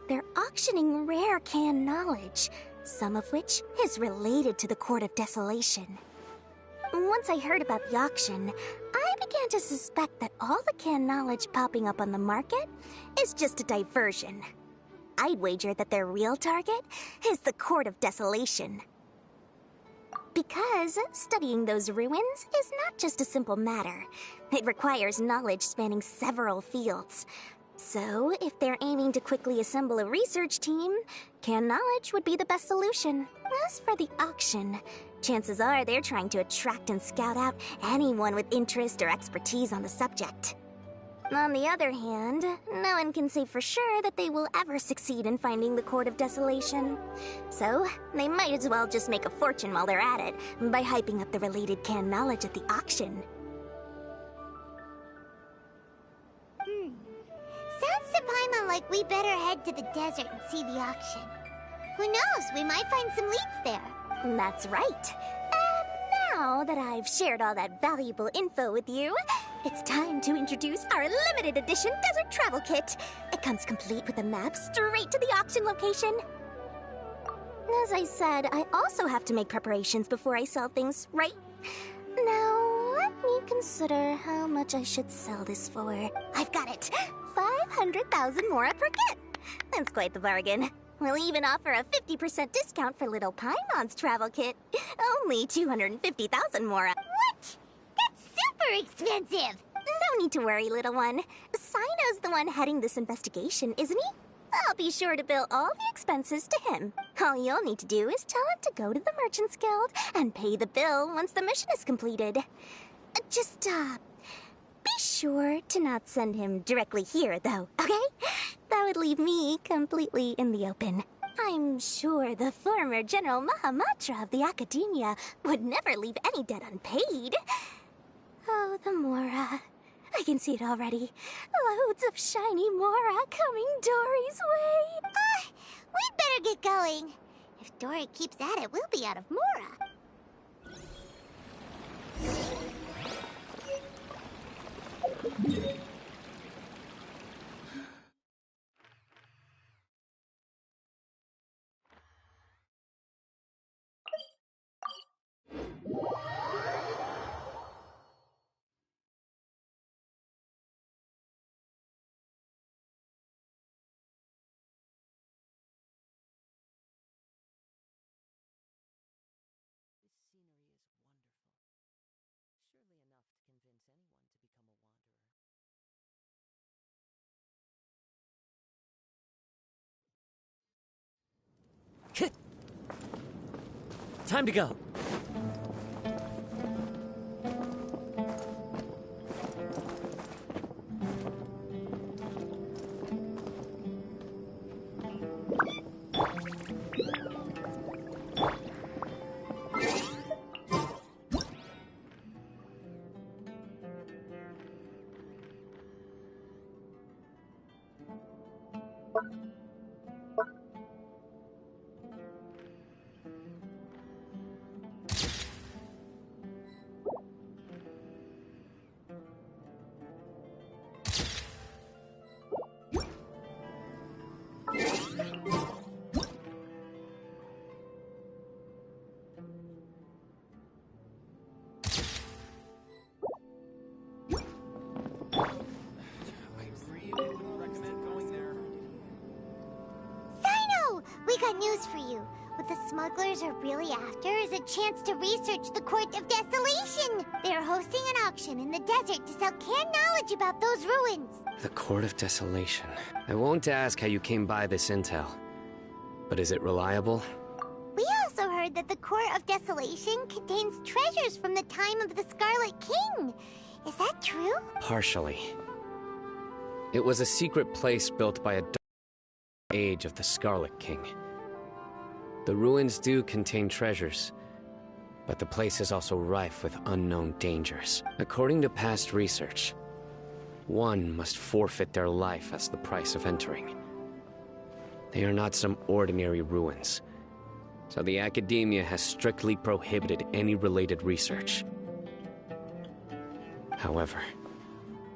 Speaker 7: They're auctioning rare canned knowledge, some of which is related to the Court of Desolation. Once I heard about the auction, I began to suspect that all the canned knowledge popping up on the market is just a diversion. I'd wager that their real target is the Court of Desolation. Because studying those ruins is not just a simple matter. It requires knowledge spanning several fields. So, if they're aiming to quickly assemble a research team, canned knowledge would be the best solution. As for the auction, chances are they're trying to attract and scout out anyone with interest or expertise on the subject. On the other hand, no one can say for sure that they will ever succeed in finding the Court of Desolation. So, they might as well just make a fortune while they're at it by hyping up the related canned knowledge at the auction.
Speaker 2: Sounds to Paimon like we better head to the desert and see the auction. Who knows, we might find some leads there.
Speaker 7: That's right. And now that I've shared all that valuable info with you, it's time to introduce our limited edition desert travel kit. It comes complete with a map straight to the auction location. As I said, I also have to make preparations before I sell things, right? Now, let me consider how much I should sell this for. I've got it! 500,000 mora per kit! That's quite the bargain. We'll even offer a 50% discount for little Paimon's travel kit. Only 250,000 mora.
Speaker 2: What? That's super expensive!
Speaker 7: No need to worry, little one. Cyno's the one heading this investigation, isn't he? I'll be sure to bill all the expenses to him. All you'll need to do is tell him to go to the Merchants Guild and pay the bill once the mission is completed. Just, be sure to not send him directly here, though, okay? That would leave me completely in the open. I'm sure the former General Mahamatra of the Academia would never leave any debt unpaid. Oh, the Mora. I can see it already. Loads of shiny Mora coming Dory's way.
Speaker 2: We'd better get going. If Dory keeps at it, we'll be out of Mora.
Speaker 1: Time to go. We got news for you. What the smugglers are really after is a chance to research the Court of Desolation. They're hosting an auction in the desert to sell canned knowledge about those ruins.
Speaker 5: The Court of Desolation. I won't ask how you came by this intel. But is it reliable?
Speaker 2: We also heard that the Court of Desolation contains treasures from the time of the Scarlet King. Is that true?
Speaker 5: Partially. It was a secret place built by a dark age of the Scarlet King. The ruins do contain treasures, But the place is also rife with unknown dangers. According to past research, one must forfeit their life as the price of entering. They are not some ordinary ruins, so the Academia has strictly prohibited any related research. However,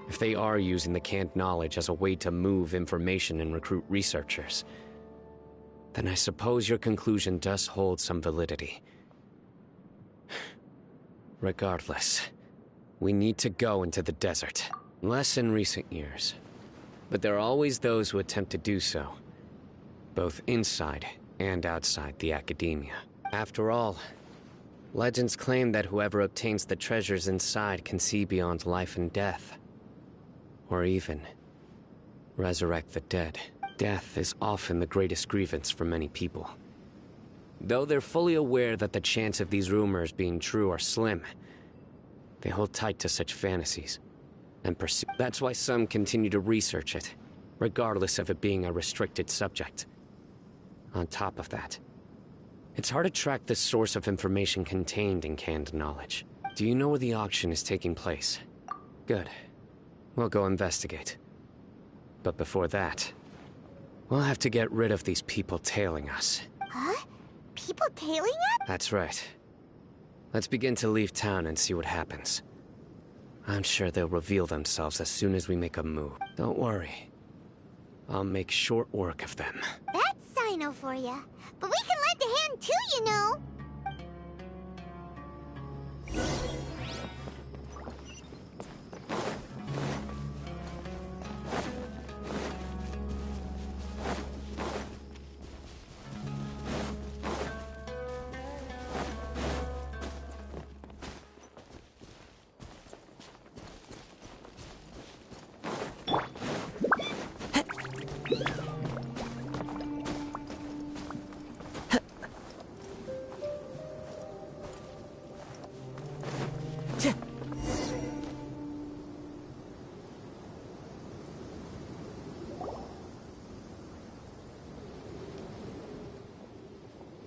Speaker 5: if they are using the canned knowledge as a way to move information and recruit researchers, then I suppose your conclusion does hold some validity. Regardless, we need to go into the desert. Less in recent years, but there are always those who attempt to do so, both inside and outside the Academia. After all, legends claim that whoever obtains the treasures inside can see beyond life and death, or even resurrect the dead. Death is often the greatest grievance for many people. Though they're fully aware that the chance of these rumors being true are slim, they hold tight to such fantasies and pursue. That's why some continue to research it, regardless of it being a restricted subject. On top of that, it's hard to track the source of information contained in canned knowledge. Do you know where the auction is taking place? Good. We'll go investigate. But before that, we'll have to get rid of these people tailing us.
Speaker 2: Huh? People tailing us?
Speaker 5: That's right. Let's begin to leave town and see what happens. I'm sure they'll reveal themselves as soon as we make a move. Don't worry. I'll make short work of them.
Speaker 2: That's Cyno for ya. But we can lend a hand too, you know.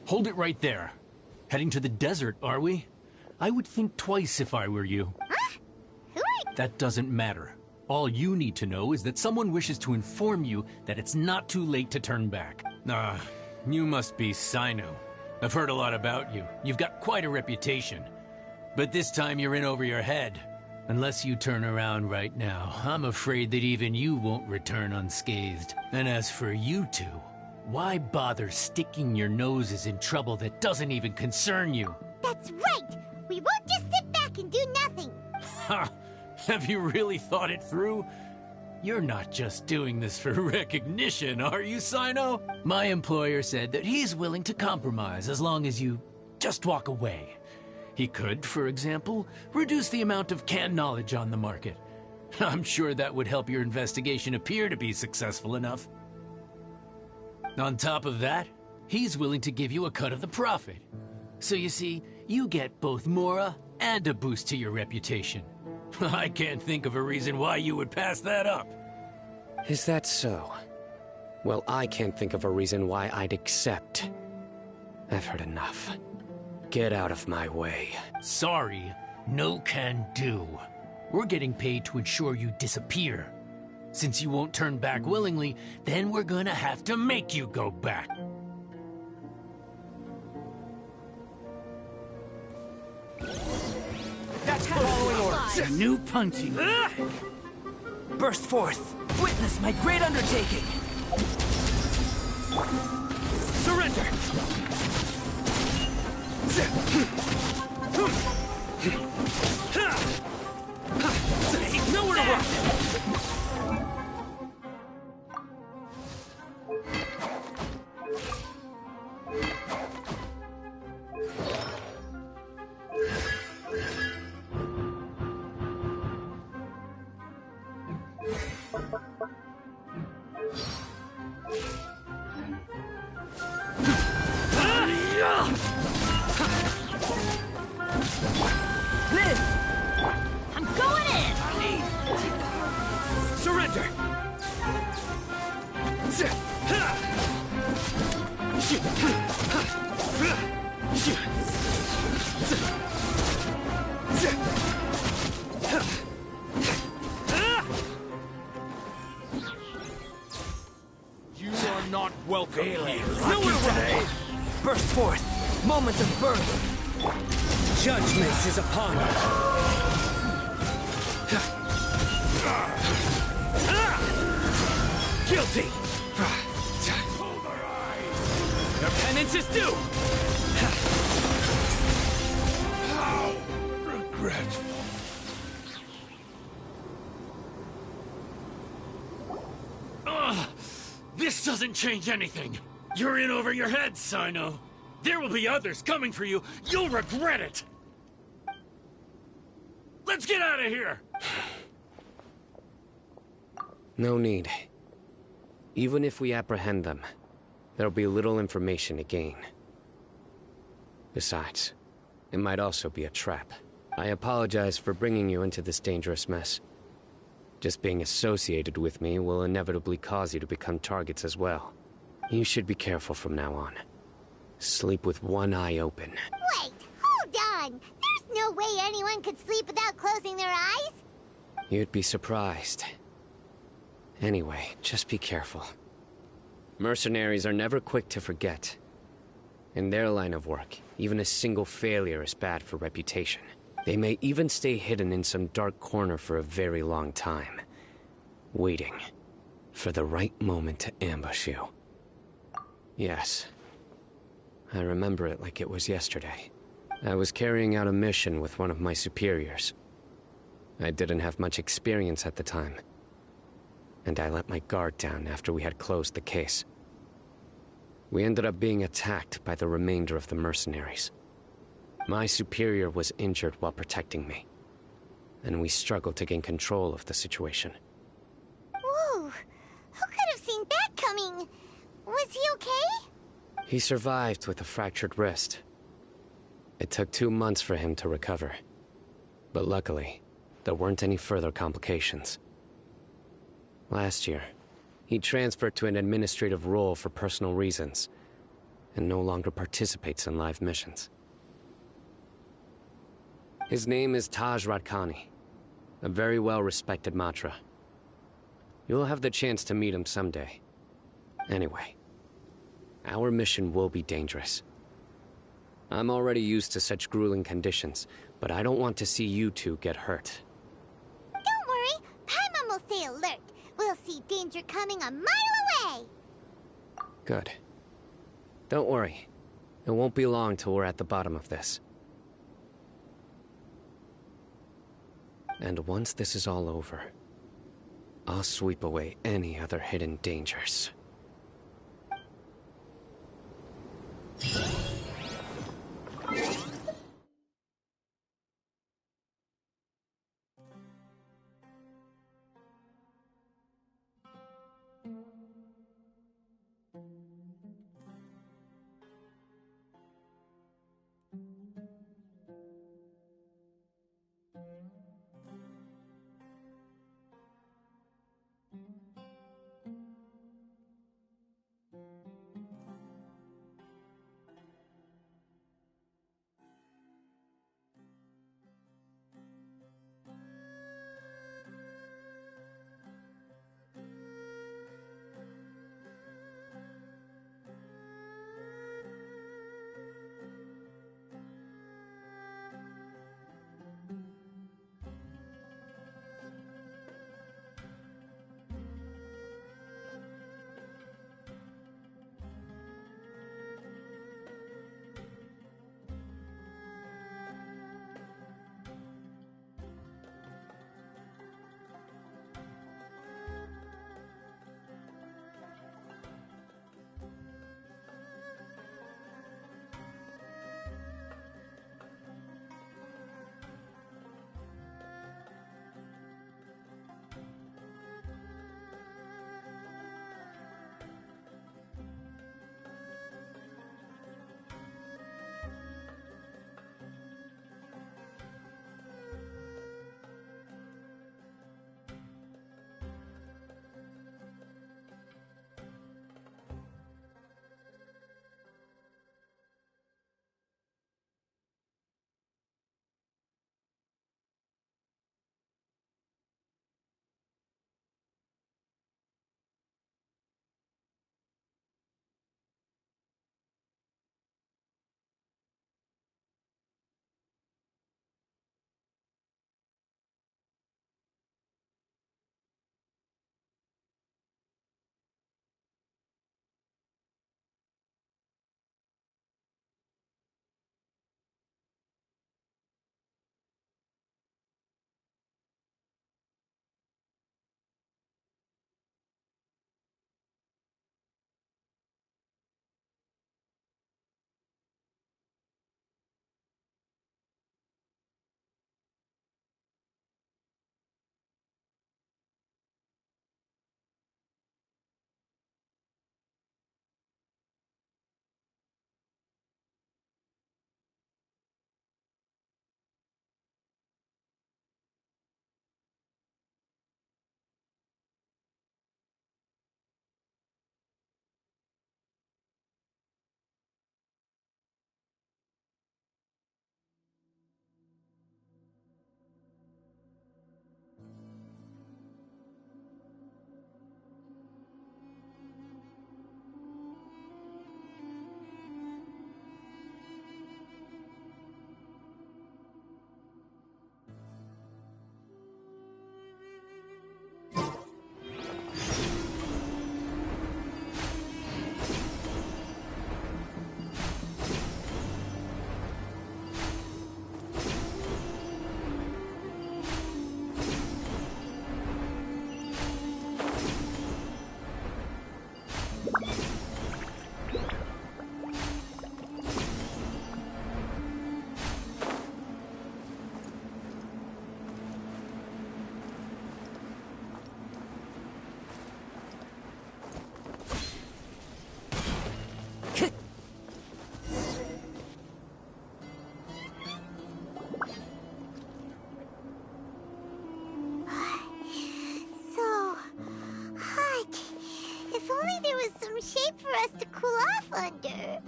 Speaker 18: Hold it right there. Heading to the desert, are we? I would think twice if I were you.
Speaker 2: Huh? Who are...
Speaker 18: That doesn't matter. All you need to know is that someone wishes to inform you that it's not too late to turn back. You must be Cyno. I've heard a lot about you. You've got quite a reputation. But this time you're in over your head. Unless you turn around right now, I'm afraid that even you won't return unscathed. And as for you two, why bother sticking your noses in trouble that doesn't even concern you?
Speaker 2: That's right! We won't just sit back and do nothing!
Speaker 18: Ha! Have you really thought it through? You're not just doing this for recognition, are you, Cyno? My employer said that he's willing to compromise as long as you just walk away. He could, for example, reduce the amount of canned knowledge on the market. I'm sure that would help your investigation appear to be successful enough. On top of that, he's willing to give you a cut of the profit. So you see, you get both Mora and a boost to your reputation. I can't think of a reason why you would pass that up.
Speaker 5: Is that so? Well, I can't think of a reason why I'd accept. I've heard enough. Get out of my way.
Speaker 18: Sorry, no can do. We're getting paid to ensure you disappear. Since you won't turn back willingly, then we're gonna have to make you go back.
Speaker 1: That's following orders.
Speaker 16: A new punching.
Speaker 1: Burst forth. Witness my great undertaking. Surrender. Nowhere to run. Live!
Speaker 15: I'm going in!
Speaker 1: Surrender! You are not welcome here.
Speaker 19: Nowhere today.
Speaker 1: Burst forth. Moment of birth. Judgment is upon you. Guilty. Your penance is due.
Speaker 12: How regretful.
Speaker 18: This doesn't change anything. You're in over your head, Cyno. There will be others coming for you. You'll regret it. Let's get out of here.
Speaker 5: No need. Even if we apprehend them, there'll be little information to gain. Besides, it might also be a trap. I apologize for bringing you into this dangerous mess. Just being associated with me will inevitably cause you to become targets as well. You should be careful from now on. Sleep with one eye open.
Speaker 2: Wait, hold on! There's no way anyone could sleep without closing their eyes!
Speaker 5: You'd be surprised. Anyway, just be careful. Mercenaries are never quick to forget. In their line of work, even a single failure is bad for reputation. They may even stay hidden in some dark corner for a very long time, waiting for the right moment to ambush you. Yes, I remember it like it was yesterday. I was carrying out a mission with one of my superiors. I didn't have much experience at the time, and I let my guard down after we had closed the case. We ended up being attacked by the remainder of the mercenaries. My superior was injured while protecting me, and we struggled to gain control of the situation.
Speaker 2: Whoa! Who could have seen that coming? Was he okay?
Speaker 5: He survived with a fractured wrist. It took 2 months for him to recover, but luckily, there weren't any further complications. Last year, he transferred to an administrative role for personal reasons, and no longer participates in live missions. His name is Taj Radkani, a very well-respected Matra. You'll have the chance to meet him someday. Anyway, our mission will be dangerous. I'm already used to such grueling conditions, but I don't want to see you two get hurt.
Speaker 2: Don't worry, Paimon will stay alert. We'll see danger coming a mile away!
Speaker 5: Good. Don't worry. It won't be long till we're at the bottom of this. And once this is all over, I'll sweep away any other hidden dangers.
Speaker 2: shape for us to cool off under.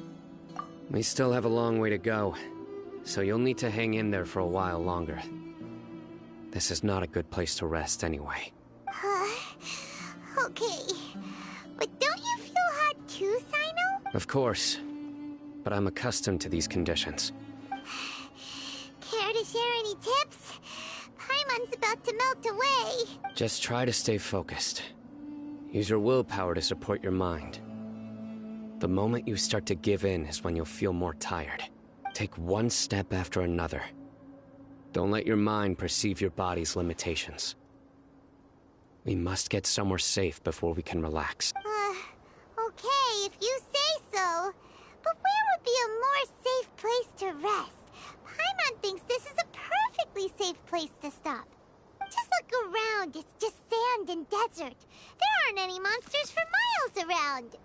Speaker 5: We still have a long way to go, so you'll need to hang in there for a while longer. This is not a good place to rest anyway.
Speaker 2: Okay. But don't you feel hot too, Cyno?
Speaker 5: Of course, but I'm accustomed to these conditions.
Speaker 2: Care to share any tips? Paimon's about to melt away.
Speaker 5: Just try to stay focused. Use your willpower to support your mind. The moment you start to give in is when you'll feel more tired. Take one step after another. Don't let your mind perceive your body's limitations. We must get somewhere safe before we can relax.
Speaker 2: Okay, if you say so. But where would be a more safe place to rest? Paimon thinks this is a perfectly safe place to stop. Just look around, it's just sand and desert. There aren't any monsters for miles around.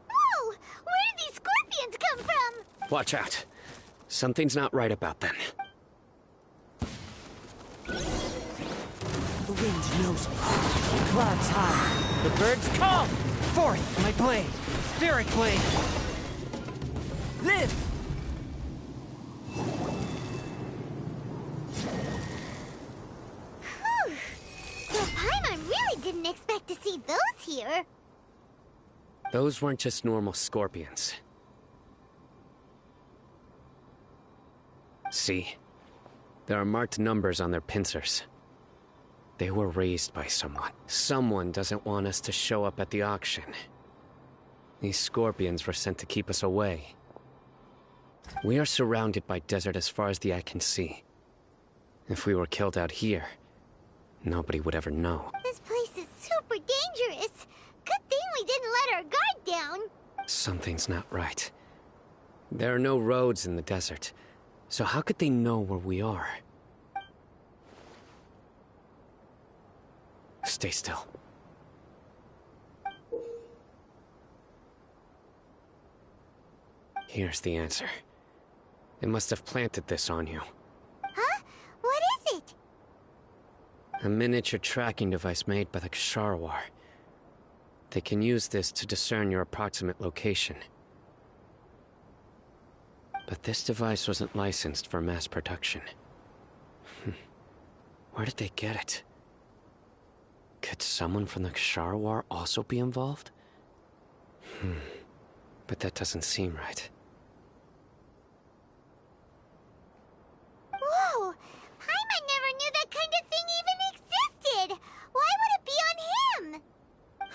Speaker 2: Whoa! Where did these scorpions come from?
Speaker 5: Watch out. Something's not right about them.
Speaker 1: The wind knows me. The clouds high. The birds call. Forth, my blade. Spirit blade. Live!
Speaker 2: Whew. Well, Paimon really didn't expect to see those here.
Speaker 5: Those weren't just normal scorpions. See? There are marked numbers on their pincers. They were raised by someone. Someone doesn't want us to show up at the auction. These scorpions were sent to keep us away. We are surrounded by desert as far as the eye can see. If we were killed out here, nobody would ever know.
Speaker 2: This place is super dangerous. Good thing we didn't let our guard down.
Speaker 5: Something's not right. There are no roads in the desert, so how could they know where we are? Stay still. Here's the answer. It must have planted this on you.
Speaker 2: Huh? What is it?
Speaker 5: A miniature tracking device made by the Ksharawar. They can use this to discern your approximate location. But this device wasn't licensed for mass production. Where did they get it? Could someone from the Ksharawar also be involved? But that doesn't seem right.
Speaker 2: Whoa! Paimon never knew that kind of thing even existed! Why would it be on him?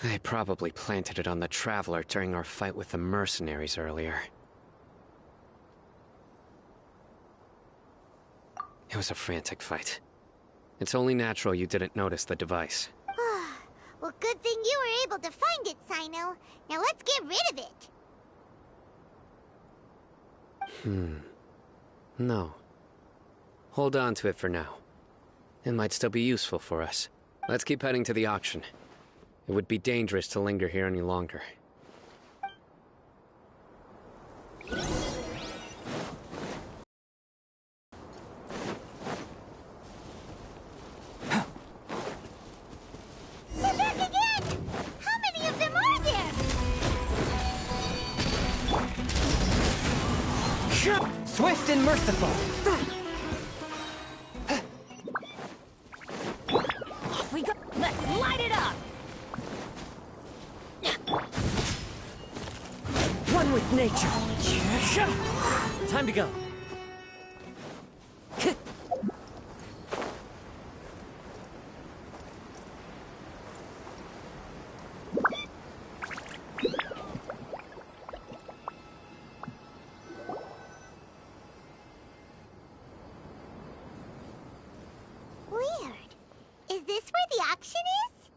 Speaker 5: They probably planted it on the Traveler during our fight with the mercenaries earlier. It was a frantic fight. It's only natural you didn't notice the device.
Speaker 2: Well, good thing you were able to find it, Cyno. Now let's get rid of it.
Speaker 5: No. Hold on to it for now. It might still be useful for us. Let's keep heading to the auction. It would be dangerous to linger here any longer.
Speaker 2: They're back again! How many of them are there?
Speaker 1: Swift and merciful!
Speaker 15: Off we go! Let's light it up!
Speaker 1: One with nature! Time to go!
Speaker 2: Weird. Is this where the auction is?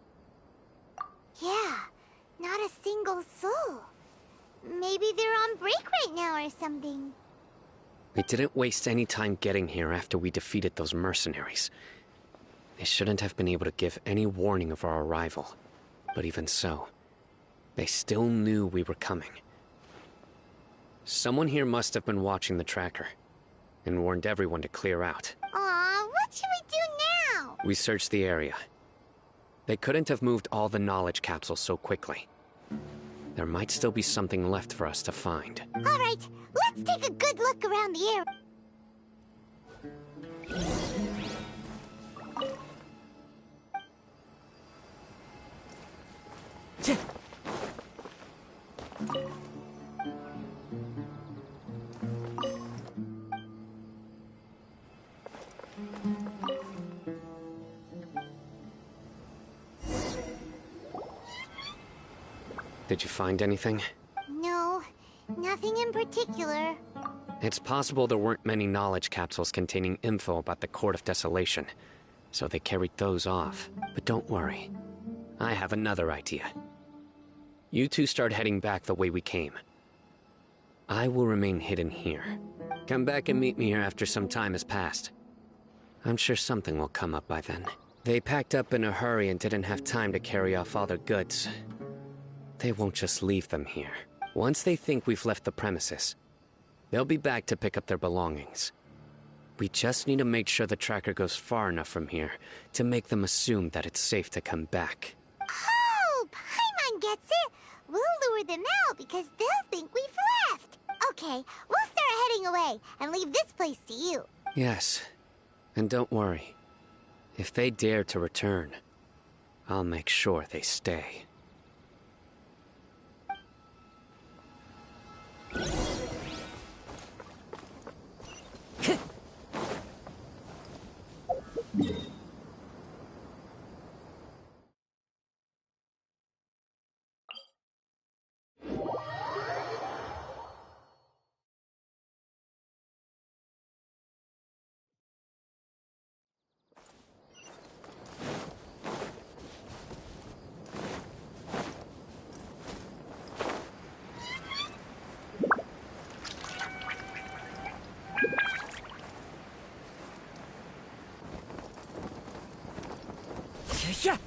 Speaker 2: Yeah, not a single soul. Maybe they're on break right now or something.
Speaker 5: We didn't waste any time getting here after we defeated those mercenaries. They shouldn't have been able to give any warning of our arrival. But even so, they still knew we were coming. Someone here must have been watching the tracker and warned everyone to clear out.
Speaker 2: Aw, what should we do now?
Speaker 5: We searched the area. They couldn't have moved all the knowledge capsules so quickly. there might still be something left for us to find.
Speaker 2: Alright, let's take a good look around the area.
Speaker 5: Did you find anything?
Speaker 2: No, nothing in particular.
Speaker 5: It's possible there weren't many knowledge capsules containing info about the Court of Desolation, so they carried those off. But don't worry. I have another idea. You two start heading back the way we came. I will remain hidden here. Come back and meet me here after some time has passed. I'm sure something will come up by then. They packed up in a hurry and didn't have time to carry off all their goods. They won't just leave them here. Once they think we've left the premises, they'll be back to pick up their belongings. We just need to make sure the tracker goes far enough from here to make them assume that it's safe to come back.
Speaker 2: Oh, Paimon gets it! We'll lure them out because they'll think we've left! Okay, we'll start heading away and leave this place to you.
Speaker 5: Yes, and don't worry. If they dare to return, I'll make sure they stay.
Speaker 1: Yeah.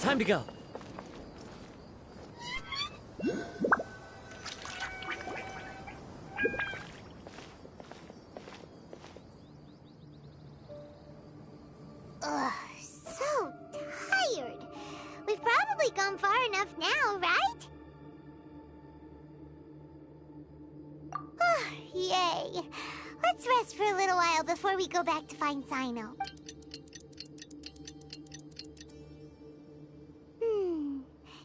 Speaker 1: Time to go.
Speaker 2: Ugh, so tired. We've probably gone far enough now, right? Yay. Let's rest for a little while before we go back to find Cyno.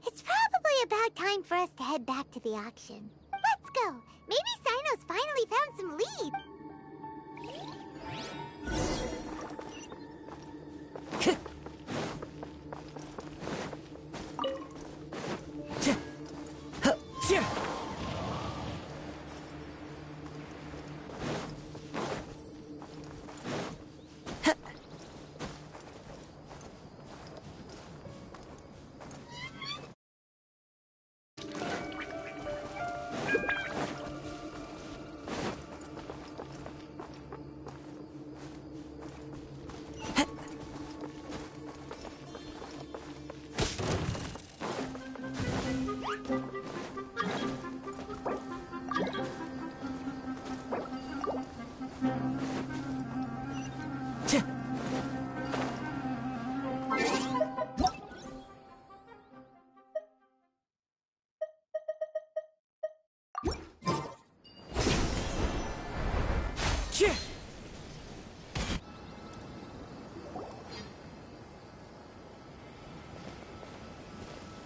Speaker 2: It's probably about time for us to head back to the auction. Let's go. Maybe Cyno's finally found some leads.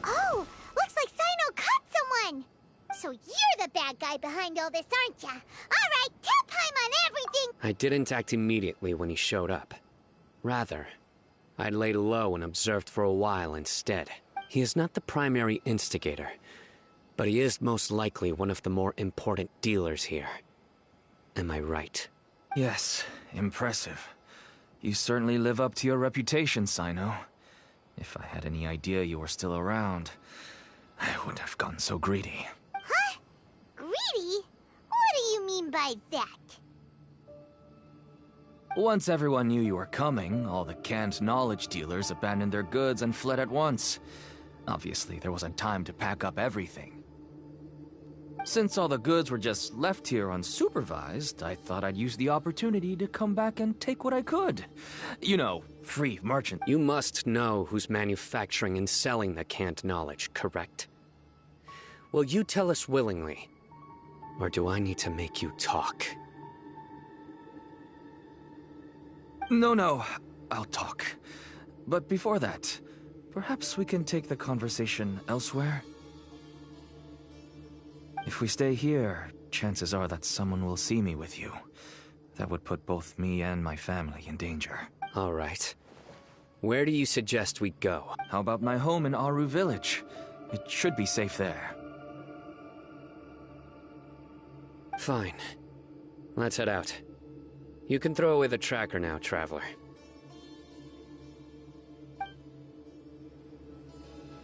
Speaker 2: Oh, looks like Cyno caught someone! So you're the bad guy behind all this, aren't ya? Alright, tell Paimon everything!
Speaker 5: I didn't act immediately when he showed up. Rather, I laid low and observed for a while instead. He is not the primary instigator, but he is most likely one of the more important dealers here. Am I right?
Speaker 19: Yes, impressive. You certainly live up to your reputation, Cyno. If I had any idea you were still around, I wouldn't have gotten so greedy.
Speaker 2: Huh? Greedy? What do you mean by that?
Speaker 19: Once everyone knew you were coming, all the canned knowledge dealers abandoned their goods and fled at once. Obviously, there wasn't time to pack up everything. Since all the goods were just left here unsupervised, I thought I'd use the opportunity to come back and take what I could. You know, free merchant.
Speaker 5: You must know who's manufacturing and selling the canned knowledge, correct? Will you tell us willingly? Or do I need to make you talk?
Speaker 19: No, I'll talk. But before that, perhaps we can take the conversation elsewhere? If we stay here, chances are that someone will see me with you. That would put both me and my family in danger.
Speaker 5: All right. Where do you suggest we go?
Speaker 19: How about my home in Aru Village? It should be safe there.
Speaker 5: Fine. Let's head out. You can throw away the tracker now, Traveler.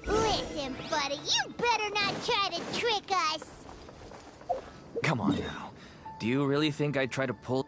Speaker 2: Listen, buddy, you better not try to trick us!
Speaker 19: Come on now. Do you really think I'd try to pull...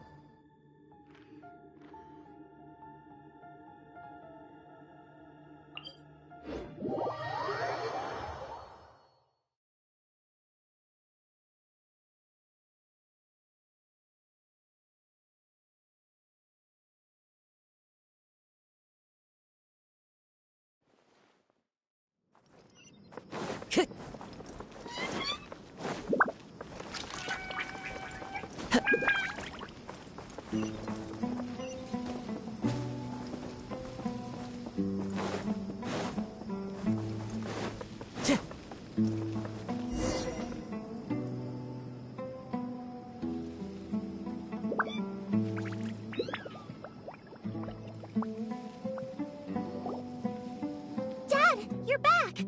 Speaker 7: Dad, you're back!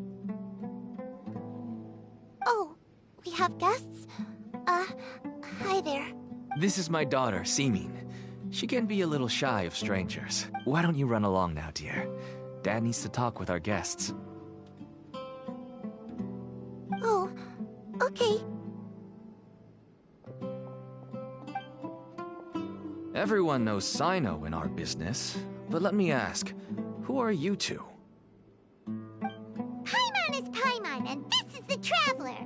Speaker 7: Oh, we have guests? Hi there.
Speaker 19: This is my daughter, Simin. She can be a little shy of strangers. Why don't you run along now, dear? Dad needs to talk with our guests.
Speaker 7: Oh, okay.
Speaker 19: Everyone knows Cyno in our business, but let me ask, who are you two?
Speaker 2: Paimon is Paimon, and this is the Traveler!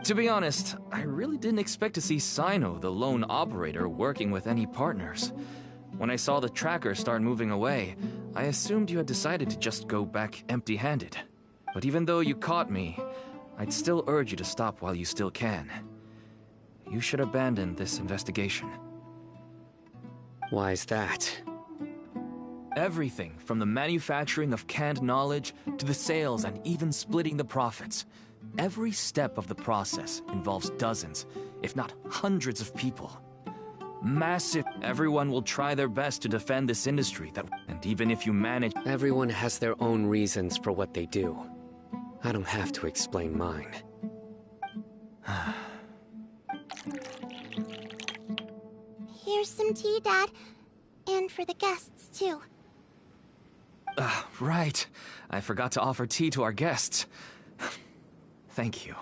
Speaker 19: To be honest, I really didn't expect to see Cyno, the lone operator, working with any partners. When I saw the tracker start moving away, I assumed you had decided to just go back empty-handed. But even though you caught me, I'd still urge you to stop while you still can. You should abandon this investigation.
Speaker 5: Why is that?
Speaker 19: Everything from the manufacturing of canned knowledge to the sales and even splitting the profits. Every step of the process involves dozens, if not hundreds of people. Massive. Everyone will try their best to defend this industry and even if you manage...
Speaker 5: Everyone has their own reasons for what they do. I don't have to explain mine.
Speaker 7: Here's some tea, Dad. And for the guests, too.
Speaker 19: Right. I forgot to offer tea to our guests. Thank you.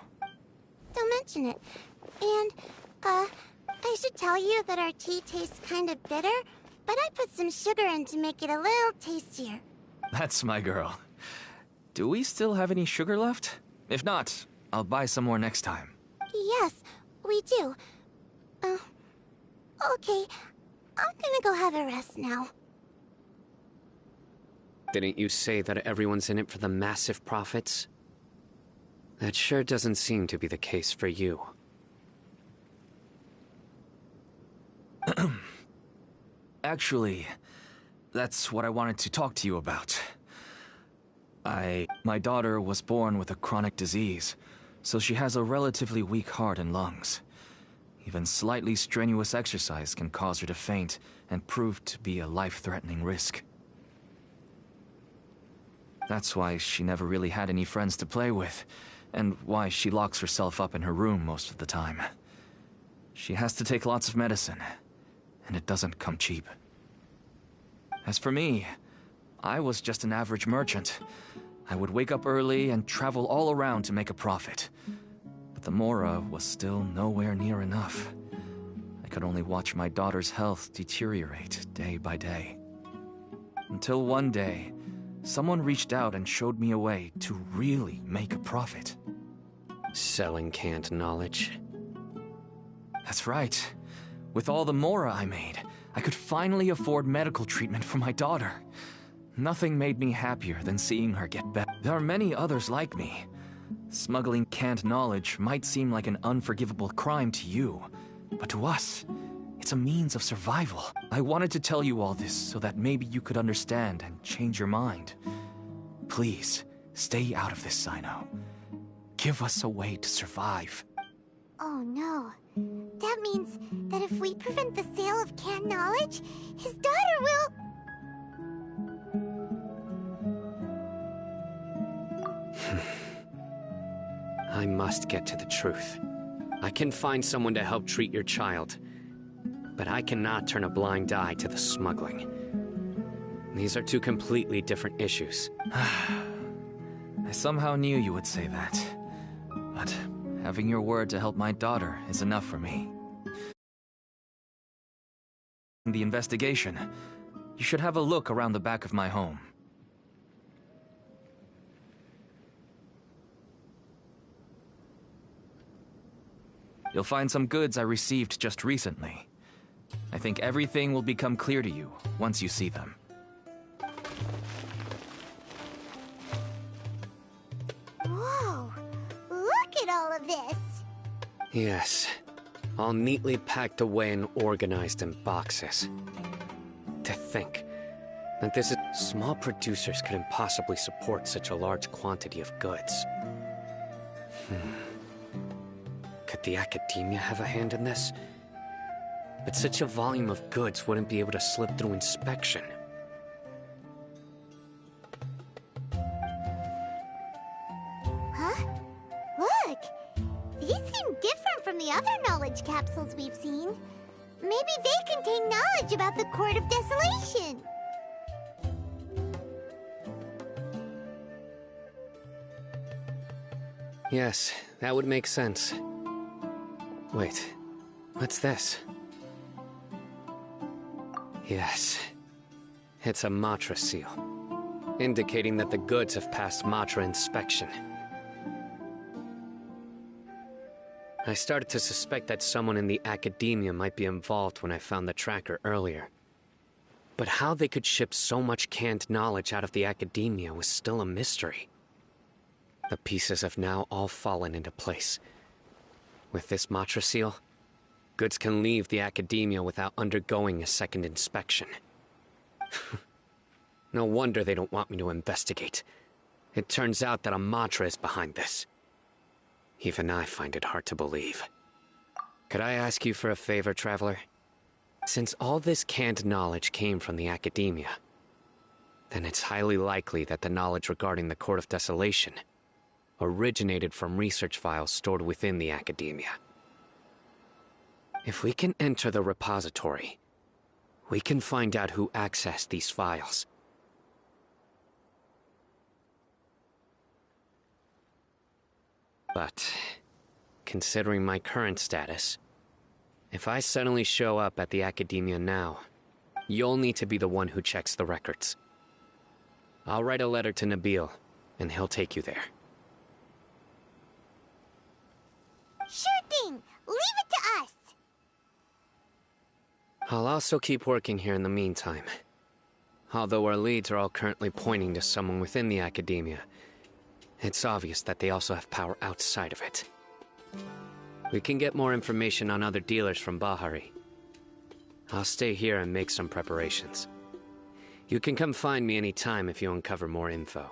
Speaker 7: Don't mention it. And, I should tell you that our tea tastes kind of bitter, but I put some sugar in to make it a little tastier.
Speaker 19: That's my girl. Do we still have any sugar left? If not, I'll buy some more next time.
Speaker 7: Yes, we do. Okay. I'm gonna go have a rest now.
Speaker 5: Didn't you say that everyone's in it for the massive profits? That sure doesn't seem to be the case for you.
Speaker 19: Actually, that's what I wanted to talk to you about. My daughter was born with a chronic disease, so she has a relatively weak heart and lungs. Even slightly strenuous exercise can cause her to faint and prove to be a life-threatening risk. That's why she never really had any friends to play with, and why she locks herself up in her room most of the time. She has to take lots of medicine, and it doesn't come cheap. As for me, I was just an average merchant. I would wake up early and travel all around to make a profit. But the Mora was still nowhere near enough. I could only watch my daughter's health deteriorate day by day. Until one day, someone reached out and showed me a way to really make a profit.
Speaker 5: Selling canned knowledge.
Speaker 19: That's right. With all the mora I made, I could finally afford medical treatment for my daughter. Nothing made me happier than seeing her get better. There are many others like me. Smuggling canned knowledge might seem like an unforgivable crime to you, but to us, it's a means of survival. I wanted to tell you all this so that maybe you could understand and change your mind. Please, stay out of this, Cyno. Give us a way to survive.
Speaker 2: Oh no. That means that if we prevent the sale of canned knowledge, his daughter will...
Speaker 5: I must get to the truth. I can find someone to help treat your child, but I cannot turn a blind eye to the smuggling. These are two completely different issues.
Speaker 19: I somehow knew you would say that. But having your word to help my daughter is enough for me. The investigation. You should have a look around the back of my home. You'll find some goods I received just recently. I think everything will become clear to you once you see them.
Speaker 2: Whoa! Look at all of this!
Speaker 5: Yes. All neatly packed away and organized in boxes. To think that this is... Small producers couldn't possibly support such a large quantity of goods. Could the Academia have a hand in this? But such a volume of goods wouldn't be able to slip through inspection.
Speaker 2: Huh? Look! These seem different from the other knowledge capsules we've seen. Maybe they contain knowledge about the Court of Desolation.
Speaker 5: Yes, that would make sense. Wait, what's this? Yes, it's a Matra seal, indicating that the goods have passed Matra inspection. I started to suspect that someone in the Academia might be involved when I found the tracker earlier. But how they could ship so much canned knowledge out of the Academia was still a mystery. The pieces have now all fallen into place. With this Matra seal, goods can leave the Academia without undergoing a second inspection. No wonder they don't want me to investigate. It turns out that a Matra is behind this. Even I find it hard to believe. Could I ask you for a favor, Traveler? Since all this canned knowledge came from the Academia, then it's highly likely that the knowledge regarding the Court of Desolation originated from research files stored within the Academia. If we can enter the repository, we can find out who accessed these files. But, considering my current status, if I suddenly show up at the Academia now, you'll need to be the one who checks the records. I'll write a letter to Nabil, and he'll take you there.
Speaker 2: Sure thing! Leave it to us!
Speaker 5: I'll also keep working here in the meantime. Although our leads are all currently pointing to someone within the Academia, it's obvious that they also have power outside of it. We can get more information on other dealers from Bahari. I'll stay here and make some preparations. You can come find me anytime if you uncover more info.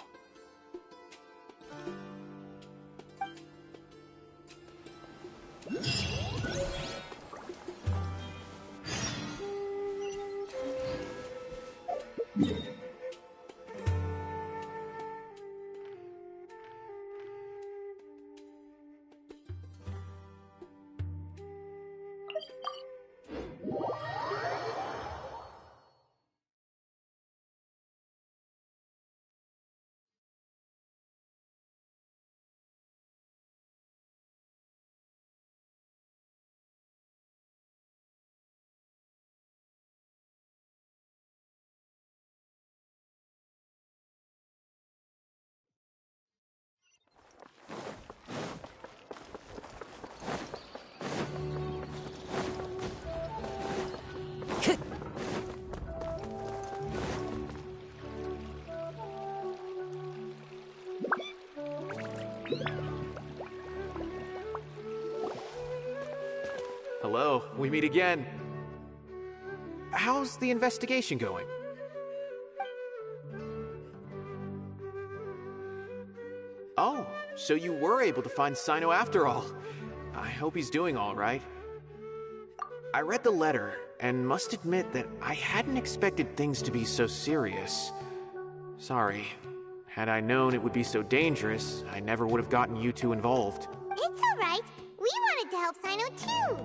Speaker 14: Hello, we meet again. How's the investigation going? Oh, so you were able to find Cyno after all. I hope he's doing all right. I read the letter, and must admit that I hadn't expected things to be so serious. Sorry. Had I known it would be so dangerous, I never would have gotten you two involved.
Speaker 2: It's alright. We wanted to help Cyno too.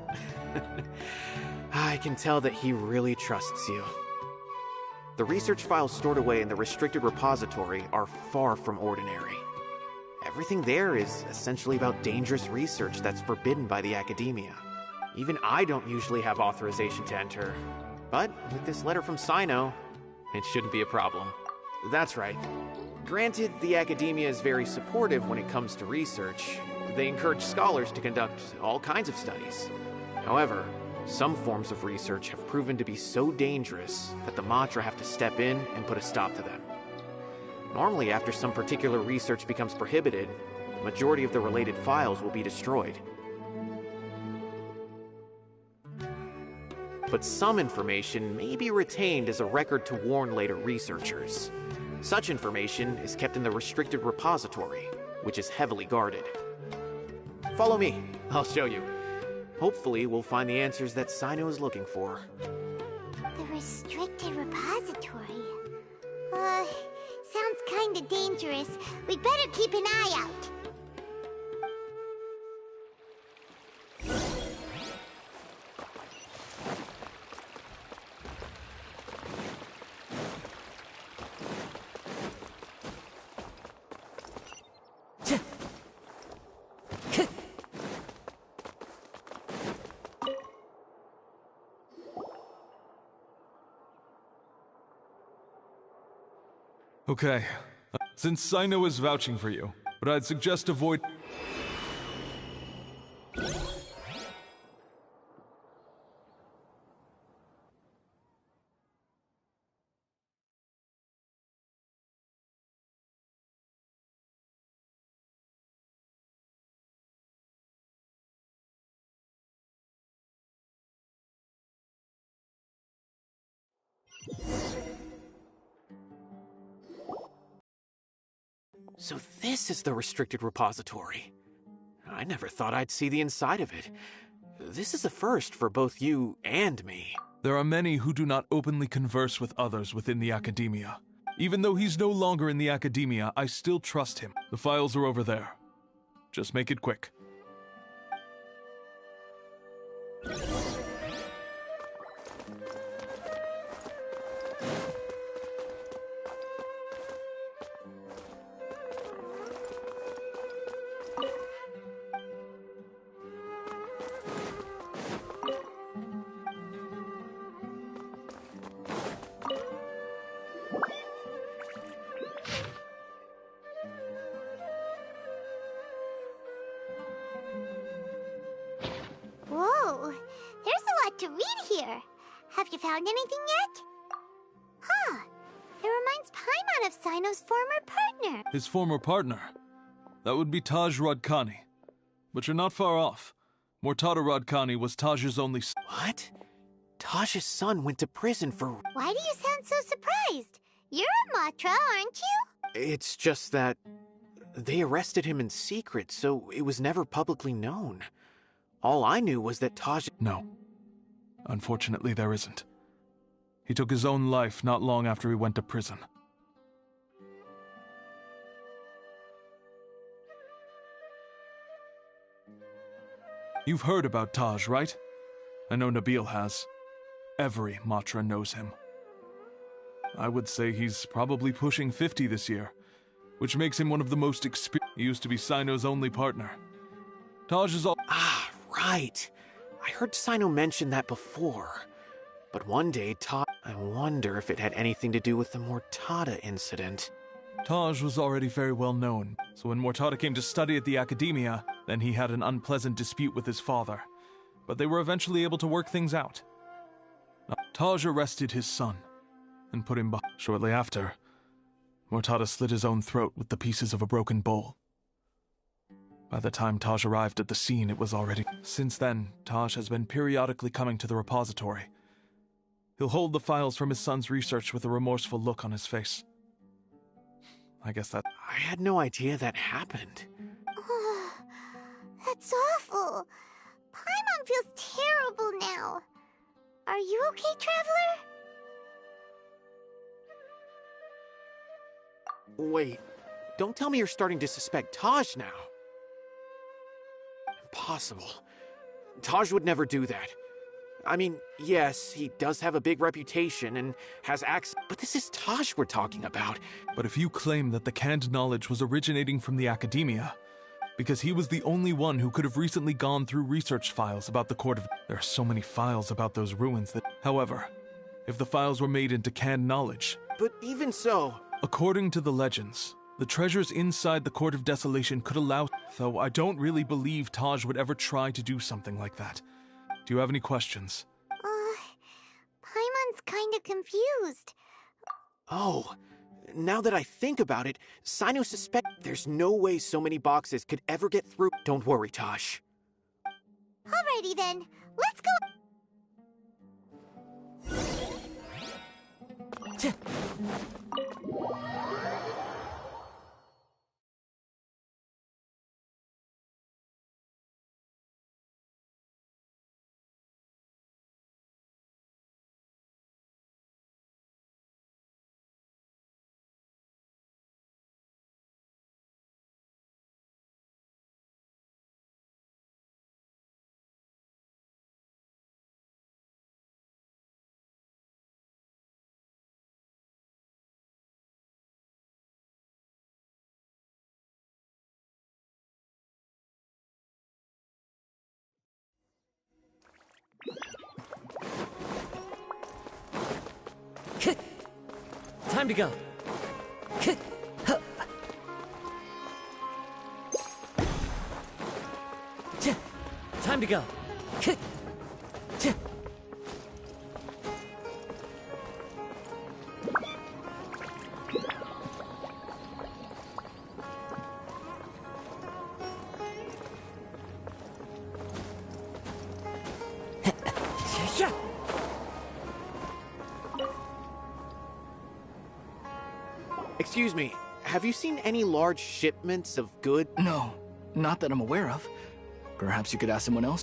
Speaker 14: I can tell that he really trusts you. The research files stored away in the restricted repository are far from ordinary. Everything there is essentially about dangerous research that's forbidden by the academia. Even I don't usually have authorization to enter. But with this letter from Cyno, it shouldn't be a problem. That's right. Granted, the academia is very supportive when it comes to research. They encourage scholars to conduct all kinds of studies. However, some forms of research have proven to be so dangerous that the Matra have to step in and put a stop to them. Normally, after some particular research becomes prohibited, the majority of the related files will be destroyed. But some information may be retained as a record to warn later researchers. Such information is kept in the restricted repository, which is heavily guarded. Follow me, I'll show you. Hopefully, we'll find the answers that Cyno is looking for.
Speaker 2: The restricted repository? Sounds kinda dangerous. We'd better keep an eye out.
Speaker 20: Okay. Since Cyno is vouching for you, but I'd suggest avoid...
Speaker 14: So this is the restricted repository. I never thought I'd see the inside of it. This is a first for both you and me.
Speaker 20: There are many who do not openly converse with others within the academia. Even though he's no longer in the academia, I still trust him. The files are over there. Just make it quick.
Speaker 2: Whoa, there's a lot to read here. Have you found anything yet? Huh, it reminds Paimon of Cyno's former partner.
Speaker 20: His former partner? That would be Taj Radkani. But you're not far off. Mortada Radkani was Taj's only son.
Speaker 14: What? Taj's son went to prison for...
Speaker 2: Why do you sound so surprised? You're a Matra, aren't you?
Speaker 14: It's just that... they arrested him in secret, so it was never publicly known. All I knew was that Taj...
Speaker 20: No. Unfortunately, there isn't. He took his own life not long after he went to prison. You've heard about Taj, right? I know Nabil has. Every Matra knows him. I would say he's probably pushing 50 this year, which makes him one of the most experienced. He used to be Cyno's only partner. Taj is all...
Speaker 14: Ah, right. I heard Cyno mention that before. But one day, I wonder if it had anything to do with the Mortada incident.
Speaker 20: Taj was already very well known, so when Mortada came to study at the Academia, then he had an unpleasant dispute with his father. But they were eventually able to work things out. Taj arrested his son, and put him behind. Shortly after, Mortada slit his own throat with the pieces of a broken bowl. By the time Taj arrived at the scene, it was already... Since then, Taj has been periodically coming to the repository. He'll hold the files from his son's research with a remorseful look on his face. I guess that...
Speaker 14: I had no idea that happened.
Speaker 2: That's awful. Paimon feels terrible now. Are you okay, Traveler?
Speaker 14: Wait, don't tell me you're starting to suspect Taj now. Impossible. Taj would never do that. I mean, yes, he does have a big reputation and has access, but this is Taj we're talking about.
Speaker 20: But if you claim that the canned knowledge was originating from the academia, because he was the only one who could have recently gone through research files about the Court of... There are so many files about those ruins that... However, if the files were made into canned knowledge...
Speaker 14: But even so...
Speaker 20: According to the legends, the treasures inside the Court of Desolation could allow... Though I don't really believe Taj would ever try to do something like that. Do you have any questions?
Speaker 2: Paimon's kinda confused.
Speaker 14: Oh, now that I think about it, Cyno suspects there's no way so many boxes could ever get through. Don't worry, Taj.
Speaker 2: Alrighty then, let's go.
Speaker 1: Time to go. Time to go.
Speaker 14: Excuse me, have you seen any large shipments of goods?
Speaker 21: No, not that I'm aware of. Perhaps you could ask someone else?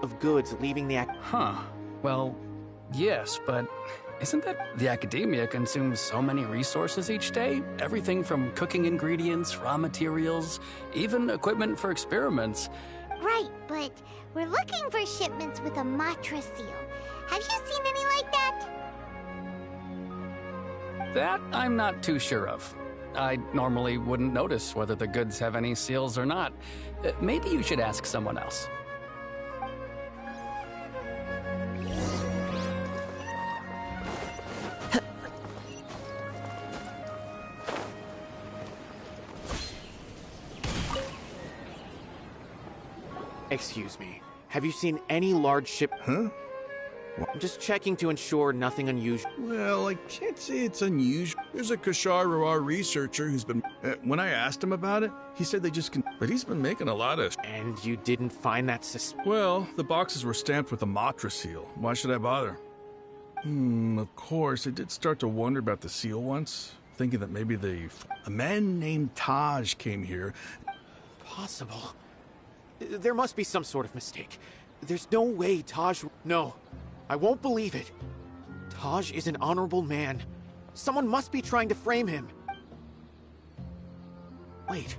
Speaker 14: Of goods leaving the
Speaker 21: Huh. Well, yes, but isn't that the academia consumes so many resources each day? Everything from cooking ingredients, raw materials, even equipment for experiments.
Speaker 2: Right, but we're looking for shipments with a Matra seal. Have you seen any like that?
Speaker 21: That I'm not too sure of. I normally wouldn't notice whether the goods have any seals or not. Maybe you should ask someone else.
Speaker 14: Excuse me, have you seen any large ship...
Speaker 10: Huh?
Speaker 14: I'm just checking to ensure nothing unusual.
Speaker 10: Well, I can't say it's unusual. There's a Kashar researcher who's been... when I asked him about it, he said they just can... But he's been making a lot of...
Speaker 14: And you didn't find that
Speaker 10: Well, the boxes were stamped with a Matra seal. Why should I bother? Of course, I did start to wonder about the seal once, thinking that maybe a man named Taj came here.
Speaker 14: Possible. There must be some sort of mistake. There's no way Taj... No, I won't believe it. Taj is an honorable man. Someone must be trying to frame him. Wait,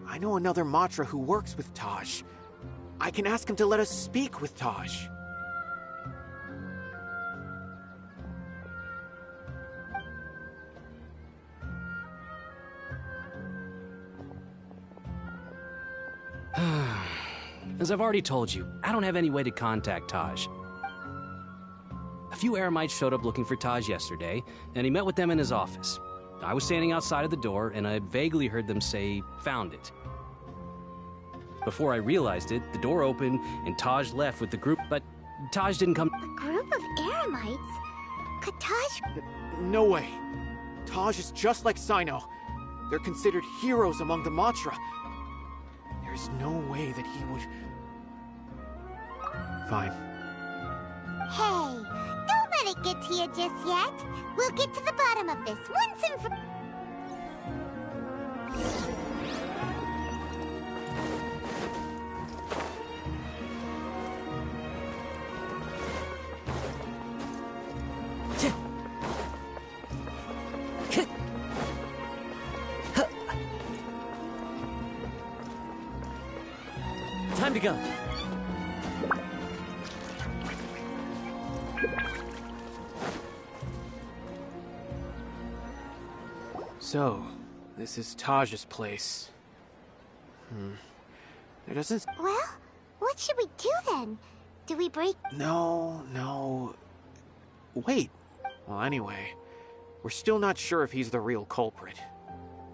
Speaker 14: I know another Matra who works with Taj. I can ask him to let us speak with Taj.
Speaker 22: As I've already told you, I don't have any way to contact Taj. A few Eremites showed up looking for Taj yesterday, and he met with them in his office. I was standing outside of the door, and I vaguely heard them say, "Found it." Before I realized it, the door opened, and Taj left with the group, but Taj didn't come.
Speaker 2: A group of Eremites? Could Taj...
Speaker 14: No way. Taj is just like Cyno. They're considered heroes among the Matra. There's no way that he would... Fine.
Speaker 2: Hey, don't let it get to you just yet. We'll get to the bottom of this once and for...
Speaker 1: Time to go.
Speaker 14: So, this is Taj's place. There doesn't...
Speaker 2: Well, what should we do then? Do we break...
Speaker 14: No. Wait. Well, anyway, we're still not sure if he's the real culprit.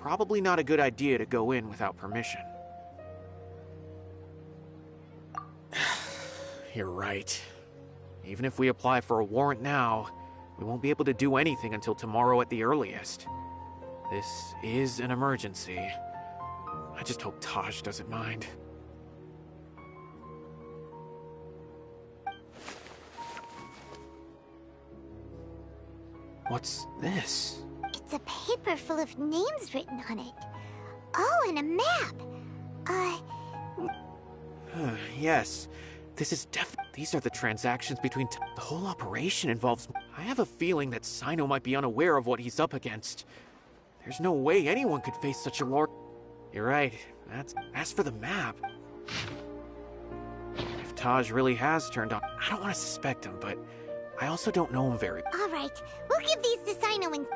Speaker 14: Probably not a good idea to go in without permission. You're right. Even if we apply for a warrant now, we won't be able to do anything until tomorrow at the earliest. This is an emergency. I just hope Taj doesn't mind. What's this?
Speaker 2: It's a paper full of names written on it. Oh, and a map.
Speaker 14: Yes. This is These are the transactions between... The whole operation involves... I have a feeling that Cyno might be unaware of what he's up against. There's no way anyone could face such a large... You're right. As for the map... If Taj really has turned on... I don't want to suspect him, but... I also don't know him very...
Speaker 2: All right, we'll give these to Cyno and...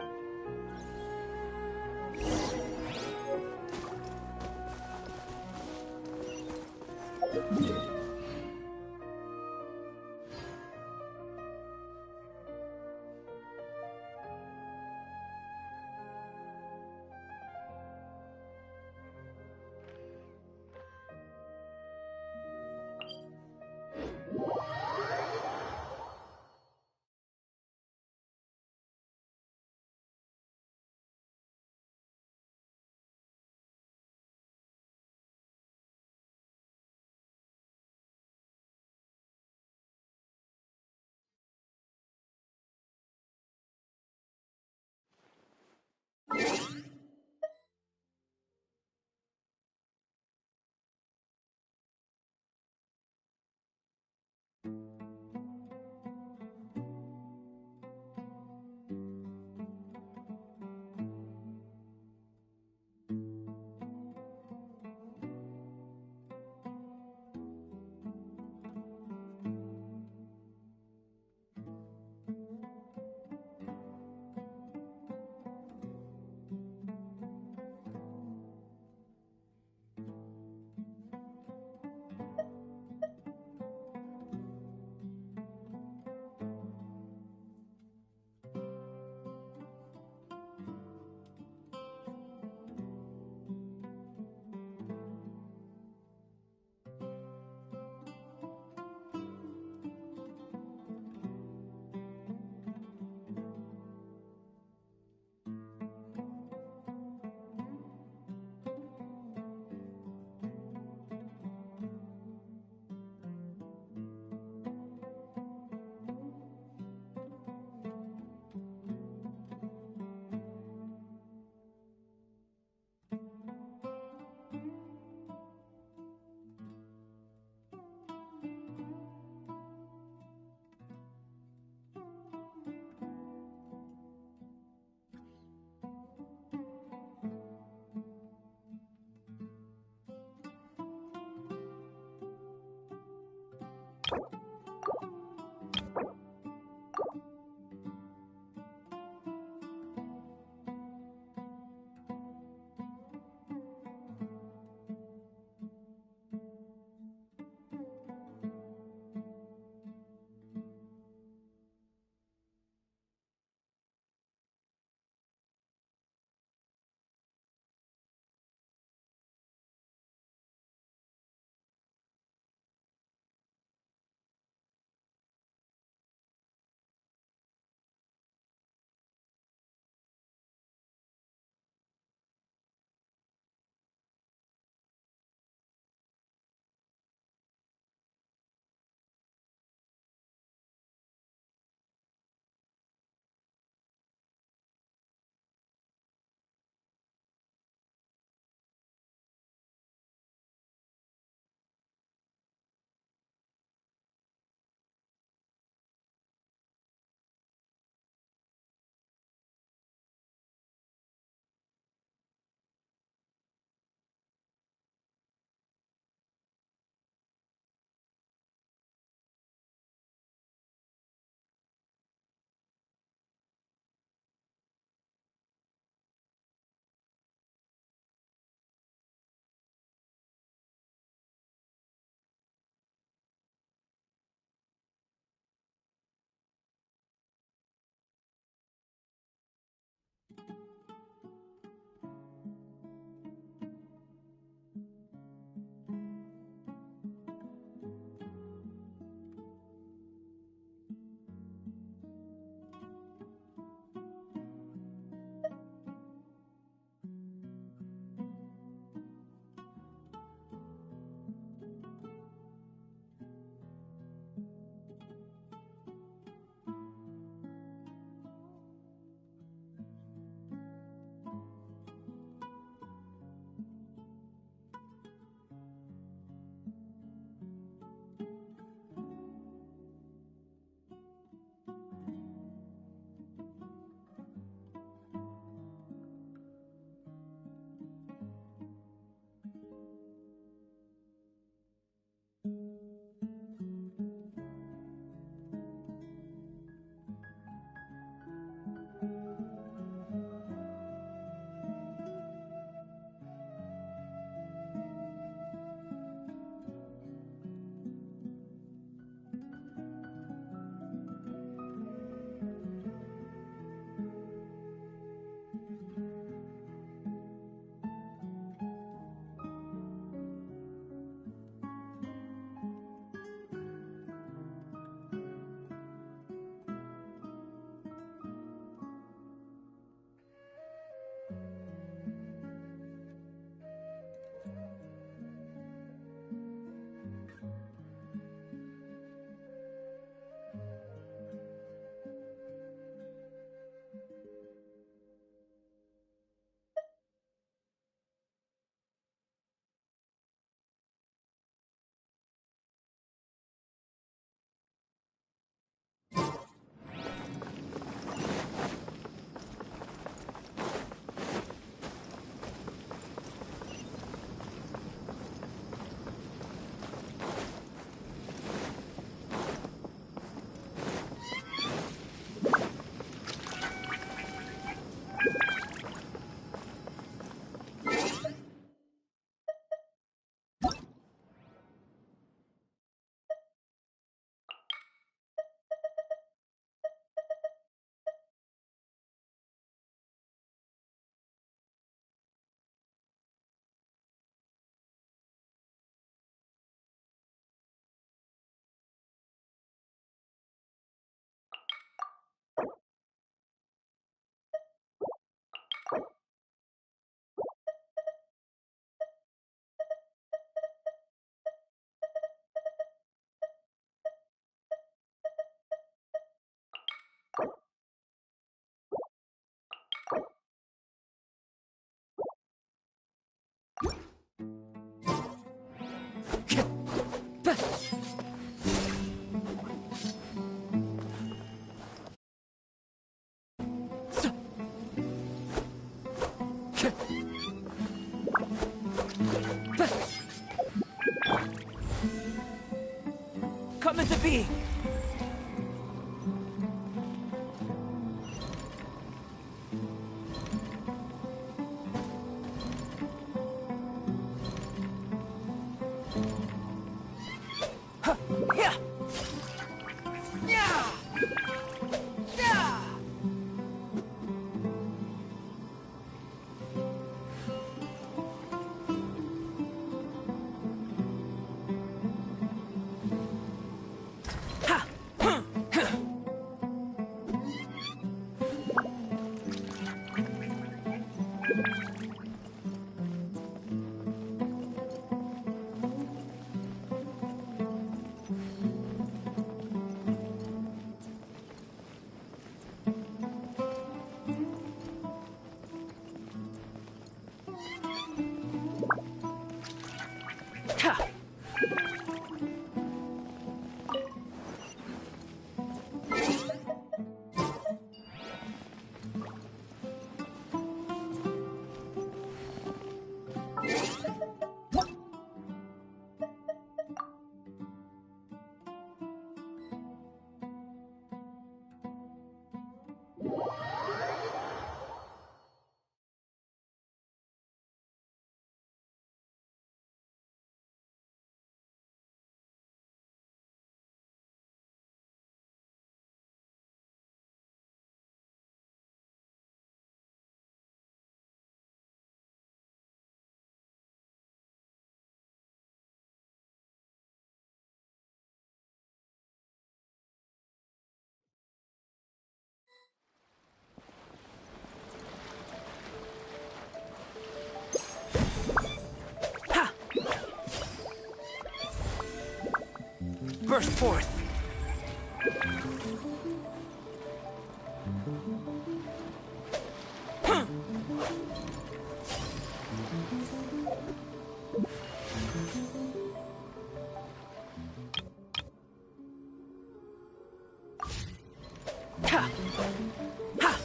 Speaker 1: Burst forth! Ha! Ha!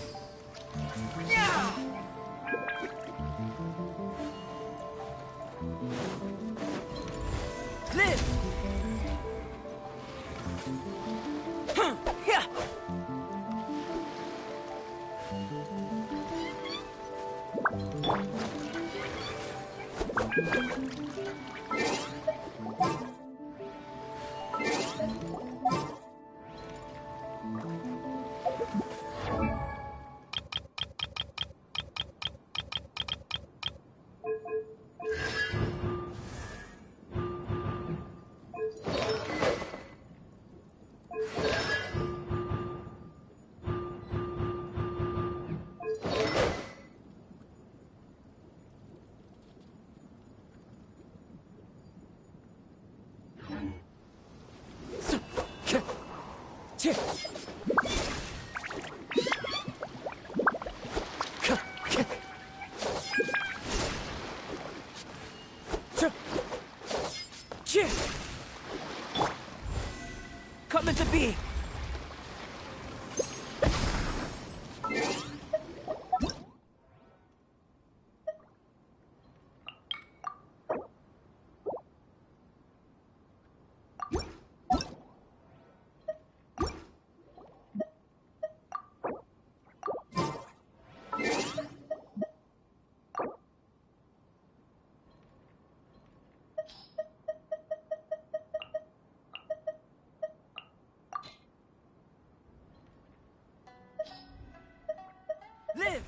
Speaker 1: Yeah! Live! Yeah! Come into being! Live!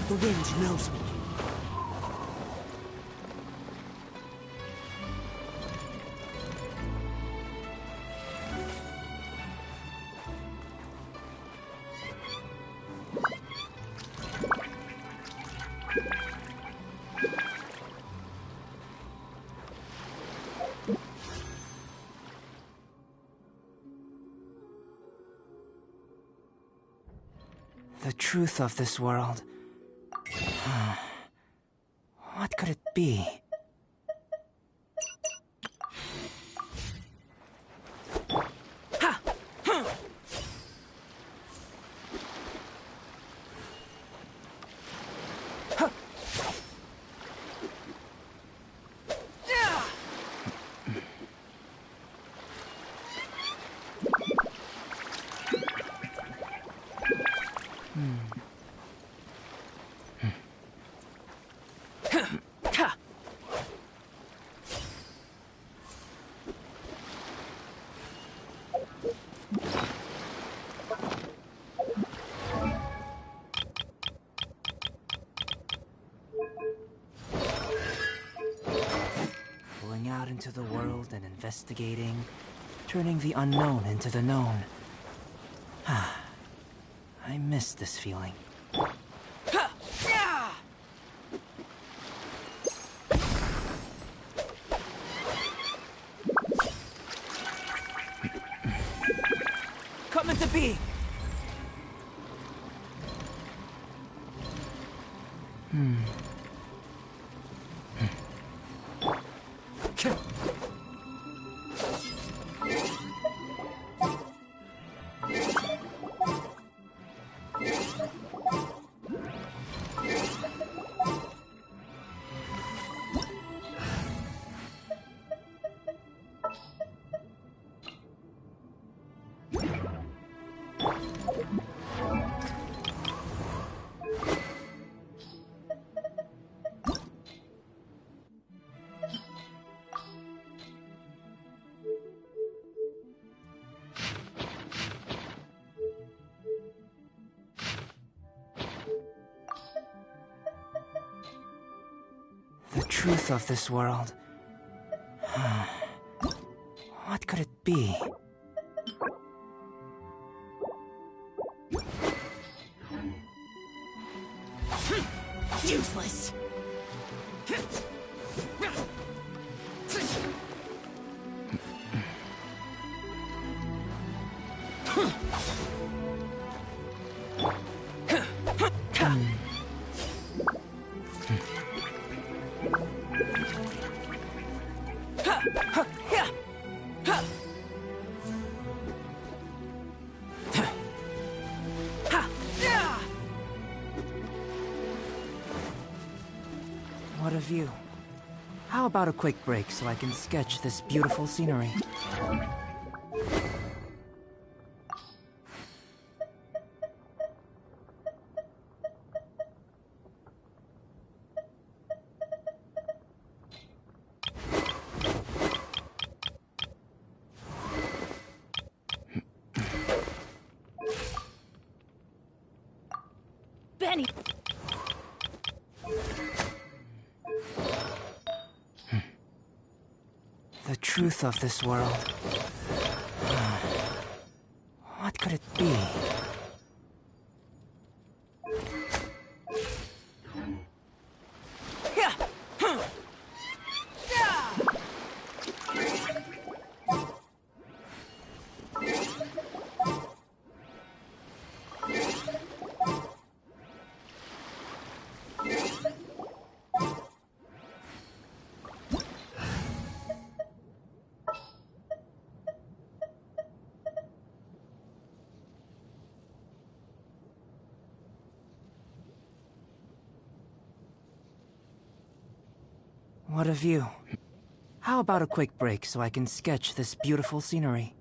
Speaker 1: The wind knows me.
Speaker 16: The truth of this world. What could it be? into the world and investigating, turning the unknown into the known. I miss this feeling.
Speaker 1: Come into being!
Speaker 16: The truth of this world. What could it be?
Speaker 15: Useless.
Speaker 16: What a view. How about a quick break so I can sketch this beautiful scenery?
Speaker 15: Benny!
Speaker 16: The truth of this world. What could it be? What a view. How about a quick break so I can sketch this beautiful scenery?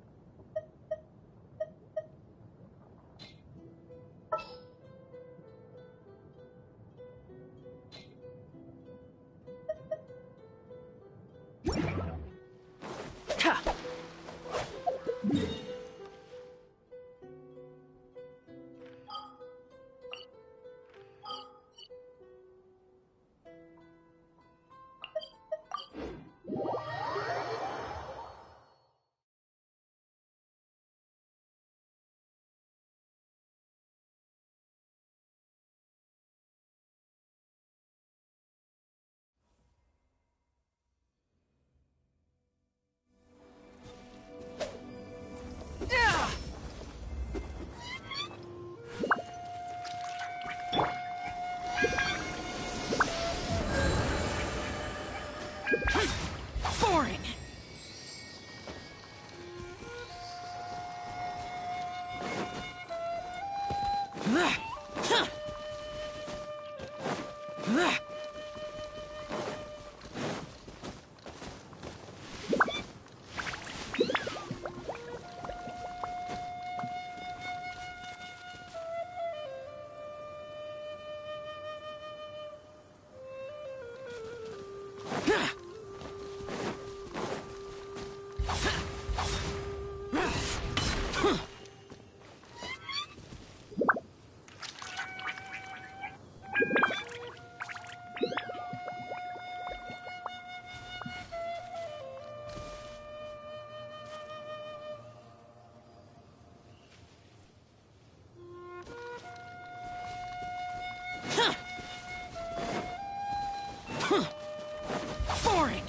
Speaker 1: Boring!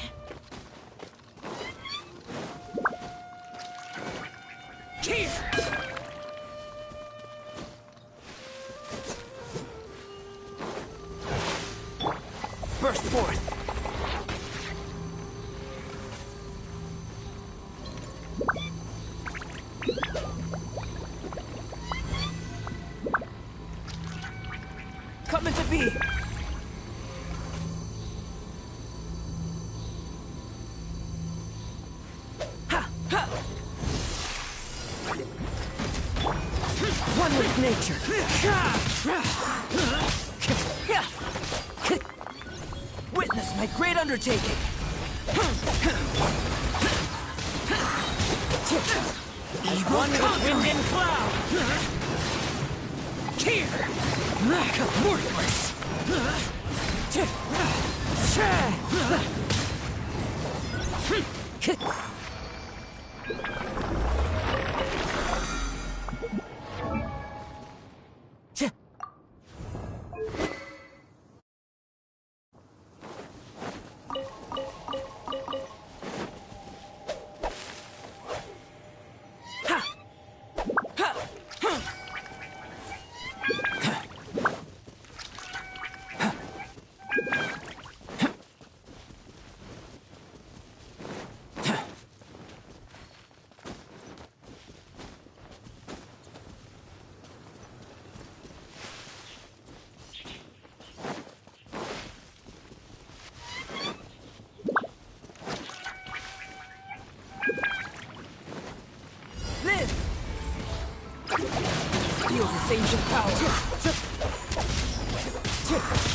Speaker 1: Here! Burst forth! Coming to be! One with nature. Witness my great undertaking. One with wind and cloud. Here. Worthless. Feel this ancient power.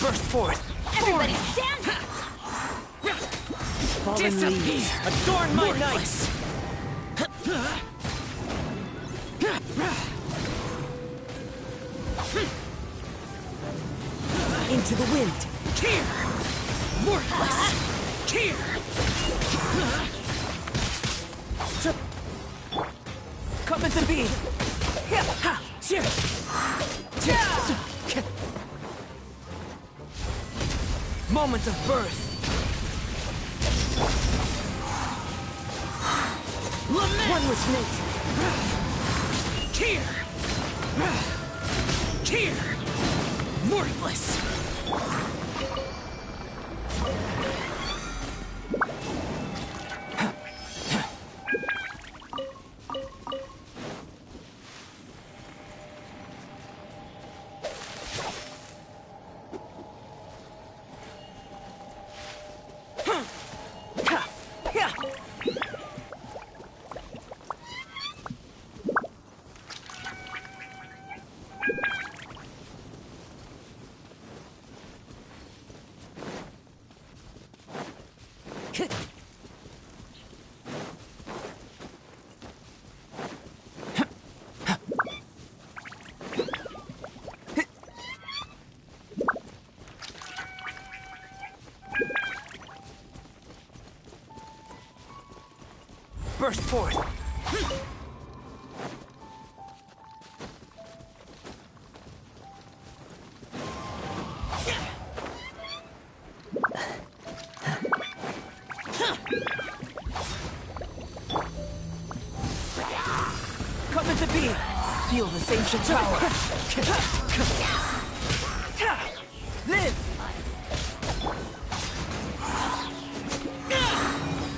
Speaker 1: Burst forth.
Speaker 15: Everybody stand!
Speaker 1: Fallen leaves, adorn my night. Into the wind. Here! Worthless! Here! Coming to be! Moment of birth. Lament. One with nature. Here. Worthless. Burst forth! Coming to be! Feel this ancient power! Live!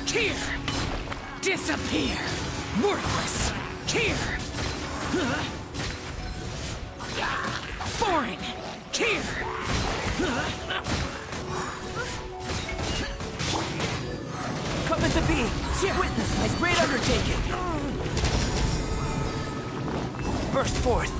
Speaker 1: Here! Disappear! Worthless! Here! Boring! Here! Coming to be! Witness my great undertaking! Burst forth!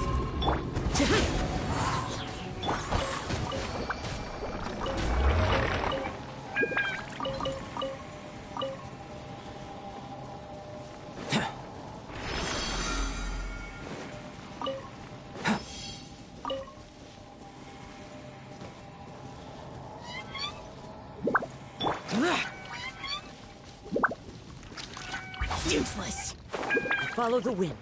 Speaker 1: Useless! Follow the wind.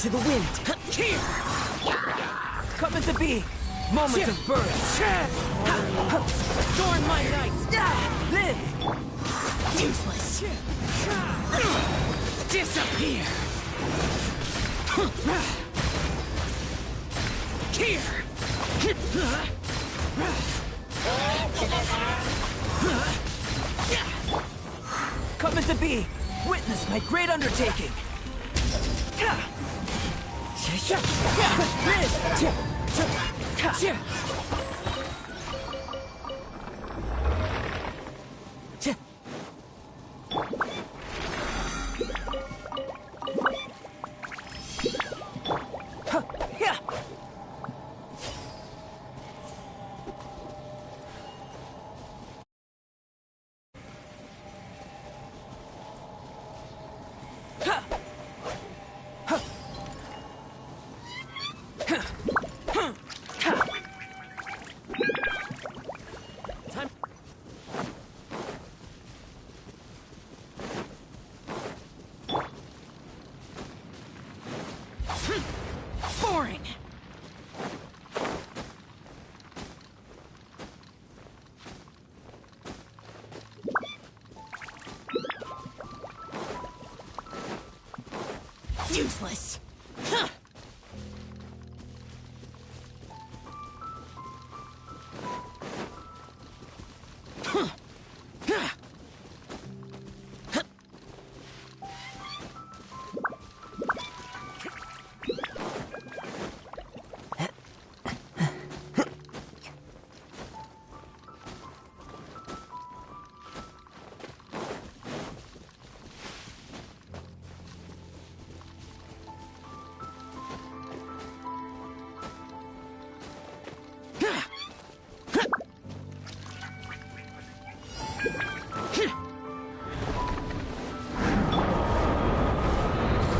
Speaker 1: Into the wind. Coming to be. Moment of birth. Adorn my night. Live.
Speaker 15: Useless. Disappear. Here.
Speaker 1: Coming to be. Witness my great undertaking.
Speaker 15: Boring. Useless. Huh. Huh. Huh.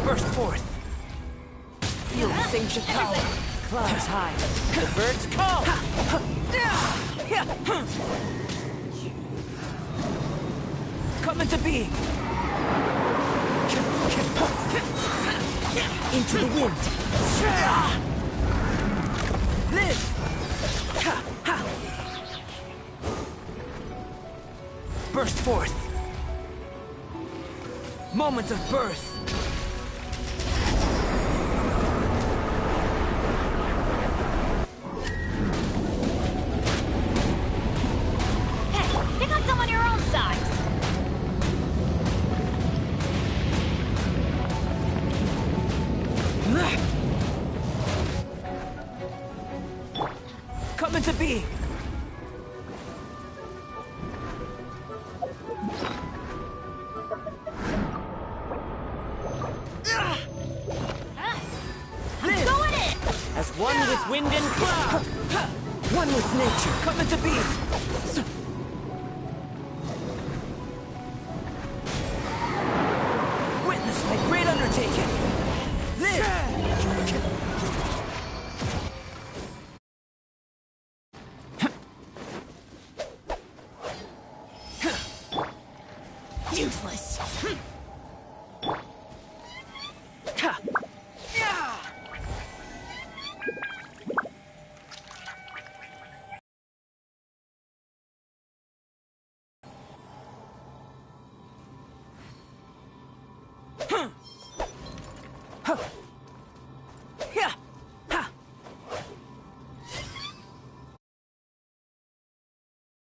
Speaker 1: Burst forth. Feel the ancient power. Clouds high. The birds call. Coming to be. Into the wind. Live. Burst forth. Moment of birth.
Speaker 15: Pick on someone your own size.
Speaker 1: Coming to be.
Speaker 15: I'm going in.
Speaker 1: As one with wind and cloud. One with nature. Coming to be. Witness my great undertaking.
Speaker 15: Useless.
Speaker 1: Huh.